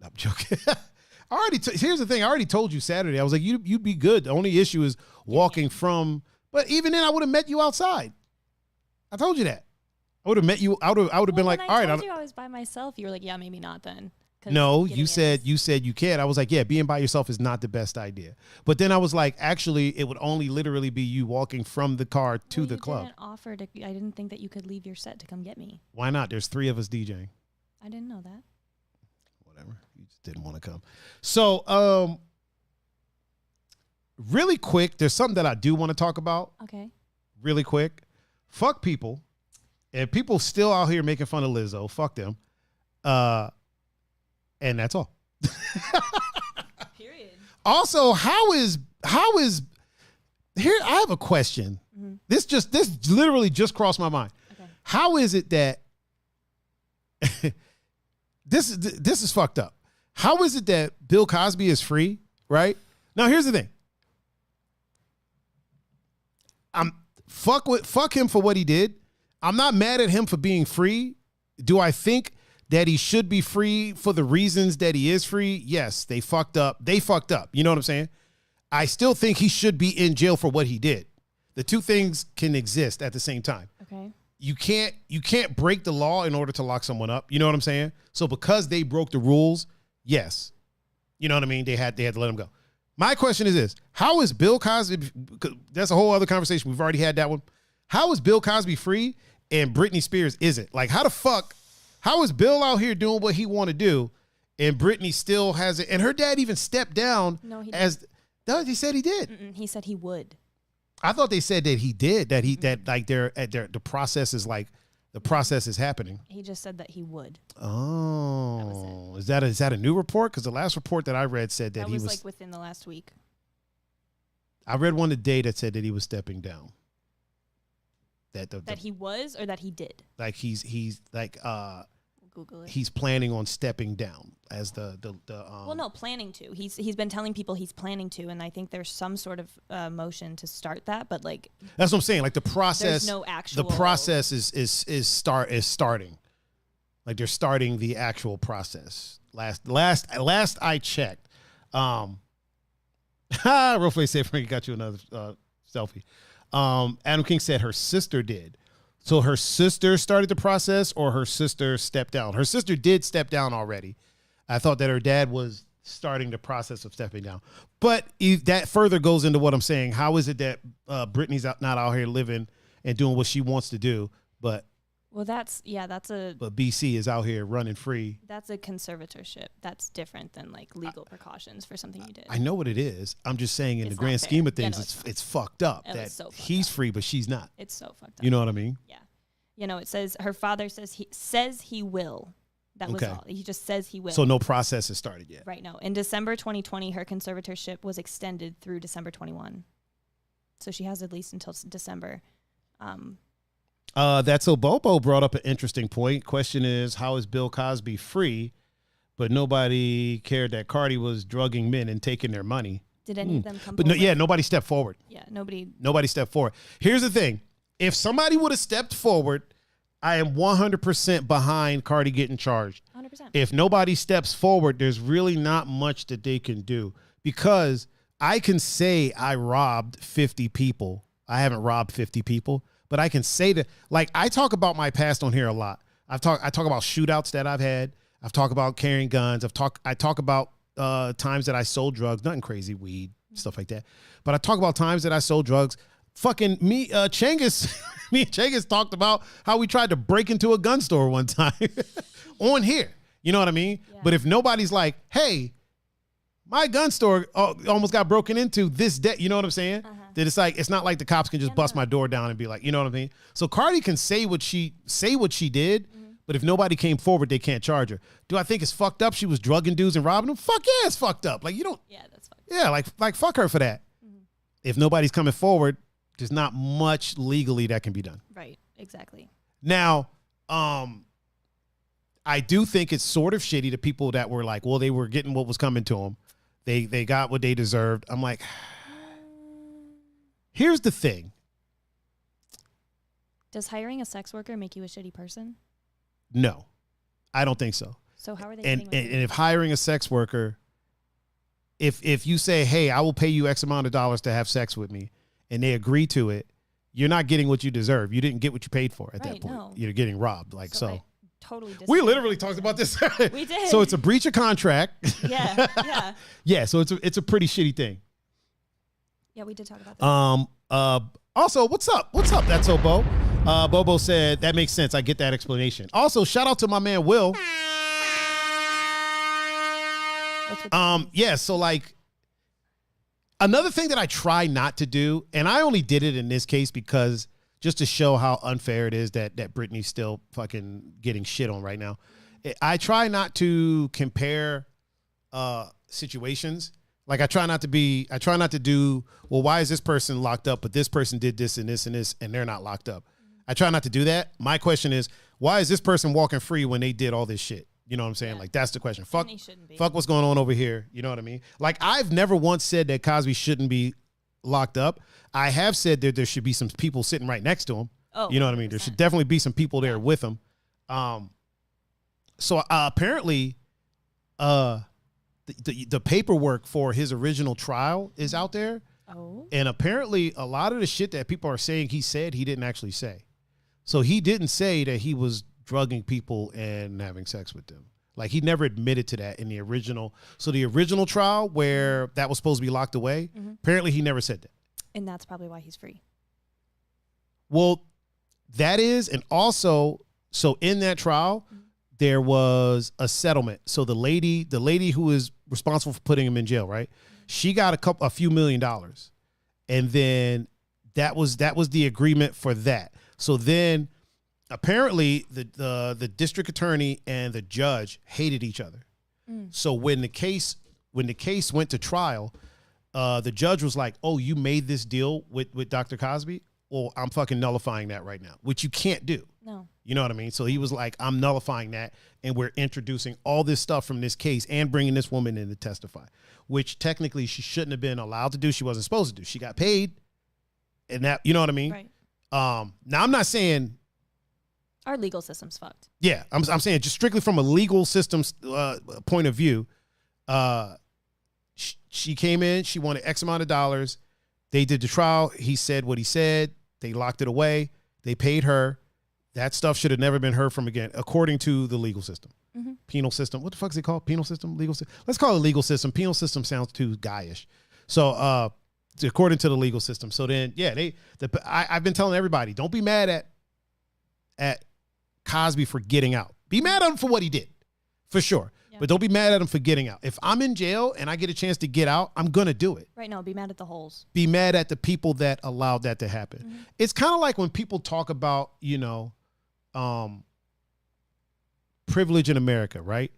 I'm joking. Here's the thing. I already told you Saturday. I was like, you'd be good. The only issue is walking from. But even then, I would have met you outside. I told you that. I would have met you. I would have been like, all right. I told you I was by myself. You were like, yeah, maybe not then. No, you said you can. I was like, yeah, being by yourself is not the best idea. But then I was like, actually, it would only literally be you walking from the car to the club. I didn't think that you could leave your set to come get me. Why not? There's 3 of us DJing. I didn't know that. Whatever. You just didn't want to come. So, really quick, there's something that I do want to talk about. Okay. Really quick. Fuck people And people still out here making fun of Lizzo. Fuck them. And that's all. Period. Also, how is here? I have a question. Mm-hmm. This literally just crossed my mind. Okay. How is it that this is fucked up? How is it that Bill Cosby is free? Right now, here's the thing. Fuck him for what he did. I'm not mad at him for being free. Do I think that he should be free for the reasons that he is free? Yes, they fucked up. You know what I'm saying? I still think he should be in jail for what he did. The two things can exist at the same time. Okay. You can't break the law in order to lock someone up. You know what I'm saying? So because they broke the rules, yes. You know what I mean? They had to let him go. My question is this. How is Bill Cosby, that's a whole other conversation. We've already had that one. How is Bill Cosby free and Britney Spears isn't? Like, how is Bill out here doing what he want to do and Britney still has it? And her dad even stepped down. No, he didn't. No, he said he did. He said he would. I thought they said that he did, the process is happening. He just said that he would. Oh, is that a new report? Because the last report that I read said that he was like within the last week. I read one today that said that he was stepping down. That he was, or that he did. Like he's like Google it. He's planning on stepping down as well, no, planning to. He's been telling people he's planning to, and I think there's some sort of motion to start that, but like that's what I'm saying. Like the process, there's no actual. The process is starting. Like they're starting the actual process. Last I checked. Roughly said Frankie got you another selfie. Adam King said her sister did. So her sister started the process, or her sister stepped down? Her sister did step down already. I thought that her dad was starting the process of stepping down. But that further goes into what I'm saying. How is it that Britney's not out here living and doing what she wants to do, but BC is out here running free? That's a conservatorship. That's different than like legal precautions for something you did. I know what it is. I'm just saying in the grand scheme of things, it's fucked up that he's free, but she's not. It's so fucked up. You know what I mean? Yeah. You know, it says her father says he will. That was all. He just says he will. So no process has started yet. Right. No. In December 2020, her conservatorship was extended through December 21. So she has at least until December. That's so Bobo brought up an interesting point. Question is, how is Bill Cosby free, but nobody cared that Cardi was drugging men and taking their money? Did any of them come forward? But nobody stepped forward. Yeah, nobody stepped forward. Here's the thing. If somebody would have stepped forward, I am 100% behind Cardi getting charged. 100%. If nobody steps forward, there's really not much that they can do, because I can say I robbed 50 people. I haven't robbed 50 people. But I can say that, like, I talk about my past on here a lot. I talk about shootouts that I've had. I've talked about carrying guns. I talk about times that I sold drugs, nothing crazy, weed, stuff like that. But I talk about times that I sold drugs. Fucking me, Chengiz, me and Chengiz talked about how we tried to break into a gun store one time on here. You know what I mean? Yeah. But if nobody's like, hey, my gun store almost got broken into this day. You know what I'm saying? Uh-huh. That it's not like the cops can just bust my door down and be like, you know what I mean? So Cardi can say what she did, but if nobody came forward, they can't charge her. Do I think it's fucked up? She was drugging dudes and robbing them? Fuck yeah, it's fucked up. Like, you don't. Yeah, that's fucked up. Yeah, like fuck her for that. Mm-hmm. If nobody's coming forward, there's not much legally that can be done. Right. Exactly. Now, I do think it's sort of shitty to people that were like, well, they were getting what was coming to them. They got what they deserved. I'm like, here's the thing. Does hiring a sex worker make you a shitty person? No, I don't think so. So how are they? And if hiring a sex worker, if you say, hey, I will pay you X amount of dollars to have sex with me, and they agree to it, you're not getting what you deserve. You didn't get what you paid for at that point. No. You're getting robbed. Like so. Totally. We literally talked about this. We did. So it's a breach of contract. Yeah. Yeah. Yeah. So it's a pretty shitty thing. Yeah, we did talk about that. Also, what's up? That's so Bo. Bobo said that makes sense. I get that explanation. Also, shout out to my man Will. Yeah. So like, another thing that I try not to do, and I only did it in this case because just to show how unfair it is that Britney's still fucking getting shit on right now. I try not to compare situations. Like I try not to do, well, why is this person locked up, but this person did this and this and this, and they're not locked up. I try not to do that. My question is, why is this person walking free when they did all this shit? You know what I'm saying? Like, that's the question. Fuck what's going on over here. You know what I mean? Like, I've never once said that Cosby shouldn't be locked up. I have said that there should be some people sitting right next to him. Oh, you know what I mean? There should definitely be some people there with him. So apparently, the paperwork for his original trial is out there. Oh. And apparently, a lot of the shit that people are saying he said, he didn't actually say. So he didn't say that he was drugging people and having sex with them. Like, he never admitted to that in the original. So the original trial where that was supposed to be locked away, apparently he never said that. And that's probably why he's free. Well, that is, and also, so in that trial, there was a settlement. So the lady who is responsible for putting him in jail, right? She got a few $1 million. And then that was the agreement for that. So then apparently the district attorney and the judge hated each other. So when the case went to trial, the judge was like, "Oh, you made this deal with Dr. Cosby? Well, I'm fucking nullifying that right now," which you can't do. No. You know what I mean? So he was like, "I'm nullifying that, and we're introducing all this stuff from this case and bringing this woman in to testify," which technically she shouldn't have been allowed to do. She wasn't supposed to do. She got paid, and that, you know what I mean? Right. Now I'm not saying our legal system's fucked. Yeah, I'm saying just strictly from a legal system's point of view. She came in. She wanted X amount of dollars. They did the trial. He said what he said. They locked it away. They paid her. That stuff should have never been heard from again, according to the legal system. Penal system. What the fuck is it called? Penal system? Legal system? Let's call it legal system. Penal system sounds too guyish. So according to the legal system. So then, yeah, I've been telling everybody, don't be mad at Cosby for getting out. Be mad at him for what he did, for sure. Yeah. But don't be mad at him for getting out. If I'm in jail and I get a chance to get out, I'm going to do it. Right now, be mad at the holes. Be mad at the people that allowed that to happen. It's kind of like when people talk about, privilege in America, right?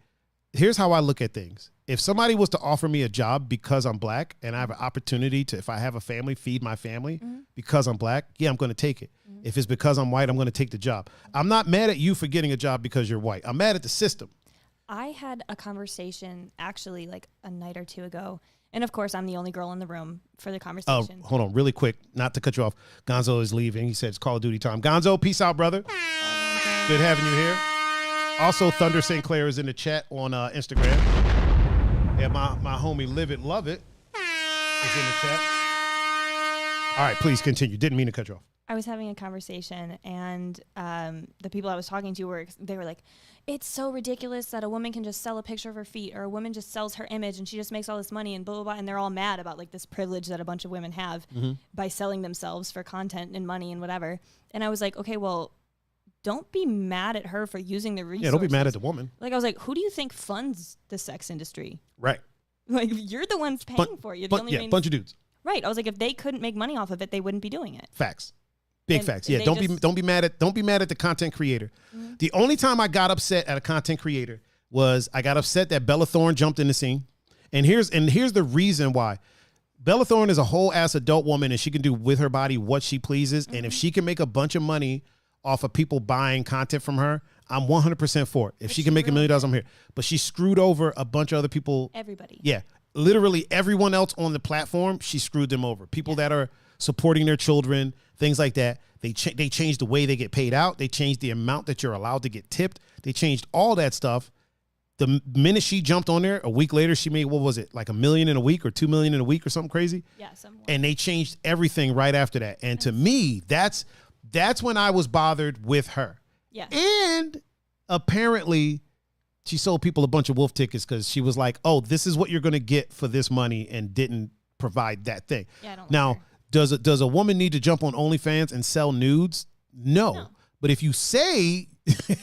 Here's how I look at things. If somebody was to offer me a job because I'm black and I have an opportunity to, if I have a family, feed my family because I'm black, yeah, I'm going to take it. If it's because I'm white, I'm going to take the job. I'm not mad at you for getting a job because you're white. I'm mad at the system. I had a conversation actually like a night or two ago. And of course, I'm the only girl in the room for the conversation. Oh, hold on really quick. Not to cut you off. Gonzo is leaving. He said it's Call of Duty time. Gonzo, peace out, brother. Good having you here. Also, Thunder St. Clair is in the chat on Instagram. Yeah, my homie Live It, Love It is in the chat. All right, please continue. Didn't mean to cut you off. I was having a conversation, and the people I was talking to were like, "It's so ridiculous that a woman can just sell a picture of her feet, or a woman just sells her image, and she just makes all this money, and blah, blah, blah." And they're all mad about like this privilege that a bunch of women have by selling themselves for content and money and whatever. And I was like, okay, well, don't be mad at her for using the resources. Yeah, don't be mad at the woman. Like, I was like, who do you think funds the sex industry? Right. Like, you're the ones paying for it. You're the only bunch of dudes. Right. I was like, if they couldn't make money off of it, they wouldn't be doing it. Facts. Big facts. Yeah, don't be mad at the content creator. The only time I got upset at a content creator was I got upset that Bella Thorne jumped in the scene. And here's the reason why. Bella Thorne is a whole ass adult woman, and she can do with her body what she pleases. And if she can make a bunch of money off of people buying content from her, I'm 100% for it. If she can make $1 million, I'm here. But she screwed over a bunch of other people. Everybody. Yeah. Literally everyone else on the platform, she screwed them over. People that are supporting their children, things like that. They changed the way they get paid out. They changed the amount that you're allowed to get tipped. They changed all that stuff. The minute she jumped on there, a week later, she made, what was it, like $1 million in a week or $2 million in a week or something crazy? Yeah, somewhat. And they changed everything right after that. And to me, that's when I was bothered with her. Yeah. And apparently she sold people a bunch of wolf tickets because she was like, "Oh, this is what you're going to get for this money," and didn't provide that thing. Yeah, I don't now, like her. does a woman need to jump on OnlyFans and sell nudes? No. But if you say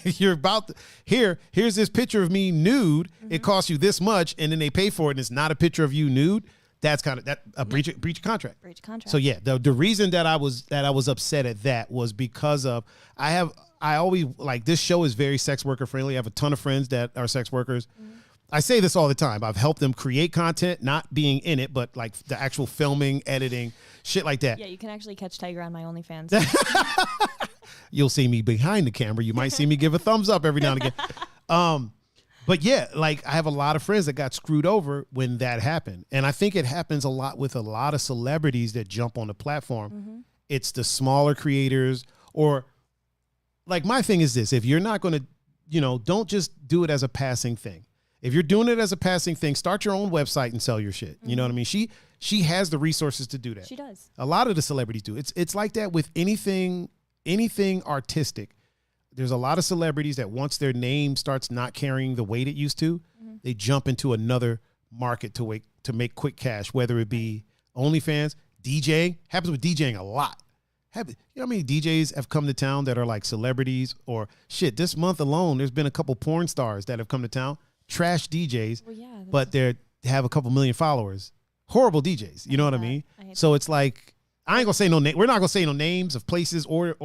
you're about to, here's this picture of me nude, it costs you this much, and then they pay for it and it's not a picture of you nude, that's kind of that a breach of contract. Breach of contract. So yeah, the reason that I was upset at that was because of I always like this show is very sex worker friendly. I have a ton of friends that are sex workers. I say this all the time. I've helped them create content, not being in it, but like the actual filming, editing, shit like that. Yeah, you can actually catch Tiger on my OnlyFans. You'll see me behind the camera. You might see me give a thumbs up every now and again. But yeah, like I have a lot of friends that got screwed over when that happened. And I think it happens a lot with a lot of celebrities that jump on the platform. It's the smaller creators or like my thing is this. If you're not going to, don't just do it as a passing thing. If you're doing it as a passing thing, start your own website and sell your shit. You know what I mean? She has the resources to do that. She does. A lot of the celebrities do. It's like that with anything artistic. There's a lot of celebrities that once their name starts not carrying the weight it used to, they jump into another market to make quick cash, whether it be OnlyFans, DJ. Happens with DJing a lot. You know how many DJs have come to town that are like celebrities or shit? This month alone, there's been a couple porn stars that have come to town. Trash DJs, but they have a couple million followers. Horrible DJs, you know what I mean? So it's like I ain't gonna say no name. We're not gonna say no names of places or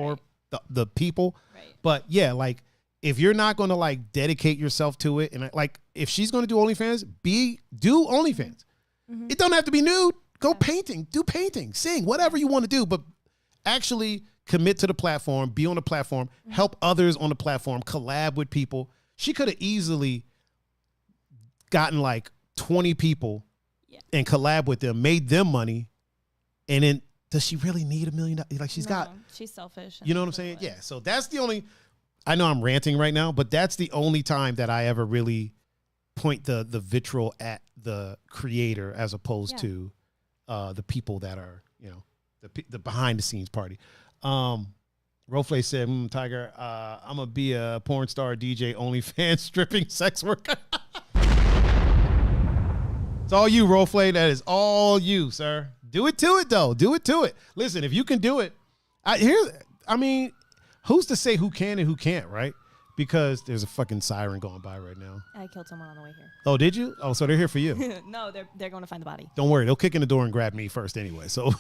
the people. Right. But yeah, like if you're not gonna like dedicate yourself to it, and like if she's gonna do OnlyFans, do OnlyFans. It don't have to be nude. Go painting, do painting, sing, whatever you want to do, but actually commit to the platform, be on the platform, help others on the platform, collab with people. She could have easily gotten like 20 people and collab with them, made them money, and then does she really need $1 million? Like she's selfish. You know what I'm saying? Yeah. So that's the only. I know I'm ranting right now, but that's the only time that I ever really point the vitriol at the creator as opposed to the people that are the behind the scenes party. Rofle said, Tiger, I'm gonna be a porn star, DJ, OnlyFans, stripping, sex worker. It's all you, Rofle. That is all you, sir. Do it to it, though. Do it to it. Listen, if you can do it, who's to say who can and who can't, right? Because there's a fucking siren going by right now. I killed someone on the way here. Oh, did you? Oh, so they're here for you. No, they're going to find the body. Don't worry. They'll kick in the door and grab me first anyway. So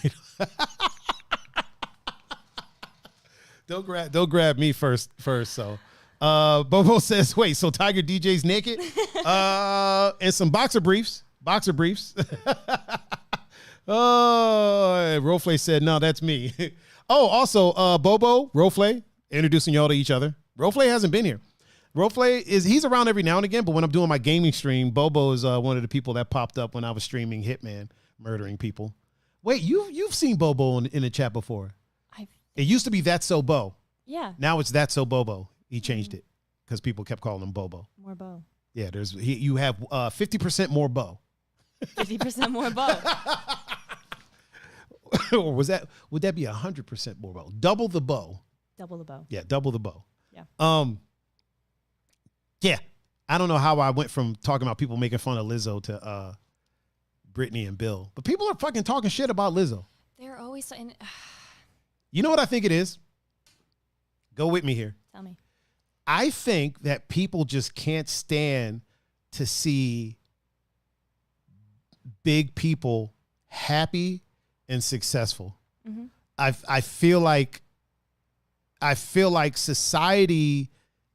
they'll grab me first. So Bobo says, wait, so Tiger DJ's naked? And some boxer briefs. Oh, Rofle said, no, that's me. Oh, also, Bobo, Rofle, introducing y'all to each other. Rofle hasn't been here. Rofle he's around every now and again, but when I'm doing my gaming stream, Bobo is one of the people that popped up when I was streaming Hitman, murdering people. Wait, you've seen Bobo in the chat before. It used to be That's So Bo. Yeah. Now it's That's So Bobo. He changed it because people kept calling him Bobo. More Bo. Yeah, you have 50% more Bo. 50% more Bo. Or would that be 100% more Bo? Double the Bo. Double the Bo. Yeah, double the Bo. Yeah. Yeah. I don't know how I went from talking about people making fun of Lizzo to Brittany and Bill, but people are fucking talking shit about Lizzo. They're always saying. You know what I think it is? Go with me here. Tell me. I think that people just can't stand to see big people happy and successful. I feel like society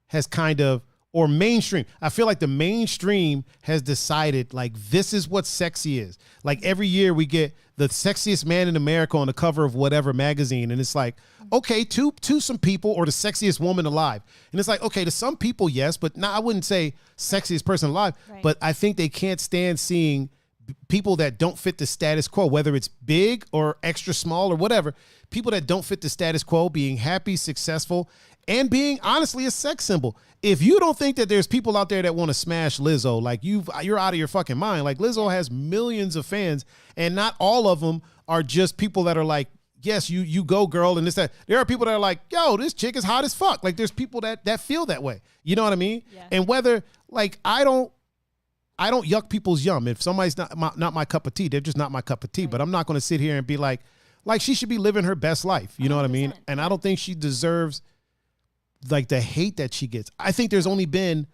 has kind of, or mainstream. I feel like the mainstream has decided like this is what sexy is. Like every year we get the sexiest man in America on the cover of whatever magazine. And it's like, okay, to some people, or the sexiest woman alive. And it's like, okay, to some people, yes, but I wouldn't say sexiest person alive. Right. But I think they can't stand seeing people that don't fit the status quo, whether it's big or extra small or whatever, people that don't fit the status quo being happy, successful, and being honestly a sex symbol. If you don't think that there's people out there that want to smash Lizzo, like you're out of your fucking mind. Like Lizzo has millions of fans, and not all of them are just people that are like, yes, you go girl, and this, that. There are people that are like, yo, this chick is hot as fuck. Like there's people that feel that way. You know what I mean? Yeah. And whether like I don't yuck people's yum. If somebody's not my cup of tea, they're just not my cup of tea. Right. But I'm not going to sit here and be like she should be living her best life. You know what I mean? And I don't think she deserves like the hate that she gets. I think there's only been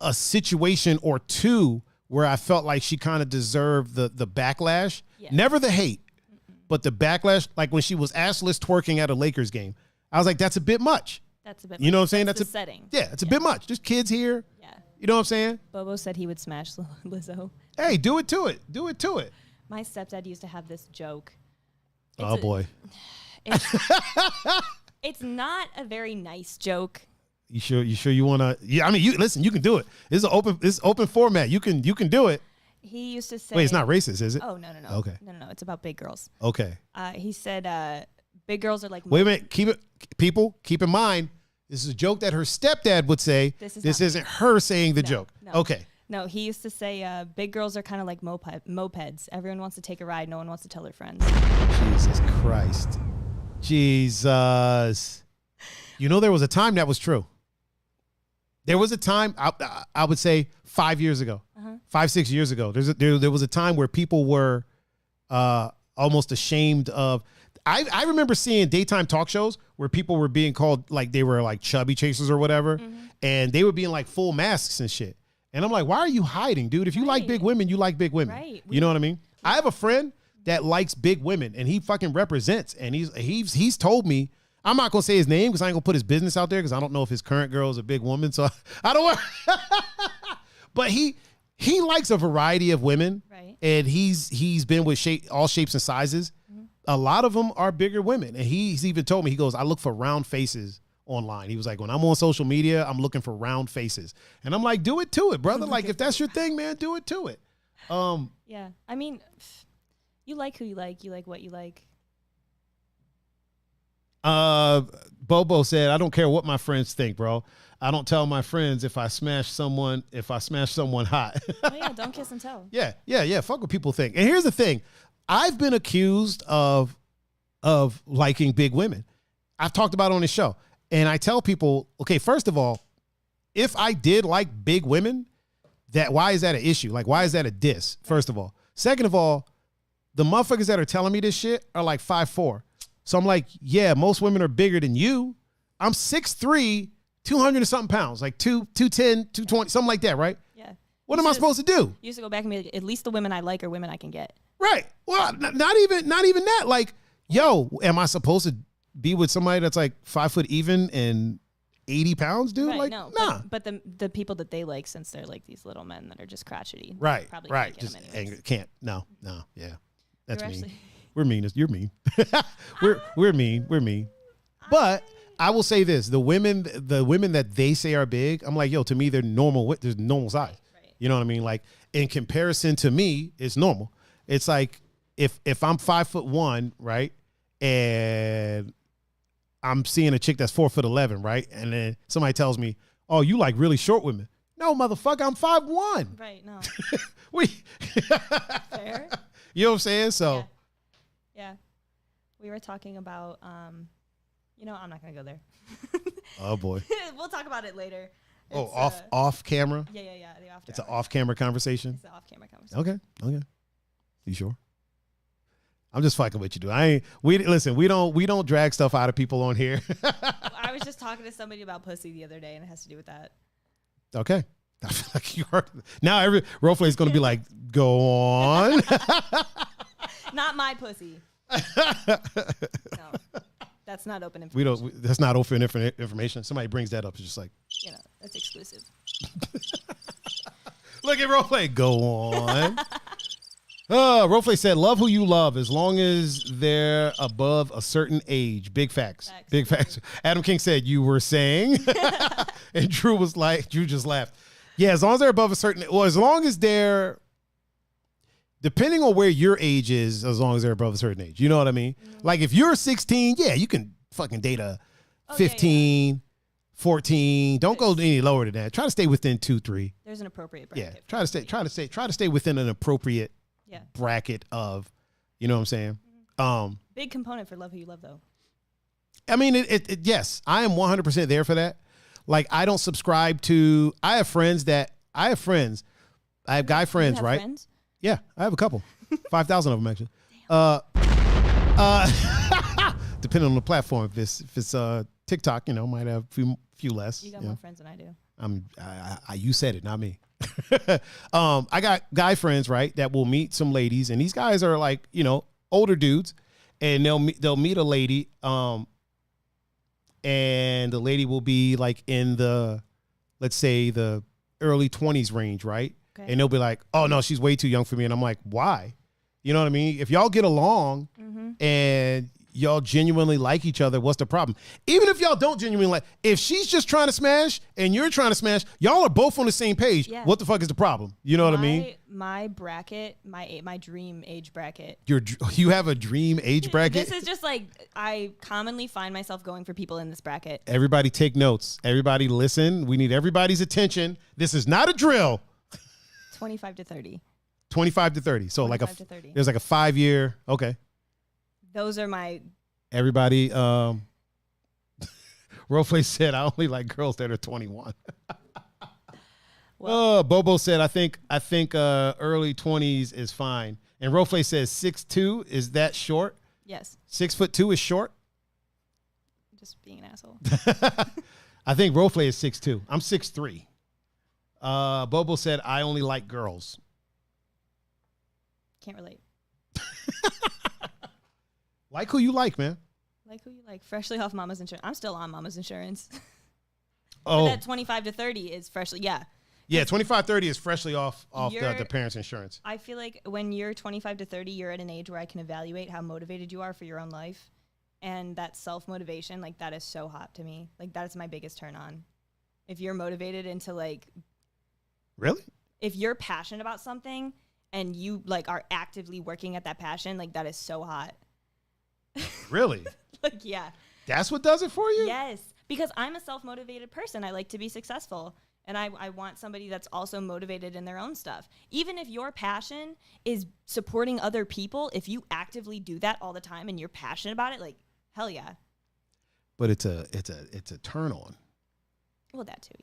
a situation or two where I felt like she kind of deserved the backlash. Yeah. Never the hate, but the backlash. Like when she was assless twerking at a Lakers game, I was like, that's a bit much. That's a bit. You know what I'm saying? That's That's the setting. Yeah, it's a bit much. There's kids here. Yeah. You know what I'm saying? Bobo said he would smash Lizzo. Hey, do it to it. Do it to it. My stepdad used to have this joke. Boy. It's not a very nice joke. You sure you want to? Yeah, I mean, you listen. You can do it. This is open format. You can do it. He used to say. Wait, it's not racist, is it? Oh no. Okay. No. It's about big girls. Okay. He said, big girls are like. Wait a minute. Keep in mind. This is a joke that her stepdad would say. This isn't her saying the joke. No. Okay. No, he used to say, big girls are kind of like mopeds. Everyone wants to take a ride. No one wants to tell their friends. Jesus Christ. Jesus. You know, there was a time that was true. There was a time, I would say 5 years ago, 5-6 years ago. There was a time where people were almost ashamed of. I remember seeing daytime talk shows where people were being called like they were like chubby chasers or whatever, and they were being like full masks and shit. And I'm like, why are you hiding, dude? If you like big women, you like big women. Right. You know what I mean? I have a friend that likes big women, and he fucking represents. And he's told me, I'm not gonna say his name because I ain't gonna put his business out there because I don't know if his current girl is a big woman. So I don't want. But he likes a variety of women, Right. and he's been with all shapes and sizes. A lot of them are bigger women, and he's even told me, he goes, I look for round faces online. He was like, when I'm on social media, I'm looking for round faces, and I'm like, do it to it, brother. Like if that's your thing, man, do it to it. Yeah, I mean, you like who you like. You like what you like. Bobo said, I don't care what my friends think, bro. I don't tell my friends if I smash someone hot. Oh yeah, don't kiss and tell. Yeah. Fuck what people think. And here's the thing. I've been accused of liking big women. I've talked about it on this show. And I tell people, okay, first of all, if I did like big women, why is that an issue? Like, why is that a diss? First of all. Second of all, the motherfuckers that are telling me this shit are like 5'4". So I'm like, yeah, most women are bigger than you. I'm 6'3", 200 and something pounds, like 210, 220, something like that, right? Yeah. What am I supposed to do? You used to go back and be like, at least the women I like are women I can get. Right. Well, not even that. Like, yo, am I supposed to be with somebody that's like 5 foot even and 80 pounds, dude? Right, like, no, nah. But the people that they like, since they're like these little men that are just crotchety. Right. Probably Right. Can't get Just them anyways. angry. Can't. No. Yeah. That's You're mean. actually- We're mean. You're mean. We're mean. But I will say this: the women that they say are big, I'm like, yo, to me, they're normal. There's normal size. Right. You know what I mean? Like in comparison to me, it's normal. It's like if I'm 5'1", right, and I'm seeing a chick that's 4'11", right, and then somebody tells me, oh, you like really short women. No, motherfucker, I'm 5'1". Right. No. Fair. You know what I'm saying? So. Yeah. We were talking about, I'm not going to go there. Oh, boy. We'll talk about it later. Oh, It's, off camera? Yeah. The after It's an hours. off-camera conversation? It's an off-camera conversation. Okay. You sure? I'm just fucking with you, dude. We don't drag stuff out of people on here. I was just talking to somebody about pussy the other day, and it has to do with that. Okay. I feel like you are. Now Roleplay is going to be like, go on. Not my pussy. No. That's not open information. That's not open information. Somebody brings that up. It's just like, That's exclusive. look at Roleplay. Go on. Roleplay said, love who you love as long as they're above a certain age. Big facts. Big facts. Adam King said, you were saying. And Drew just laughed. Yeah, as long as they're above a certain, or as long as they're, depending on where your age is, as long as they're above a certain age. You know what I mean? Mm-hmm. Like if you're 16, yeah, you can fucking date a 15, 14. Don't go any lower than that. Try to stay within 2-3. There's an appropriate bracket. Yeah, try to stay within an appropriate bracket of, you know what I'm saying? Mm-hmm. Big component for love who you love, though. I mean, yes, I am 100% there for that. Like, I don't subscribe to. I have guy friends, right? Friends? Yeah, I have a couple. 5,000 of them actually. Depending on the platform. If it's TikTok, might have a few less. You got more friends than I do. You said it, not me. I got guy friends, right, that will meet some ladies, and these guys are like, older dudes, and they'll meet a lady, and the lady will be like in the, let's say, the early 20s range, right? Okay. And they'll be like, oh no, she's way too young for me. And I'm like, why? You know what I mean? If y'all get along and y'all genuinely like each other, what's the problem? Even if y'all don't genuinely like, if she's just trying to smash and you're trying to smash, y'all are both on the same page. Yeah. What the fuck is the problem? You know what I mean? My bracket, my dream age bracket. You have a dream age bracket? This is just like, I commonly find myself going for people in this bracket. Everybody take notes. Everybody listen. We need everybody's attention. This is not a drill. 25 to 30. 25 to 30. So like 30. There's like a 5-year. Okay. Those are my. Everybody. Roleplay said, I only like girls that are 21. Well, Bobo said, I think early 20s is fine. And Roleplay says 6'2". Is that short? Yes. 6'2" is short? Just being an asshole. I think Roleplay is 6'2". I'm 6'3". Bobo said, I only like girls. Can't relate. Like who you like, man. Like who you like. Freshly off Mama's insurance. I'm still on Mama's insurance. Oh. But that 25 to 30 is freshly, yeah. Yeah, 25, 30 is freshly off You're- the parents' insurance. I feel like when you're 25 to 30, you're at an age where I can evaluate how motivated you are for your own life. And that self-motivation, like, that is so hot to me. Like, that is my biggest turn on. If you're motivated into, like... Really? If you're passionate about something and you, like, are actively working at that passion, like, that is so hot. Really? Like, yeah. That's what does it for you? Yes. Because I'm a self-motivated person. I like to be successful. And I want somebody that's also motivated in their own stuff. Even if your passion is supporting other people, if you actively do that all the time and you're passionate about it, like, hell yeah. But it's a turn on. Well, that too,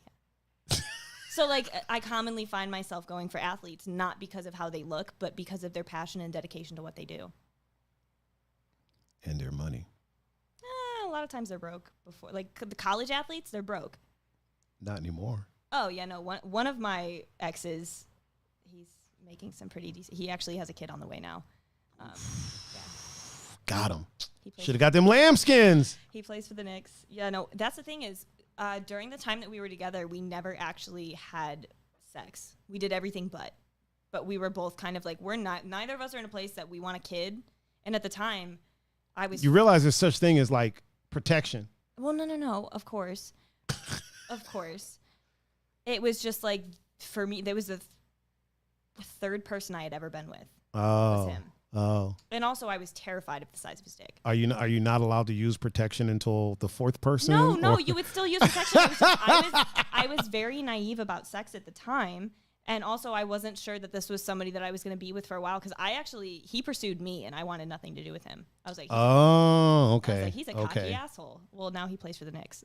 yeah. So, like, I commonly find myself going for athletes, not because of how they look, but because of their passion and dedication to what they do. And their money. A lot of times they're broke before. Like, the college athletes, they're broke. Not anymore. Oh, yeah, no. One of my exes, he's making some pretty decent. He actually has a kid on the way now. Yeah. Got him. Should have got them lambskins. He plays for the Knicks. Yeah, no, that's the thing is, during the time that we were together, we never actually had sex. We did everything but we were both kind of like, neither of us are in a place that we want a kid. And at the time, I was... You realize there's such thing as, like, protection. Well, no, of course. Of course. It was just like, for me, there was the third person I had ever been with. Was him. Oh. And also, I was terrified of the size of his dick. Are you not allowed to use protection until the fourth person? No, you would still use protection. I was very naive about sex at the time. And also, I wasn't sure that this was somebody that I was going to be with for a while because he pursued me and I wanted nothing to do with him. I was like, oh, okay. I was like, he's a cocky asshole. Well, now he plays for the Knicks.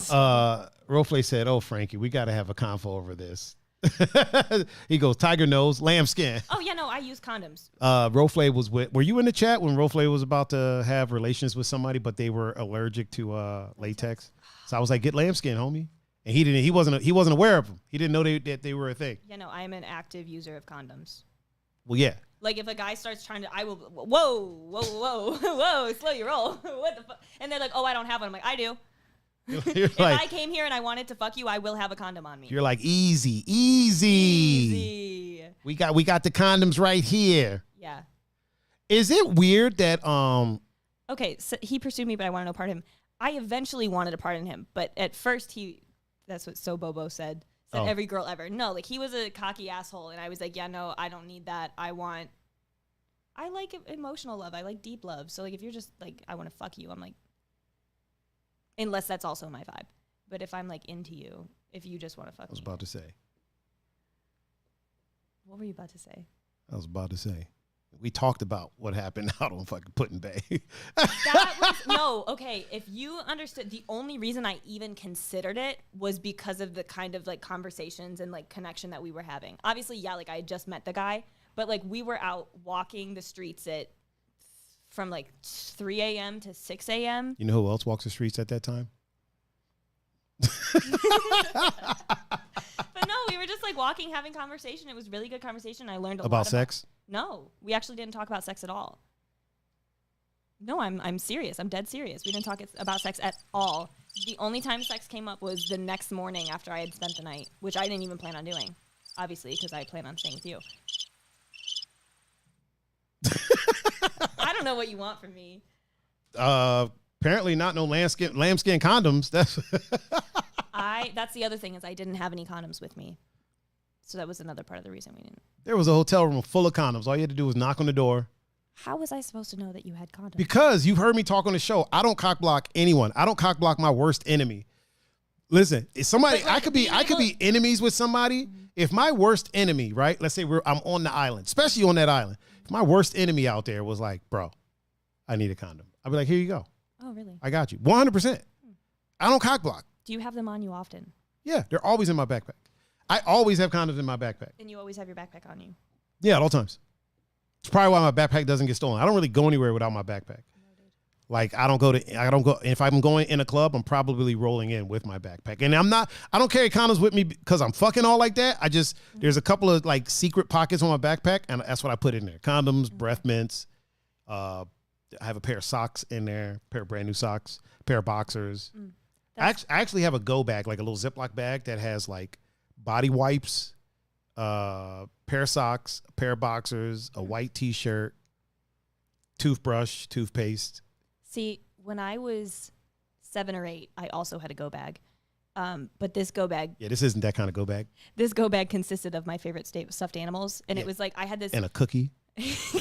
Rofle said, oh, Frankie, we got to have a convo over this. He goes, tiger nose, lambskin. Oh, yeah, no, I use condoms. Rofle was were you in the chat when Rofle was about to have relations with somebody, but they were allergic to latex? So I was like, get lambskin, homie. And he wasn't aware of them. He didn't know that they were a thing. Yeah, no, I am an active user of condoms. Well, yeah. Like if a guy starts trying to, I will, whoa, slow your roll. What the fuck? And they're like, oh, I don't have one. I'm like, I do. If I came here and I wanted to fuck you, I will have a condom on me. You're like, easy. We got the condoms right here. Yeah. Is it weird that Okay, so he pursued me, but I want to know part of him. I eventually wanted to pardon him, but at first that's what So Bobo said every girl ever. No, like he was a cocky asshole, and I was like, yeah, no, I don't need that. I like emotional love. I like deep love. So like if you're just like, I want to fuck you, I'm like, unless that's also my vibe. But if I'm like into you, if you just want to fuck me. I was about to say. What were you about to say? I was about to say. We talked about what happened out on fucking Putin Bay. Okay. If you understood, the only reason I even considered it was because of the kind of like conversations and like connection that we were having. Obviously, yeah, like I had just met the guy, but like we were out walking the streets from like 3 a.m. to 6 a.m. You know who else walks the streets at that time? But no, we were just like walking, having conversation. It was really good conversation. I learned a lot About sex? No, we actually didn't talk about sex at all. No, I'm serious. I'm dead serious. We didn't talk about sex at all. The only time sex came up was the next morning after I had spent the night, which I didn't even plan on doing, obviously, because I plan on staying with you. I don't know what you want from me. Apparently not no lambskin condoms. That's the other thing is I didn't have any condoms with me. So that was another part of the reason we didn't. There was a hotel room full of condoms. All you had to do was knock on the door. How was I supposed to know that you had condoms? Because you've heard me talk on the show. I don't cock block anyone. I don't cock block my worst enemy. Listen, if somebody, I could be enemies with somebody. Mm-hmm. If my worst enemy, right? Let's say I'm on the island, especially on that island. If my worst enemy out there was like, bro, I need a condom. I'd be like, here you go. Oh, really? I got you. 100%. I don't cock block. Do you have them on you often? Yeah, they're always in my backpack. I always have condoms in my backpack. And you always have your backpack on you? Yeah, at all times. It's probably why my backpack doesn't get stolen. I don't really go anywhere without my backpack. Like I don't go. If I'm going in a club, I'm probably rolling in with my backpack. And I don't carry condoms with me because I'm fucking all like that. There's a couple of like secret pockets on my backpack and that's what I put in there. Condoms, breath mints. I have a pair of socks in there, pair of brand new socks, pair of boxers. I actually have a go bag, like a little Ziploc bag that has like body wipes, pair of socks, a pair of boxers, a white t-shirt, toothbrush, toothpaste. See, when I was 7 or 8, I also had a go bag. But this go bag. Yeah, this isn't that kind of go bag. This go bag consisted of my favorite stuffed animals. And it was like I had this. And a cookie.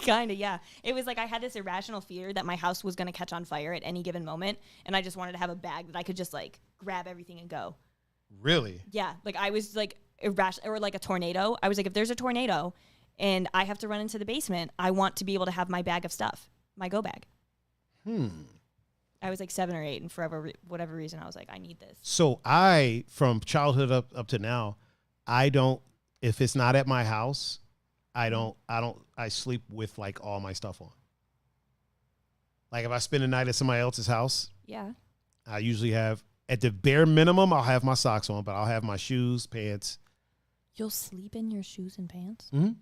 Kind of, yeah. It was like I had this irrational fear that my house was going to catch on fire at any given moment. And I just wanted to have a bag that I could just like grab everything and go. Really? Yeah. Like I was like irrational, or like a tornado. I was like, if there's a tornado and I have to run into the basement, I want to be able to have my bag of stuff, my go bag. I was like 7 or 8 and forever, whatever reason, I was like, I need this. So from childhood up to now, if it's not at my house, I sleep with like all my stuff on. Like if I spend the night at somebody else's house, yeah, I usually have, at the bare minimum, I'll have my socks on, but I'll have my shoes, pants. You'll sleep in your shoes and pants? Mm-hmm.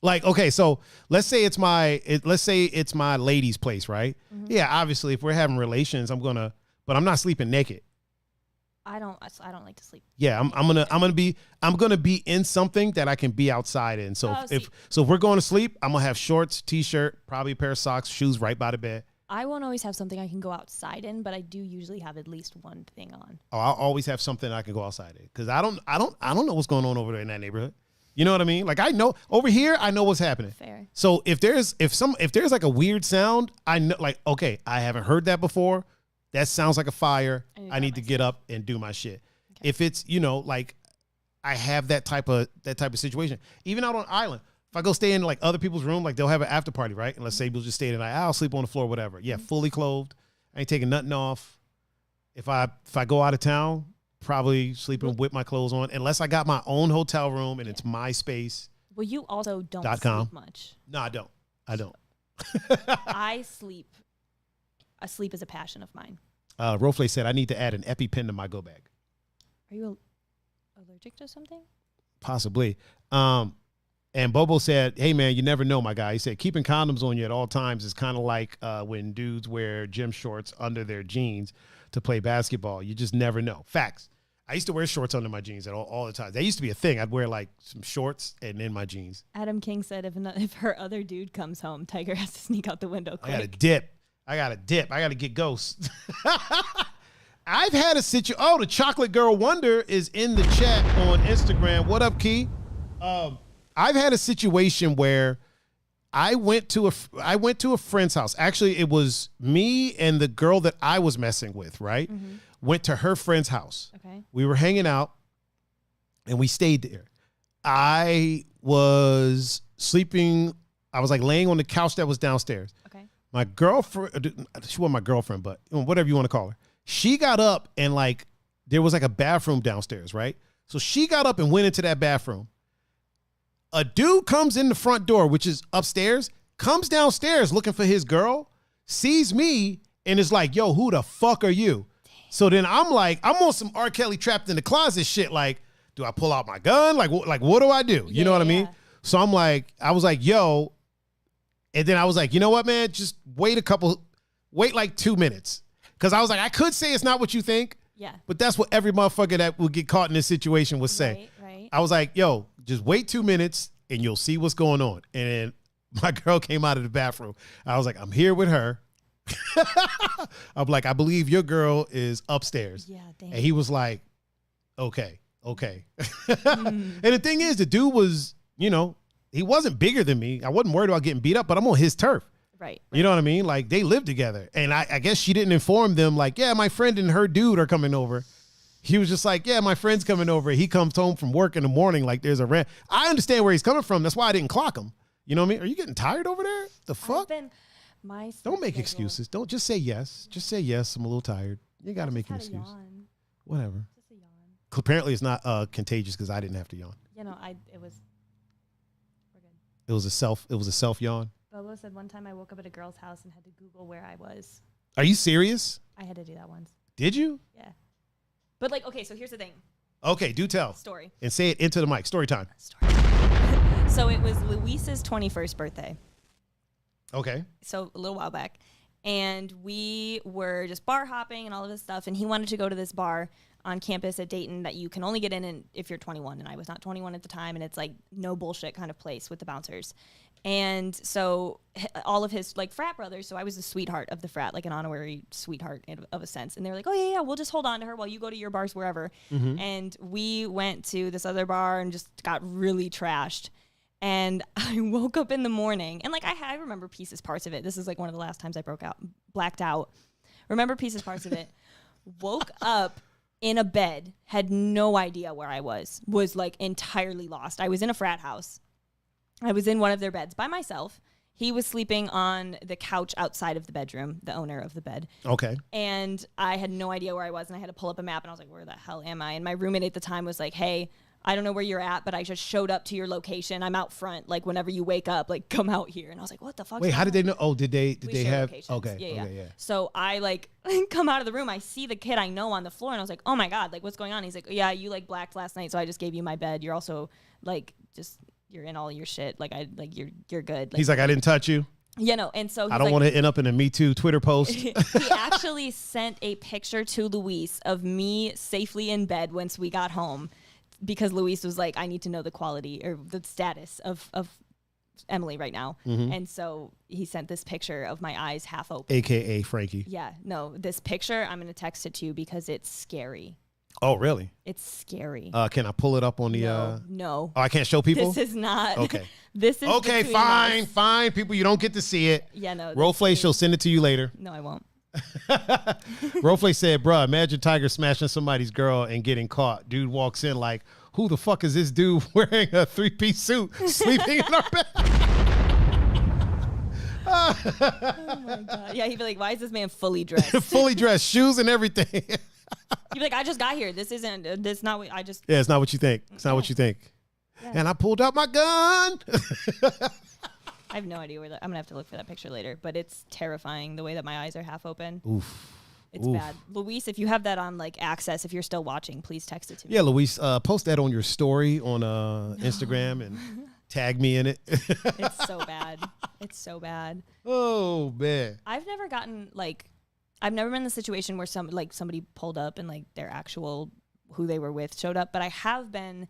Like, okay, so let's say it's my lady's place, right? Mm-hmm. Yeah, obviously, if we're having relations, but I'm not sleeping naked. I don't like to sleep. Yeah, I'm gonna be in something that I can be outside in. So if we're going to sleep, I'm gonna have shorts, t-shirt, probably a pair of socks, shoes right by the bed. I won't always have something I can go outside in, but I do usually have at least one thing on. Oh, I'll always have something I can go outside in because I don't know what's going on over there in that neighborhood. You know what I mean? Like I know over here, I know what's happening. Fair. So if there's like a weird sound, I know, like, okay, I haven't heard that before. That sounds like a fire. I need to get up and do my shit. Okay. If it's, like I have that type of situation. Even out on island, if I go stay in like other people's room, like they'll have an after party, right? And let's say we'll just stay the night. I'll sleep on the floor, whatever. Yeah, fully clothed. I ain't taking nothing off. If I go out of town, probably sleeping with my clothes on, unless I got my own hotel room and it's my space. Well, you also don't sleep much. No, I don't. Sleep is a passion of mine. Rofle said I need to add an EpiPen to my go bag. Are you allergic to something? Possibly. And Bobo said, hey, man, you never know, my guy. He said, keeping condoms on you at all times is kind of like when dudes wear gym shorts under their jeans to play basketball. You just never know. Facts. I used to wear shorts under my jeans all the time. That used to be a thing. I'd wear like some shorts and then my jeans. Adam King said if her other dude comes home, Tiger has to sneak out the window quick. I got to dip. I got to get ghosts. I've had a situation. Oh, the Chocolate Girl Wonder is in the chat on Instagram. What up, Key? I've had a situation where I went to a friend's house. Actually, it was me and the girl that I was messing with, right? Mm-hmm. Went to her friend's house. Okay. We were hanging out and we stayed there. I was sleeping. I was like laying on the couch that was downstairs. Okay. My girlfriend, she wasn't my girlfriend, but whatever you want to call her. She got up and like, there was like a bathroom downstairs, right? So she got up and went into that bathroom. A dude comes in the front door, which is upstairs, comes downstairs looking for his girl, sees me, and is like, yo, who the fuck are you? Damn. So then I'm like, I'm on some R. Kelly trapped in the closet shit. Like, do I pull out my gun? Like what do I do? You know what I mean? So I'm like, I was like, yo. And then I was like, you know what, man? Just wait like 2 minutes. Because I was like, I could say it's not what you think. Yeah. But that's what every motherfucker that would get caught in this situation would say. Right. I was like, yo, just wait 2 minutes and you'll see what's going on. And then my girl came out of the bathroom. I was like, I'm here with her. I'm like, I believe your girl is upstairs. Yeah, damn. And he was like, okay. And the thing is, the dude was, you know, he wasn't bigger than me. I wasn't worried about getting beat up, but I'm on his turf. Right. You know what I mean? Like, they live together. And I guess she didn't inform them, like, yeah, my friend and her dude are coming over. He was just like, yeah, my friend's coming over. He comes home from work in the morning like there's a rant. I understand where he's coming from. That's why I didn't clock him. You know what I mean? Are you getting tired over there? The fuck? Don't make excuses. Don't just say yes. Just say yes. I'm a little tired. You got to make an excuse. Whatever. Just a yawn. Apparently it's not contagious because I didn't have to yawn. You know, it was. We're good. It was a self yawn. Bobo said one time I woke up at a girl's house and had to Google where I was. Are you serious? I had to do that once. Did you? Yeah. But like, okay, so here's the thing. Okay, do tell. Story. And say it into the mic. Story time. So it was Luis's 21st birthday. Okay. So a little while back. And we were just bar hopping and all of this stuff. And he wanted to go to this bar on campus at Dayton that you can only get in if you're 21. And I was not 21 at the time. And it's like no bullshit kind of place with the bouncers. And so all of his like frat brothers, so I was the sweetheart of the frat, like an honorary sweetheart of a sense. And they were like, oh yeah, we'll just hold on to her while you go to your bars wherever. Mm-hmm. And we went to this other bar and just got really trashed. And I woke up in the morning and like I remember pieces, parts of it. This is like one of the last times I blacked out. Remember pieces, parts of it. Woke up in a bed, had no idea where I was like entirely lost. I was in a frat house. I was in one of their beds by myself. He was sleeping on the couch outside of the bedroom, the owner of the bed. Okay. And I had no idea where I was, and I had to pull up a map, and I was like, where the hell am I? And my roommate at the time was like, hey, I don't know where you're at, but I just showed up to your location. I'm out front. Like, whenever you wake up, like, come out here. And I was like, what the fuck? Wait, how did they know? Oh, did they have? Locations. Okay. Yeah. So I, like, come out of the room. I see the kid I know on the floor, and I was like, oh, my God, like, what's going on? He's like, yeah, you, like, blacked last night, so I just gave you my bed. You're also, like, just... you're in all your shit. Like you're good. Like, he's like, I didn't touch you. You know, and so I don't want to end up in a Me Too Twitter post. He actually sent a picture to Luis of me safely in bed once we got home, because Luis was like, I need to know the quality or the status of Emily right now. Mm-hmm. And so he sent this picture of my eyes half open. AKA Frankie. Yeah, no, this picture, I'm going to text it to you because it's scary. Oh, really? It's scary. Can I pull it up on the... No. Oh, I can't show people? This is not... Okay. This is okay, fine. People, you don't get to see it. Yeah, no. Roflay, she'll send it to you later. No, I won't. Roflay said, bruh, imagine Tiger smashing somebody's girl and getting caught. Dude walks in like, who the fuck is this dude wearing a three-piece suit sleeping in our bed? Oh, my God. Yeah, he'd be like, why is this man fully dressed? Fully dressed, shoes and everything. You'd be like, I just got here. This isn't, this not what I just. Yeah, it's not what you think. It's not what you think. Yeah. And I pulled out my gun. I have no idea where I'm going to have to look for that picture later, but it's terrifying the way that my eyes are half open. Oof. It's bad. Luis, if you have that on like Access, if you're still watching, please text it to me. Yeah, Luis, post that on your story on Instagram and tag me in it. It's so bad. It's so bad. Oh, man. I've never been in the situation where somebody pulled up and like their actual who they were with showed up, but I have been,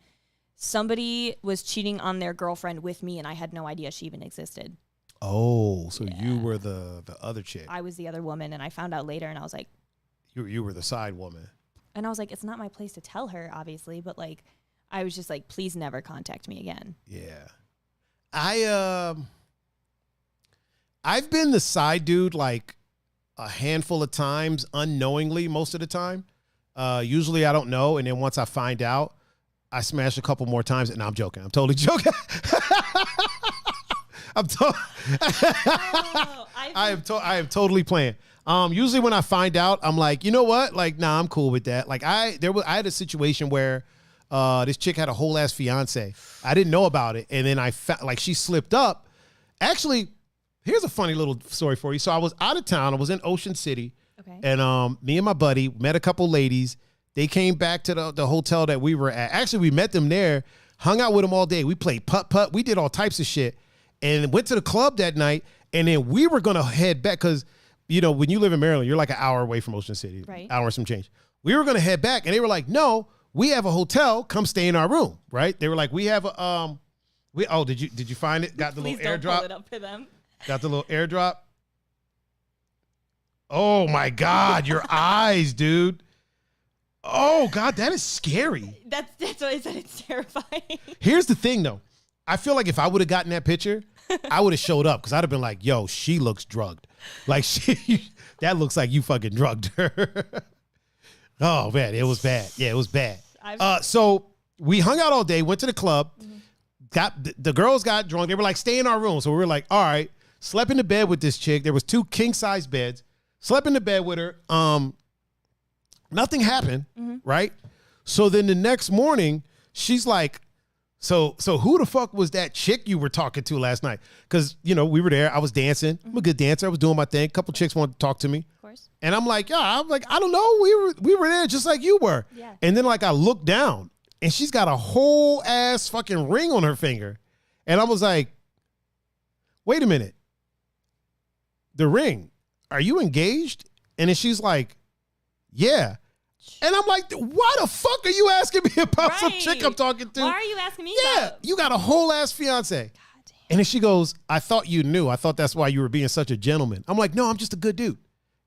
somebody was cheating on their girlfriend with me and I had no idea she even existed. Oh, so you were the other chick. I was the other woman, and I found out later, and I was like, you were the side woman. And I was like, it's not my place to tell her, obviously, but like I was just like, please never contact me again. Yeah. I've been the side dude like a handful of times unknowingly most of the time. Usually I don't know, and then once I find out, I smash a couple more times. And I'm joking. I'm totally joking. I am totally playing. Usually when I find out, I'm like, you know what? Like, nah, I'm cool with that. Like I had a situation where this chick had a whole ass fiance. I didn't know about it, and then I found like she slipped up. Actually, here's a funny little story for you. So I was out of town. I was in Ocean City. Okay. And me and my buddy met a couple ladies. They came back to the hotel that we were at. Actually, we met them there, hung out with them all day. We played putt-putt. We did all types of shit and went to the club that night. And then we were going to head back because, you know, when you live in Maryland, you're like an hour away from Ocean City. Right. Hour and some change. We were going to head back and they were like, no, we have a hotel. Come stay in our room. Right. They were like, we have a, did you find it? Got the Please little don't airdrop. pull it up for them. Got the little airdrop. Oh my God, your eyes, dude. Oh God, that is scary. That's what I said. It's terrifying. Here's the thing though. I feel like if I would have gotten that picture, I would have showed up because I'd have been like, yo, she looks drugged. Like that looks like you fucking drugged her. Oh man, it was bad. Yeah, it was bad. So we hung out all day, went to the club, got the girls got drunk. They were like, stay in our room. So we were like, all right, slept in the bed with this chick. There was 2 king size beds. Slept in the bed with her. Nothing happened, right? So then the next morning, she's like, so who the fuck was that chick you were talking to last night? Because, you know, we were there. I was dancing. I'm a good dancer. I was doing my thing. A couple chicks wanted to talk to me. Of course. And I'm like, I don't know. We were there just like you were. Yeah. And then like I looked down and she's got a whole ass fucking ring on her finger. And I was like, wait a minute. The ring. Are you engaged? And then she's like, yeah. And I'm like, why the fuck are you asking me about some chick I'm talking to? Why are you asking me about? You got a whole ass fiance. And then she goes, I thought you knew. I thought that's why you were being such a gentleman. I'm like, no, I'm just a good dude.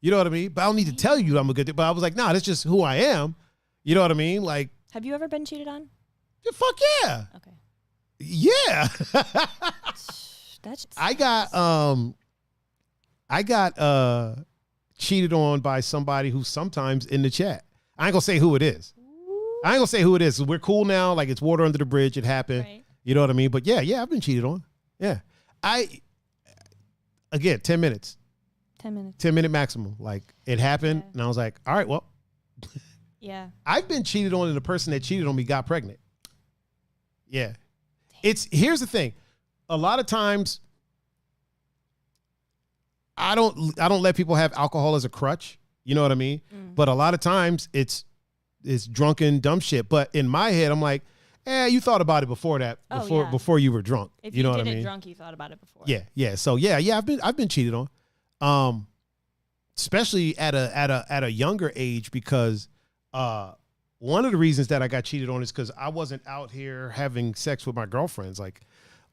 You know what I mean? But I don't need to tell you I'm a good dude. But I was like, nah, that's just who I am. You know what I mean? Like, have you ever been cheated on? Yeah, fuck yeah. Okay. Yeah. That's I got cheated on by somebody who's sometimes in the chat. I ain't gonna say who it is. I ain't gonna say who it is. We're cool now. Like it's water under the bridge. It happened. Right. You know what I mean? But yeah, I've been cheated on. Yeah. Again, 10 minutes. 10 minutes. 10-minute maximum. Like it happened and I was like, all right, well. Yeah. I've been cheated on and the person that cheated on me got pregnant. Yeah. Here's the thing. A lot of times I don't let people have alcohol as a crutch. You know what I mean? But a lot of times it's drunken dumb shit. But in my head, I'm like, you thought about it before that, before you were drunk. If you know what I did mean? it drunk, you thought about it before. Yeah. So yeah, I've been cheated on. Especially at a younger age because one of the reasons that I got cheated on is because I wasn't out here having sex with my girlfriends. Like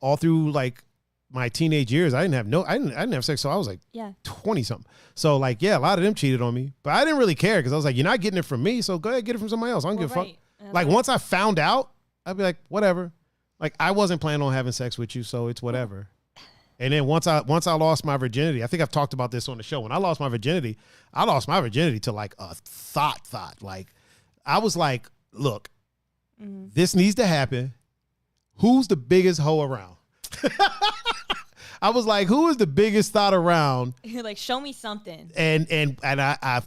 all through like my teenage years, I didn't have sex. So I was like 20 something. So like, yeah, a lot of them cheated on me, but I didn't really care. Cause I was like, you're not getting it from me. So go ahead, get it from somebody else. I don't give a fuck. Like once I found out, I'd be like, whatever. Like I wasn't planning on having sex with you. So it's whatever. And then once I lost my virginity, I think I've talked about this on the show. When I lost my virginity to like a thought. Like I was like, look, this needs to happen. Who's the biggest hoe around? I was like, who is the biggest thought around? You're like, show me something. And I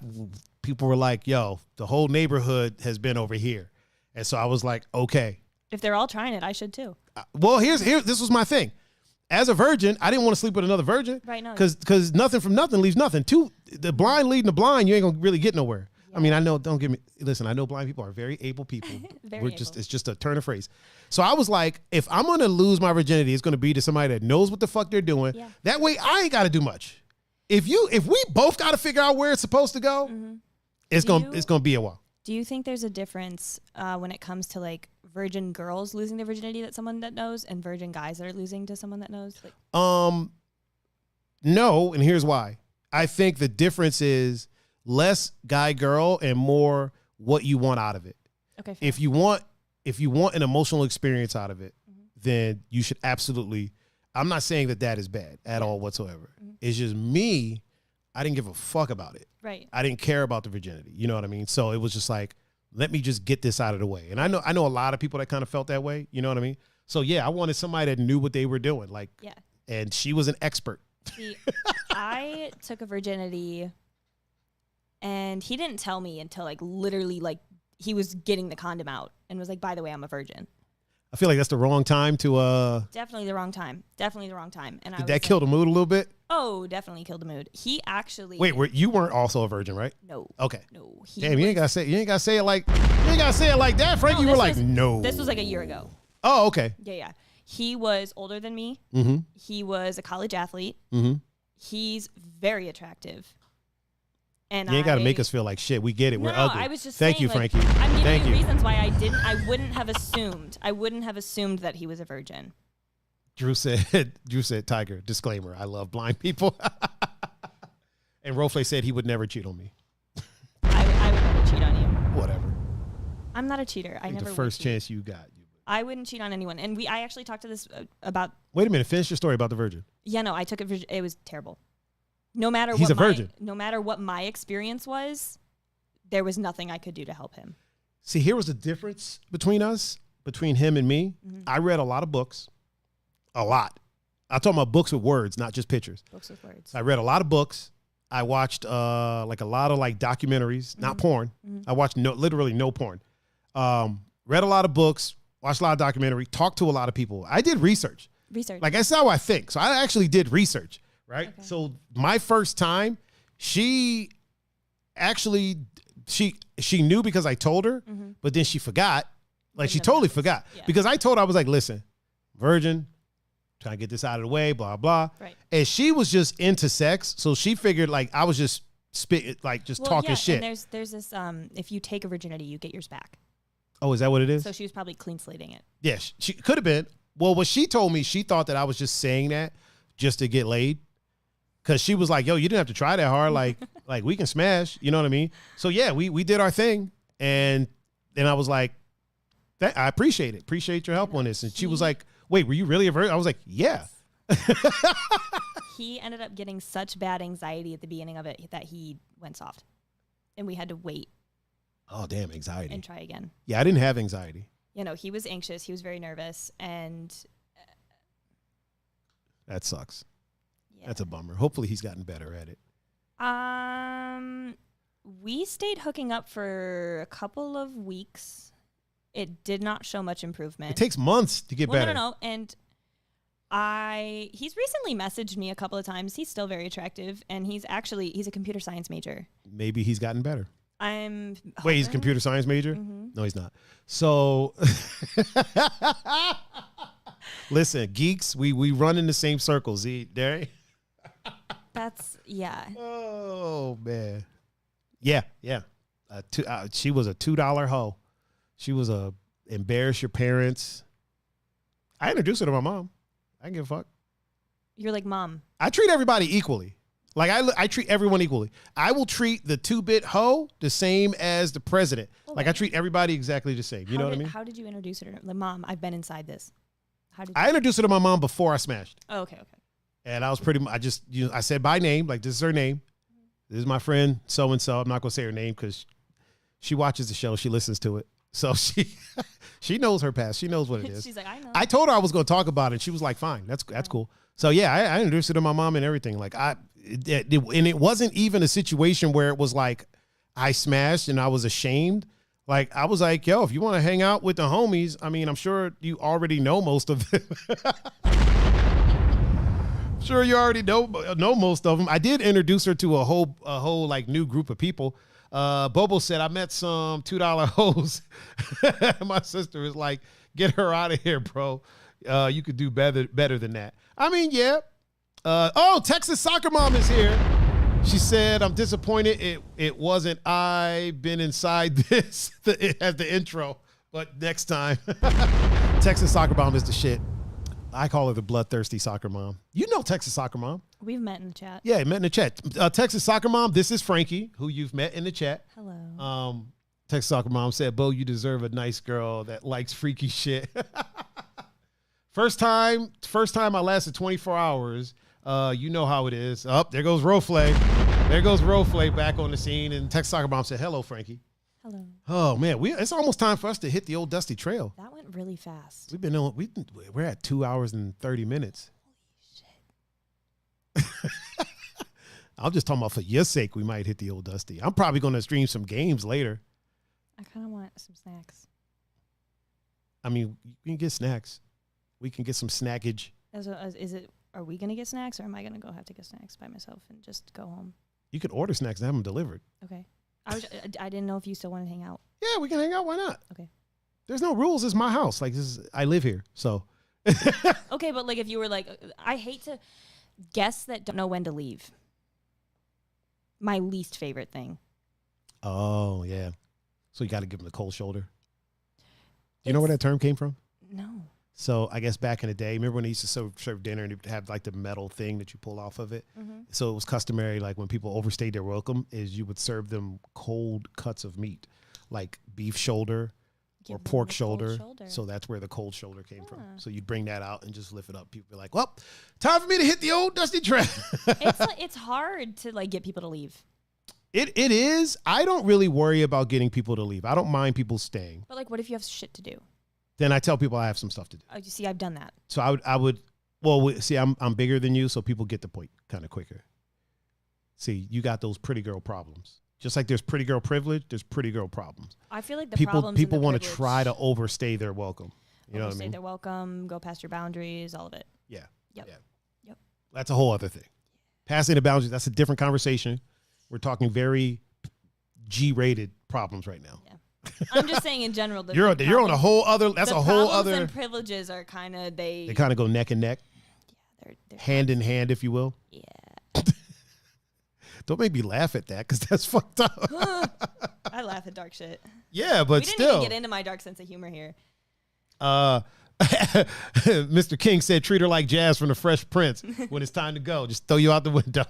people were like, yo, the whole neighborhood has been over here. And so I was like, okay. If they're all trying it, I should too. Well, this was my thing. As a virgin, I didn't want to sleep with another virgin. Right, no. Because nothing from nothing leaves nothing. The blind leading the blind, you ain't gonna really get nowhere. Yeah. I mean, I know, I know blind people are very able people. It's just a turn of phrase. So I was like, if I'm gonna lose my virginity, it's gonna be to somebody that knows what the fuck they're doing. Yeah. That way I ain't gotta do much. If we both gotta figure out where it's supposed to go, it's gonna be a while. Do you think there's a difference when it comes to like virgin girls losing their virginity that someone that knows and virgin guys that are losing to someone that knows? Like, no, and here's why. I think the difference is less guy girl and more what you want out of it. Okay. If you want an emotional experience out of it, then you should absolutely. I'm not saying that is bad at all whatsoever. It's just me. I didn't give a fuck about it. Right. I didn't care about the virginity. You know what I mean? So it was just like, let me just get this out of the way. And I know a lot of people that kind of felt that way. You know what I mean? So yeah, I wanted somebody that knew what they were doing. Like, and she was an expert. See, I took a virginity and he didn't tell me until like literally like he was getting the condom out and was like, by the way, I'm a virgin. I feel like that's the wrong time to Definitely the wrong time. And did that kill the mood a little bit? Oh, definitely killed the mood. He actually. Wait, you weren't also a virgin, right? No. Okay. No. Damn, you ain't gotta say it like that, Frank. You were like, no. This was like a year ago. Oh, okay. Yeah. He was older than me. Mm-hmm. He was a college athlete. Mm-hmm. He's very attractive. And you ain't got to make us feel like shit. We get it. We're ugly. I was just Thank saying, you, Frankie. I'm giving Thank you you. reasons why I wouldn't have assumed that he was a virgin. Drew said, Tiger, disclaimer, I love blind people. And Rofle said he would never cheat on me. I would never cheat on you. Whatever. I'm not a cheater. I never The would first cheat. chance you got. I wouldn't cheat on anyone. And I actually talked to this about. Wait a minute. Finish your story about the virgin. Yeah, no, I took it. It was terrible. No matter He's what a virgin. No matter what my experience was, there was nothing I could do to help him. See, here was the difference between him and me. Mm-hmm. I read a lot of books. A lot. I'm talking about books with words, not just pictures. Books with words. I read a lot of books. I watched like a lot of like documentaries, not porn. Mm-hmm. I watched literally no porn. Read a lot of books, watched a lot of documentary, talked to a lot of people. I did research. Like that's how I think. So I actually did research, right? Okay. So my first time, she knew because I told her, but then she forgot. Like she totally forgot. Yeah. Because I told her, I was like, listen, virgin, trying to get this out of the way, blah, blah. Right. And she was just into sex. So she figured like I was just talking shit. And there's this, if you take a virginity, you get yours back. Oh, is that what it is? So she was probably clean slating it. Yeah, she could have been. Well, what she told me, she thought that I was just saying that just to get laid. Cause she was like, yo, you didn't have to try that hard. Like we can smash, you know what I mean? So yeah, we did our thing. And then I was like, I appreciate it. Appreciate your help on this. And she was like, wait, were you really a virgin? I was like, yeah. He ended up getting such bad anxiety at the beginning of it that he went soft. And we had to wait. Oh, damn, anxiety. And try again. Yeah, I didn't have anxiety. You know, he was anxious. He was very nervous. And that sucks. yeah. That's a bummer. Hopefully he's gotten better at it. We stayed hooking up for a couple of weeks. It did not show much improvement. It takes months to get better. No. And he's recently messaged me a couple of times. He's still very attractive. And he's a computer science major. Maybe he's gotten better. Wait, he's a computer science major? Mm-hmm. No, he's not. So, listen, geeks, we run in the same circles. Derry? Yeah. Oh, man. Yeah. She was a $2 hoe. She was a embarrass your parents. I introduced her to my mom. I didn't give a fuck. You're like, Mom. I treat everybody equally. Like I treat everyone equally. I will treat the 2-bit hoe the same as the president. Okay. Like I treat everybody exactly the same. You know what I mean? How did you introduce her to her? Like, Mom, I've been inside this. I introduced her to my mom before I smashed. Oh, okay. And I was I said by name, like this is her name. This is my friend so-and-so. I'm not going to say her name because she watches the show. She listens to it. So she knows her past. She knows what it is. She's like, I know. I told her I was going to talk about it. And she was like, fine, that's cool. So yeah, I introduced her to my mom and everything. Like and it wasn't even a situation where it was like I smashed and I was ashamed. Like I was like, yo, if you want to hang out with the homies, I mean, I'm sure you already know most of them. Sure, you already know most of them. I did introduce her to a whole like new group of people. Bobo said I met some $2 hoes. My sister was like, get her out of here, bro. You could do better than that. I mean, yeah. Texas Soccer Mom is here. She said, I'm disappointed it wasn't I been inside this as the intro, but next time. Texas Soccer Mom is the shit. I call her the bloodthirsty soccer mom. You know Texas Soccer Mom. We've met in the chat. Yeah, met in the chat. Texas Soccer Mom, this is Frankie, who you've met in the chat. Hello. Texas Soccer Mom said, Bo, you deserve a nice girl that likes freaky shit. First time I lasted 24 hours. You know how it is. There goes Rofle. There goes Rofle back on the scene. And Texas Soccer Mom said, hello, Frankie. Hello. Oh, man. It's almost time for us to hit the old dusty trail. That went really fast. We're at 2 hours and 30 minutes. Holy shit. I'm just talking about for your sake, we might hit the old dusty. I'm probably going to stream some games later. I kind of want some snacks. I mean, you can get snacks. We can get some snackage. Is it are we going to get snacks or am I going to go have to get snacks by myself and just go home? You could order snacks and have them delivered. Okay. I didn't know if you still want to hang out. Yeah, we can hang out. Why not? Okay. There's no rules. It's my house. Like, I live here. So. Okay, but like if you were like, I hate to guests that don't know when to leave. My least favorite thing. Oh, yeah. So you got to give them the cold shoulder. Do you know where that term came from? No. So I guess back in the day, remember when they used to serve dinner and they'd have like the metal thing that you pull off of it? Mm-hmm. So it was customary, like when people overstayed their welcome, is you would serve them cold cuts of meat, like beef shoulder or pork shoulder. So that's where the cold shoulder came from. So you'd bring that out and just lift it up. People be like, well, time for me to hit the old dusty track. It's hard to like get people to leave. It is. I don't really worry about getting people to leave. I don't mind people staying. But like, what if you have shit to do? Then I tell people I have some stuff to do. Oh, you see, I've done that. So I would. Well, see, I'm bigger than you, so people get the point kind of quicker. See, you got those pretty girl problems. Just like there's pretty girl privilege, there's pretty girl problems. I feel like the people problems want to try to overstay their welcome. You know what I mean? Overstay their welcome, go past your boundaries, all of it. Yeah. Yep. Yeah. Yep. That's a whole other thing. Passing the boundaries, that's a different conversation. We're talking very G-rated problems right now. Yeah. I'm just saying in general. You're on a whole other. That's a whole other. The and privileges are kind of They kind of go neck and neck. Yeah, they're hand in hand, if you will. Yeah. Don't make me laugh at that because that's fucked up. I laugh at dark shit. Yeah, but still. We didn't even get into my dark sense of humor here. Mr. King said, treat her like Jazz from the Fresh Prince. When it's time to go, just throw you out the window.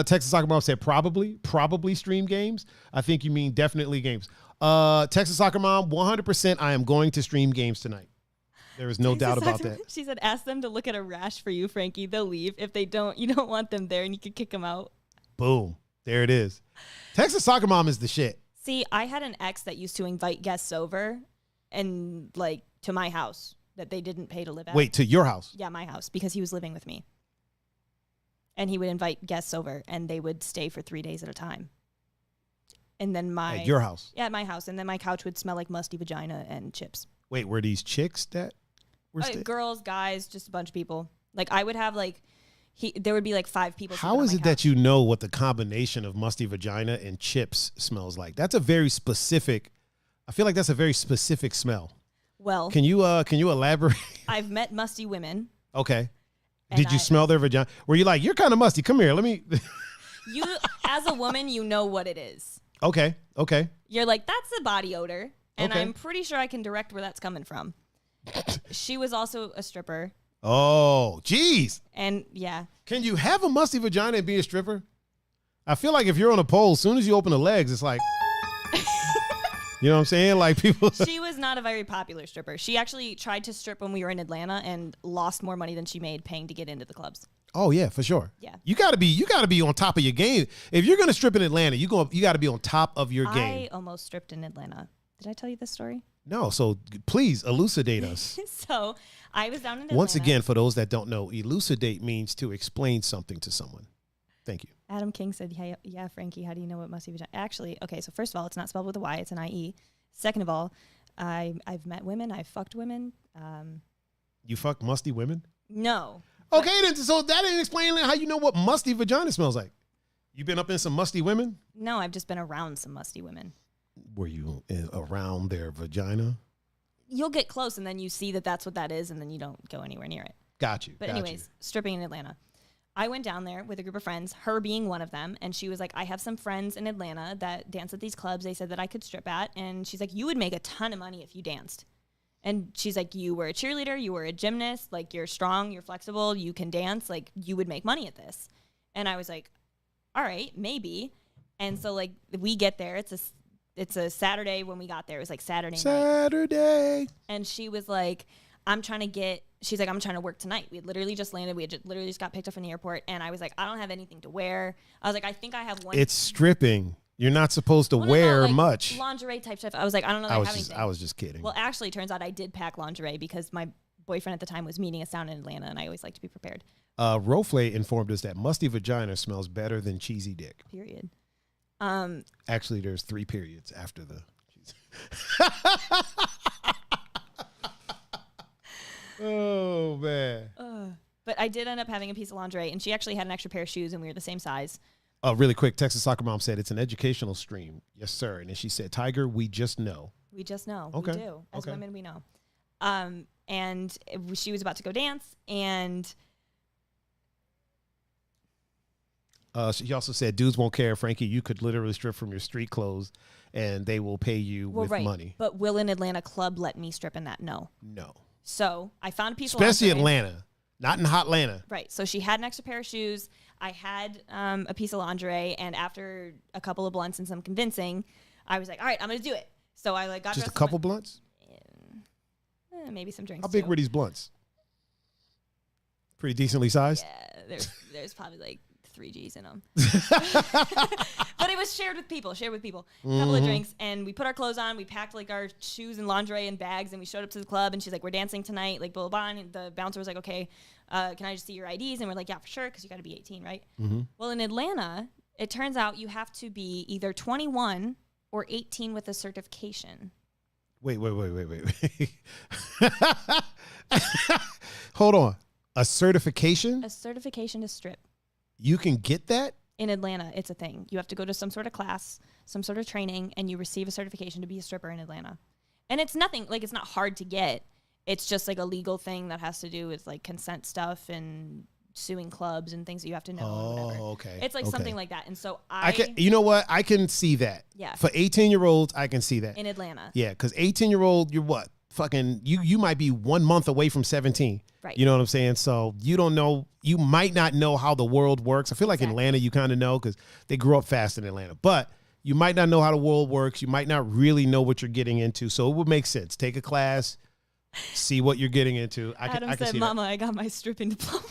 Texas Soccer Mom said probably stream games. I think you mean definitely games. Texas Soccer Mom, 100% I am going to stream games tonight. There is no doubt about that. She said, ask them to look at a rash for you, Frankie. They'll leave. If they don't, you don't want them there and you can kick them out. Boom. There it is. Texas Soccer Mom is the shit. See, I had an ex that used to invite guests over and like to my house that they didn't pay to live at. Wait, to your house? Yeah, my house, because he was living with me. And he would invite guests over and they would stay for 3 days at a time. And then at your house? Yeah, at my house. And then my couch would smell like musty vagina and chips. Wait, were these chicks that were girls, guys, just a bunch of people. Like I would have like there would be like 5 people. How is it that you know what the combination of musty vagina and chips smells like? That's a very specific. I feel like that's a very specific smell. Well, can you elaborate? I've met musty women. Okay. Did you smell their vagina? Were you like, you're kind of musty? Come here, let me. You, as a woman, you know what it is. Okay. You're like, that's a body odor, and okay. I'm pretty sure I can direct where that's coming from. She was also a stripper. Oh, geez. And yeah. Can you have a musty vagina and be a stripper? I feel like if you're on a pole, as soon as you open the legs, it's like, you know what I'm saying? Like people. She was not a very popular stripper. She actually tried to strip when we were in Atlanta and lost more money than she made paying to get into the clubs. Oh yeah, for sure. Yeah. You gotta be on top of your game. If you're gonna strip in Atlanta, you gotta be on top of your game. I almost stripped in Atlanta. Did I tell you this story? No, so please elucidate us. So I was down in Atlanta. Once again, for those that don't know, elucidate means to explain something to someone. Thank you. Adam King said, yeah, Frankie, how do you know what musty vagina? Actually, okay, so first of all, it's not spelled with a Y, it's an I-E. Second of all, I've met women, I've fucked women. You fuck musty women? No. Okay, then, so that didn't explain how you know what musty vagina smells like. You been up in some musty women? No, I've just been around some musty women. Were you around their vagina? You'll get close, and then you see that that's what that is, and then you don't go anywhere near it. Got you. But anyways, stripping in Atlanta. I went down there with a group of friends, her being one of them, and she was like, I have some friends in Atlanta that dance at these clubs. They said that I could strip at, and she's like, you would make a ton of money if you danced. And she's like, you were a cheerleader, you were a gymnast, like you're strong, you're flexible, you can dance, like you would make money at this. And I was like, all right, maybe. And so like we get there, it's a Saturday when we got there. It was like Saturday night. And she was like, I'm trying to work tonight. We had literally just landed. We had literally just got picked up from the airport. And I was like, I don't have anything to wear. I was like, I think I have one. It's stripping. You're not supposed to wear much. Lingerie type stuff. I was like, I don't know that I have anything. I was just kidding. Well, actually, turns out I did pack lingerie because my boyfriend at the time was meeting us down in Atlanta, and I always like to be prepared. Rofle informed us that musty vagina smells better than cheesy dick. Period. Actually, there's 3 periods after the cheesy. Oh, man. I did end up having a piece of lingerie, and she actually had an extra pair of shoes, and we were the same size. Oh, really quick. Texas Soccer Mom said it's an educational stream. Yes, sir. And then she said, Tiger, we just know. We just know. Okay. We do. As Okay. women, we know. And she was about to go dance, and she also said, dudes won't care, Frankie. You could literally strip from your street clothes, and they will pay you with money. But will an Atlanta club let me strip in that? No. No. So I found a piece Especially of lingerie. Atlanta. Not in hot Atlanta. Right. So she had an extra pair of shoes. I had a piece of lingerie, and after a couple of blunts and some convincing, I was like, all right, I'm going to do it. So I got just a dressed couple blunts? maybe some drinks. How big too. were these blunts? Pretty decently sized? Yeah, there's probably like 3 G's in them. But it was shared with people. A couple of drinks, and we put our clothes on. We packed like our shoes and lingerie and bags, and we showed up to the club, and she's like, we're dancing tonight, like blah, blah, blah. And the bouncer was like, okay, can I just see your IDs? And we're like, yeah, for sure, because you got to be 18, right? Mm-hmm. Well, in Atlanta, it turns out you have to be either 21 or 18 with a certification. Wait. Hold on. A certification? A certification to strip. You can get that? In Atlanta, it's a thing. You have to go to some sort of class, some sort of training, and you receive a certification to be a stripper in Atlanta. And it's nothing, like it's not hard to get. It's just like a legal thing that has to do with like consent stuff and suing clubs and things that you have to know. Oh, whatever. okay. It's like Okay. something like that. And so I can, you know what? I can see that. Yeah. For 18-year-olds, I can see that. In Atlanta. Yeah, because 18-year-old, you're what? Fucking, you might be 1 month away from 17. Right. You know what I'm saying? So you don't know, you might not know how the world works. I feel like in Exactly. Atlanta, you kind of know because they grew up fast in Atlanta. But you might not know how the world works. You might not really know what you're getting into. So it would make sense. Take a class, see what you're getting into. Adam I can said, see Mama, I got my stripping diploma.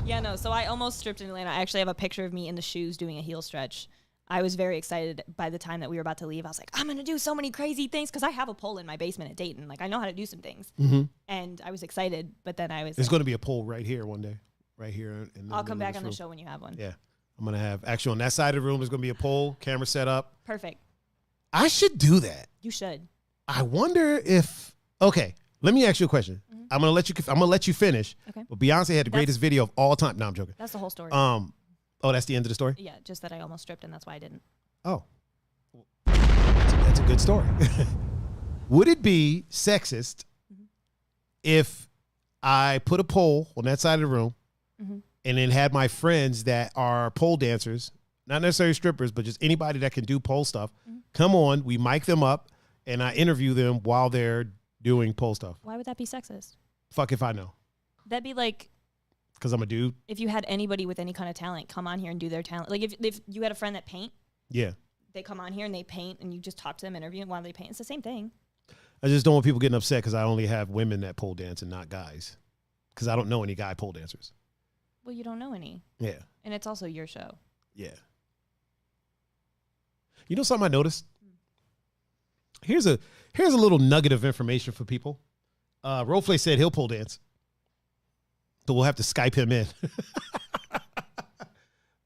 Yeah, no. So I almost stripped in Atlanta. I actually have a picture of me in the shoes doing a heel stretch. I was very excited by the time that we were about to leave. I was like, I'm going to do so many crazy things because I have a pole in my basement at Dayton. Like, I know how to do some things. Mm-hmm. And I was excited, but then I was There's like, going to be a poll right here one day. Right here. In the I'll come middle of back this on the room. show when you have one. Yeah. I'm going to have, actually on that side of the room, there's going to be a poll, camera set up. Perfect. I should do that. You should. I wonder if, okay, let me ask you a question. Mm-hmm. I'm going to let you finish. Okay. But Beyonce had the greatest video of all time. No, I'm joking. That's the whole story. Oh, that's the end of the story? Yeah, just that I almost stripped and that's why I didn't. Oh, that's a good story. Would it be sexist if I put a pole on that side of the room and then had my friends that are pole dancers, not necessarily strippers, but just anybody that can do pole stuff, come on, we mic them up, and I interview them while they're doing pole stuff? Why would that be sexist? Fuck if I know. That'd be like Because I'm a dude? if you had anybody with any kind of talent come on here and do their talent. Like if you had a friend that paint, Yeah. they come on here and they paint and you just talk to them, interview them while they paint. It's the same thing. I just don't want people getting upset because I only have women that pole dance and not guys. Because I don't know any guy pole dancers. Well, you don't know any. Yeah. And it's also your show. Yeah. You know something I noticed? Here's a little nugget of information for people. Roflay said he'll pole dance. So we'll have to Skype him in.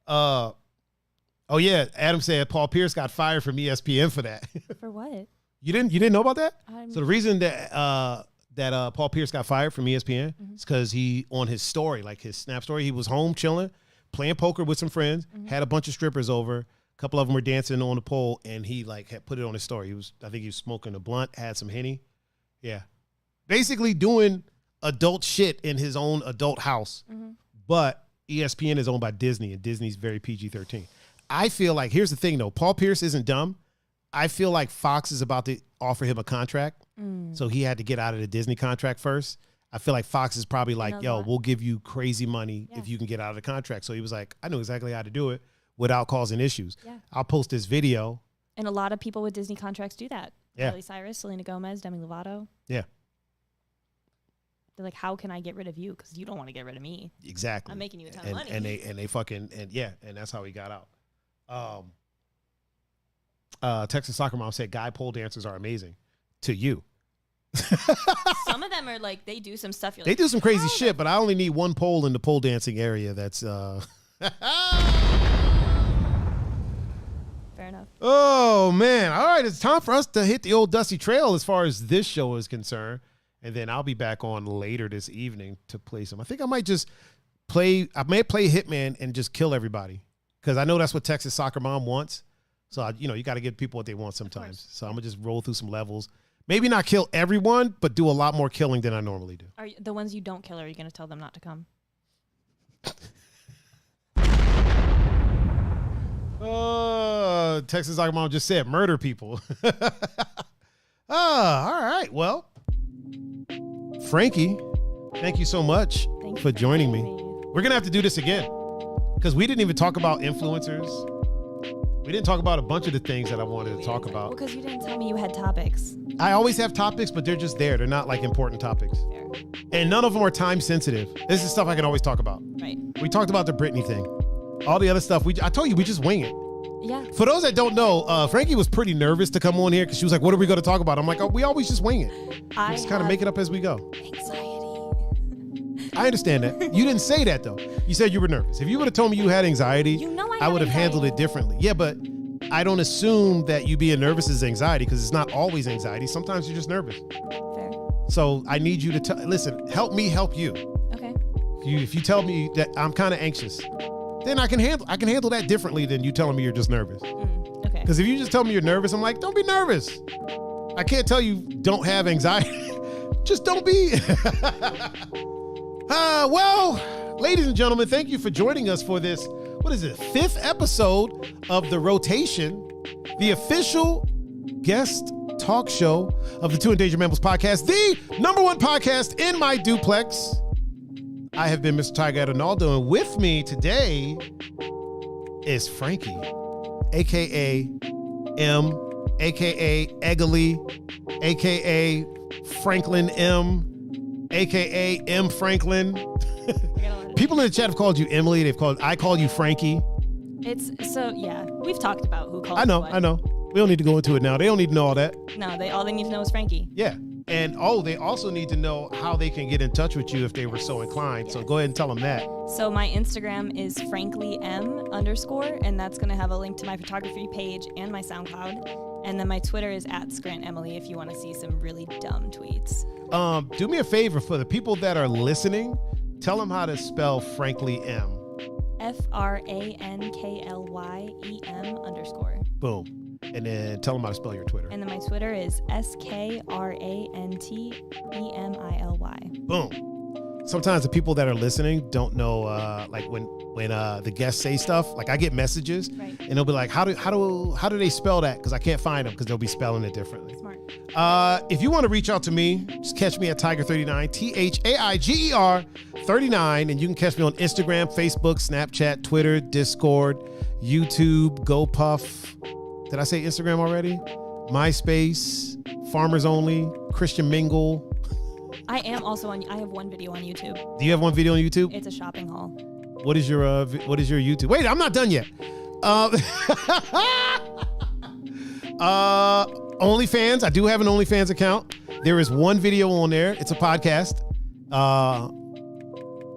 Oh yeah, Adam said Paul Pierce got fired from ESPN for that. For what? You didn't know about that? I'm- So the reason that Paul Pierce got fired from ESPN is because he, on his story, like his Snap story, he was home chilling, playing poker with some friends, had a bunch of strippers over, a couple of them were dancing on the pole, and he like had put it on his story. I think he was smoking a blunt, had some Henny. Yeah. Basically doing adult shit in his own adult house. But ESPN is owned by Disney, and Disney's very PG-13. I feel like, here's the thing though, Paul Pierce isn't dumb. I feel like Fox is about to offer him a contract. So he had to get out of the Disney contract first. I feel like Fox is probably like, yo, we'll give you crazy money if you can get out of the contract. So he was like, I know exactly how to do it without causing issues. Yeah. I'll post this video. And a lot of people with Disney contracts do that. Yeah. Miley Cyrus, Selena Gomez, Demi Lovato. Yeah, They're like, how can I get rid of you? Because you don't want to get rid of me. exactly. I'm making you a ton of and, money. and they fucking, and yeah, and that's how he got out. Texas Soccer Mom said guy pole dancers are amazing to you. Some of them are like, they do some stuff. You're They like, do some crazy how shit, but I only need one pole in the pole dancing area. That's Fair enough. Oh man. All right, it's time for us to hit the old dusty trail as far as this show is concerned. And then I'll be back on later this evening to play some. I think I might just play Hitman and just kill everybody. Because I know that's what Texas Soccer Mom wants. So, you got to give people what they want sometimes. So I'm going to just roll through some levels. Maybe not kill everyone, but do a lot more killing than I normally do. Are the ones you don't kill, are you going to tell them not to come? Texas Soccer Mom just said murder people. All right. Well, Frankie, thank you so much for joining me. We're going to have to do this again because we didn't even talk about influencers. We didn't talk about a bunch of the things that I wanted to talk about. Well, because you didn't tell me you had topics. I always have topics, but they're just there. They're not like important topics. Fair. And none of them are time sensitive. This is stuff I can always talk about. Right. We talked about the Britney thing. All the other stuff, I told you, we just wing it. Yeah. For those that don't know, Frankie was pretty nervous to come on here because she was like, what are we going to talk about? I'm like, oh, we always just wing it. We just kind of make it up as we go. Anxiety. I understand that. You didn't say that, though. You said you were nervous. If you would have told me you had anxiety, I would have handled it differently. Yeah, but I don't assume that you being nervous is anxiety because it's not always anxiety. Sometimes you're just nervous. Fair. So I need you to listen, help me help you. Okay. If you tell me that I'm kind of anxious, then I can handle that differently than you telling me you're just nervous. Okay. Because if you just tell me you're nervous, I'm like, don't be nervous. I can't tell you don't have anxiety. Just don't be. Well, ladies and gentlemen, thank you for joining us for this, what is it, 5th episode of The Rotation, the official guest talk show of the Two Endangered Mammals podcast, the #1 podcast in my duplex. I have been Mr. Tiger Adonaldo, and with me today is Frankie, a.k.a. M, a.k.a. Eggley, a.k.a. Franklin M, a.k.a. M. Franklin. People in the chat have called you Emily. I call you Frankie. We've talked about who calls I know. We don't need to go into it now. They don't need to know all that. No, all they need to know is Frankie. Yeah. And they also need to know how they can get in touch with you if they were so inclined. Yes. So go ahead and tell them that. So my Instagram is FranklyM_, and that's going to have a link to my photography page and my SoundCloud. And then my Twitter is @ScrantEmily if you want to see some really dumb tweets. Do me a favor for the people that are listening. Tell them how to spell Frankly M. FranklyEM_. Boom. And then tell them how to spell your Twitter. And then my Twitter is SKRANTEMILY. Boom. Sometimes the people that are listening don't know, like when the guests say stuff, like I get messages, right, and they'll be like, how do they spell that? Because I can't find them because they'll be spelling it differently. Smart. If you want to reach out to me, just catch me at Tiger39, THAIGER 39, and you can catch me on Instagram, Facebook, Snapchat, Twitter, Discord, YouTube, GoPuff. Did I say Instagram already? MySpace, Farmers Only, Christian Mingle. I am also I have one video on YouTube. Do you have one video on YouTube? It's a shopping haul. What is your YouTube? Wait, I'm not done yet. OnlyFans. I do have an OnlyFans account. There is one video on there. It's a podcast.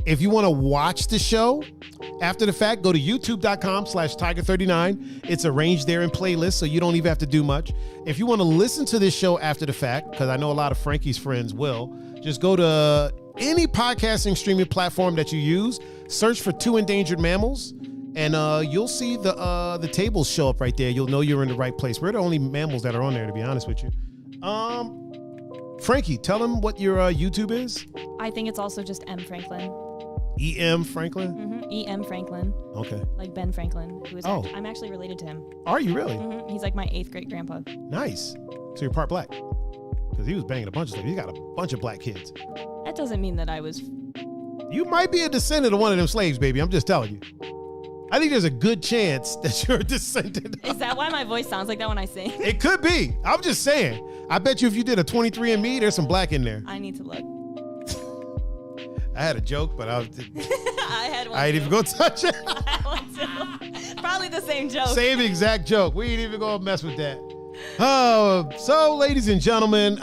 If you want to watch the show after the fact, go to youtube.com/Tiger39. It's arranged there in playlists, so you don't even have to do much. If you want to listen to this show after the fact, because I know a lot of Frankie's friends will, just go to any podcasting streaming platform that you use, search for Two Endangered Mammals, and you'll see the tables show up right there. You'll know you're in the right place. We're the only mammals that are on there, to be honest with you. Frankie, tell them what your YouTube is. I think it's also just M. Franklin. E.M. Franklin? Mm-hmm. E.M. Franklin. Okay. Like Ben Franklin, who is I'm actually related to him. Are you really? Mm-hmm. He's like my 8th great grandpa. Nice. So you're part black? Because he was banging a bunch of stuff. He's got a bunch of black kids. That doesn't mean that I was... You might be a descendant of one of them slaves, baby. I'm just telling you. I think there's a good chance that you're a descendant. Is that why my voice sounds like that when I sing? It could be. I'm just saying. I bet you if you did a 23andMe, there's some black in there. I need to look. I had a joke, but I had one. I ain't even gonna touch it. I had one too. Probably the same joke. Same exact joke. We ain't even gonna mess with that. Oh, so ladies and gentlemen,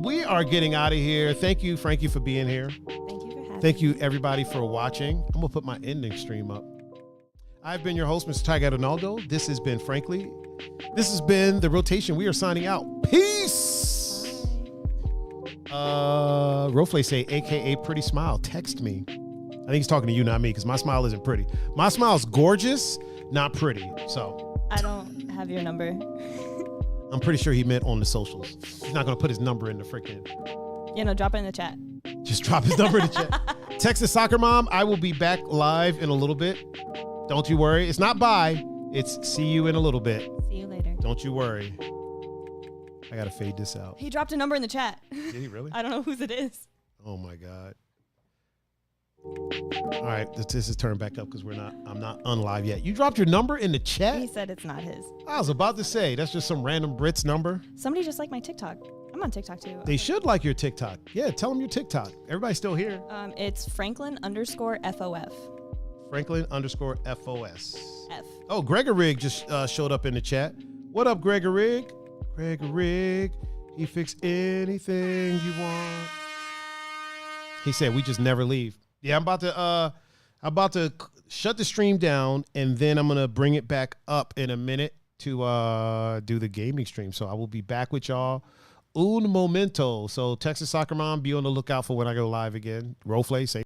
we are getting out of here. Thank you, Frankie, for being here. Thank you for having Thank me. you, everybody, for watching. I'm gonna put my ending stream up. I've been your host, Mr. Tiger Adonaldo. This has been Frankly. This has been The Rotation. We are signing out. Peace. Bye. Rofle say, AKA Pretty Smile. Text me. I think he's talking to you, not me, because my smile isn't pretty. My smile's gorgeous, not pretty. So I don't have your number. I'm pretty sure he meant on the socials. He's not going to put his number in the freaking. Drop it in the chat. Just drop his number in the chat. Texas Soccer Mom, I will be back live in a little bit. Don't you worry. It's not bye. It's see you in a little bit. See you later. Don't you worry. I got to fade this out. He dropped a number in the chat. Did he really? I don't know whose it is. Oh my God. All right, this is turned back up because I'm not unlive yet. You dropped your number in the chat? He said it's not his. I was about to say, that's just some random Brit's number. Somebody just liked my TikTok. I'm on TikTok too. They should like your TikTok. Yeah, tell them your TikTok. Everybody's still here. It's Franklin_FOF. Franklin_FOS. F. Oh, Gregorig just showed up in the chat. What up, Gregorig? Gregorig, he fix anything you want. He said we just never leave. Yeah, I'm about to shut the stream down, and then I'm gonna bring it back up in a minute to do the gaming stream. So I will be back with y'all un momento. So Texas Soccer Mom, be on the lookout for when I go live again. Rofle, say.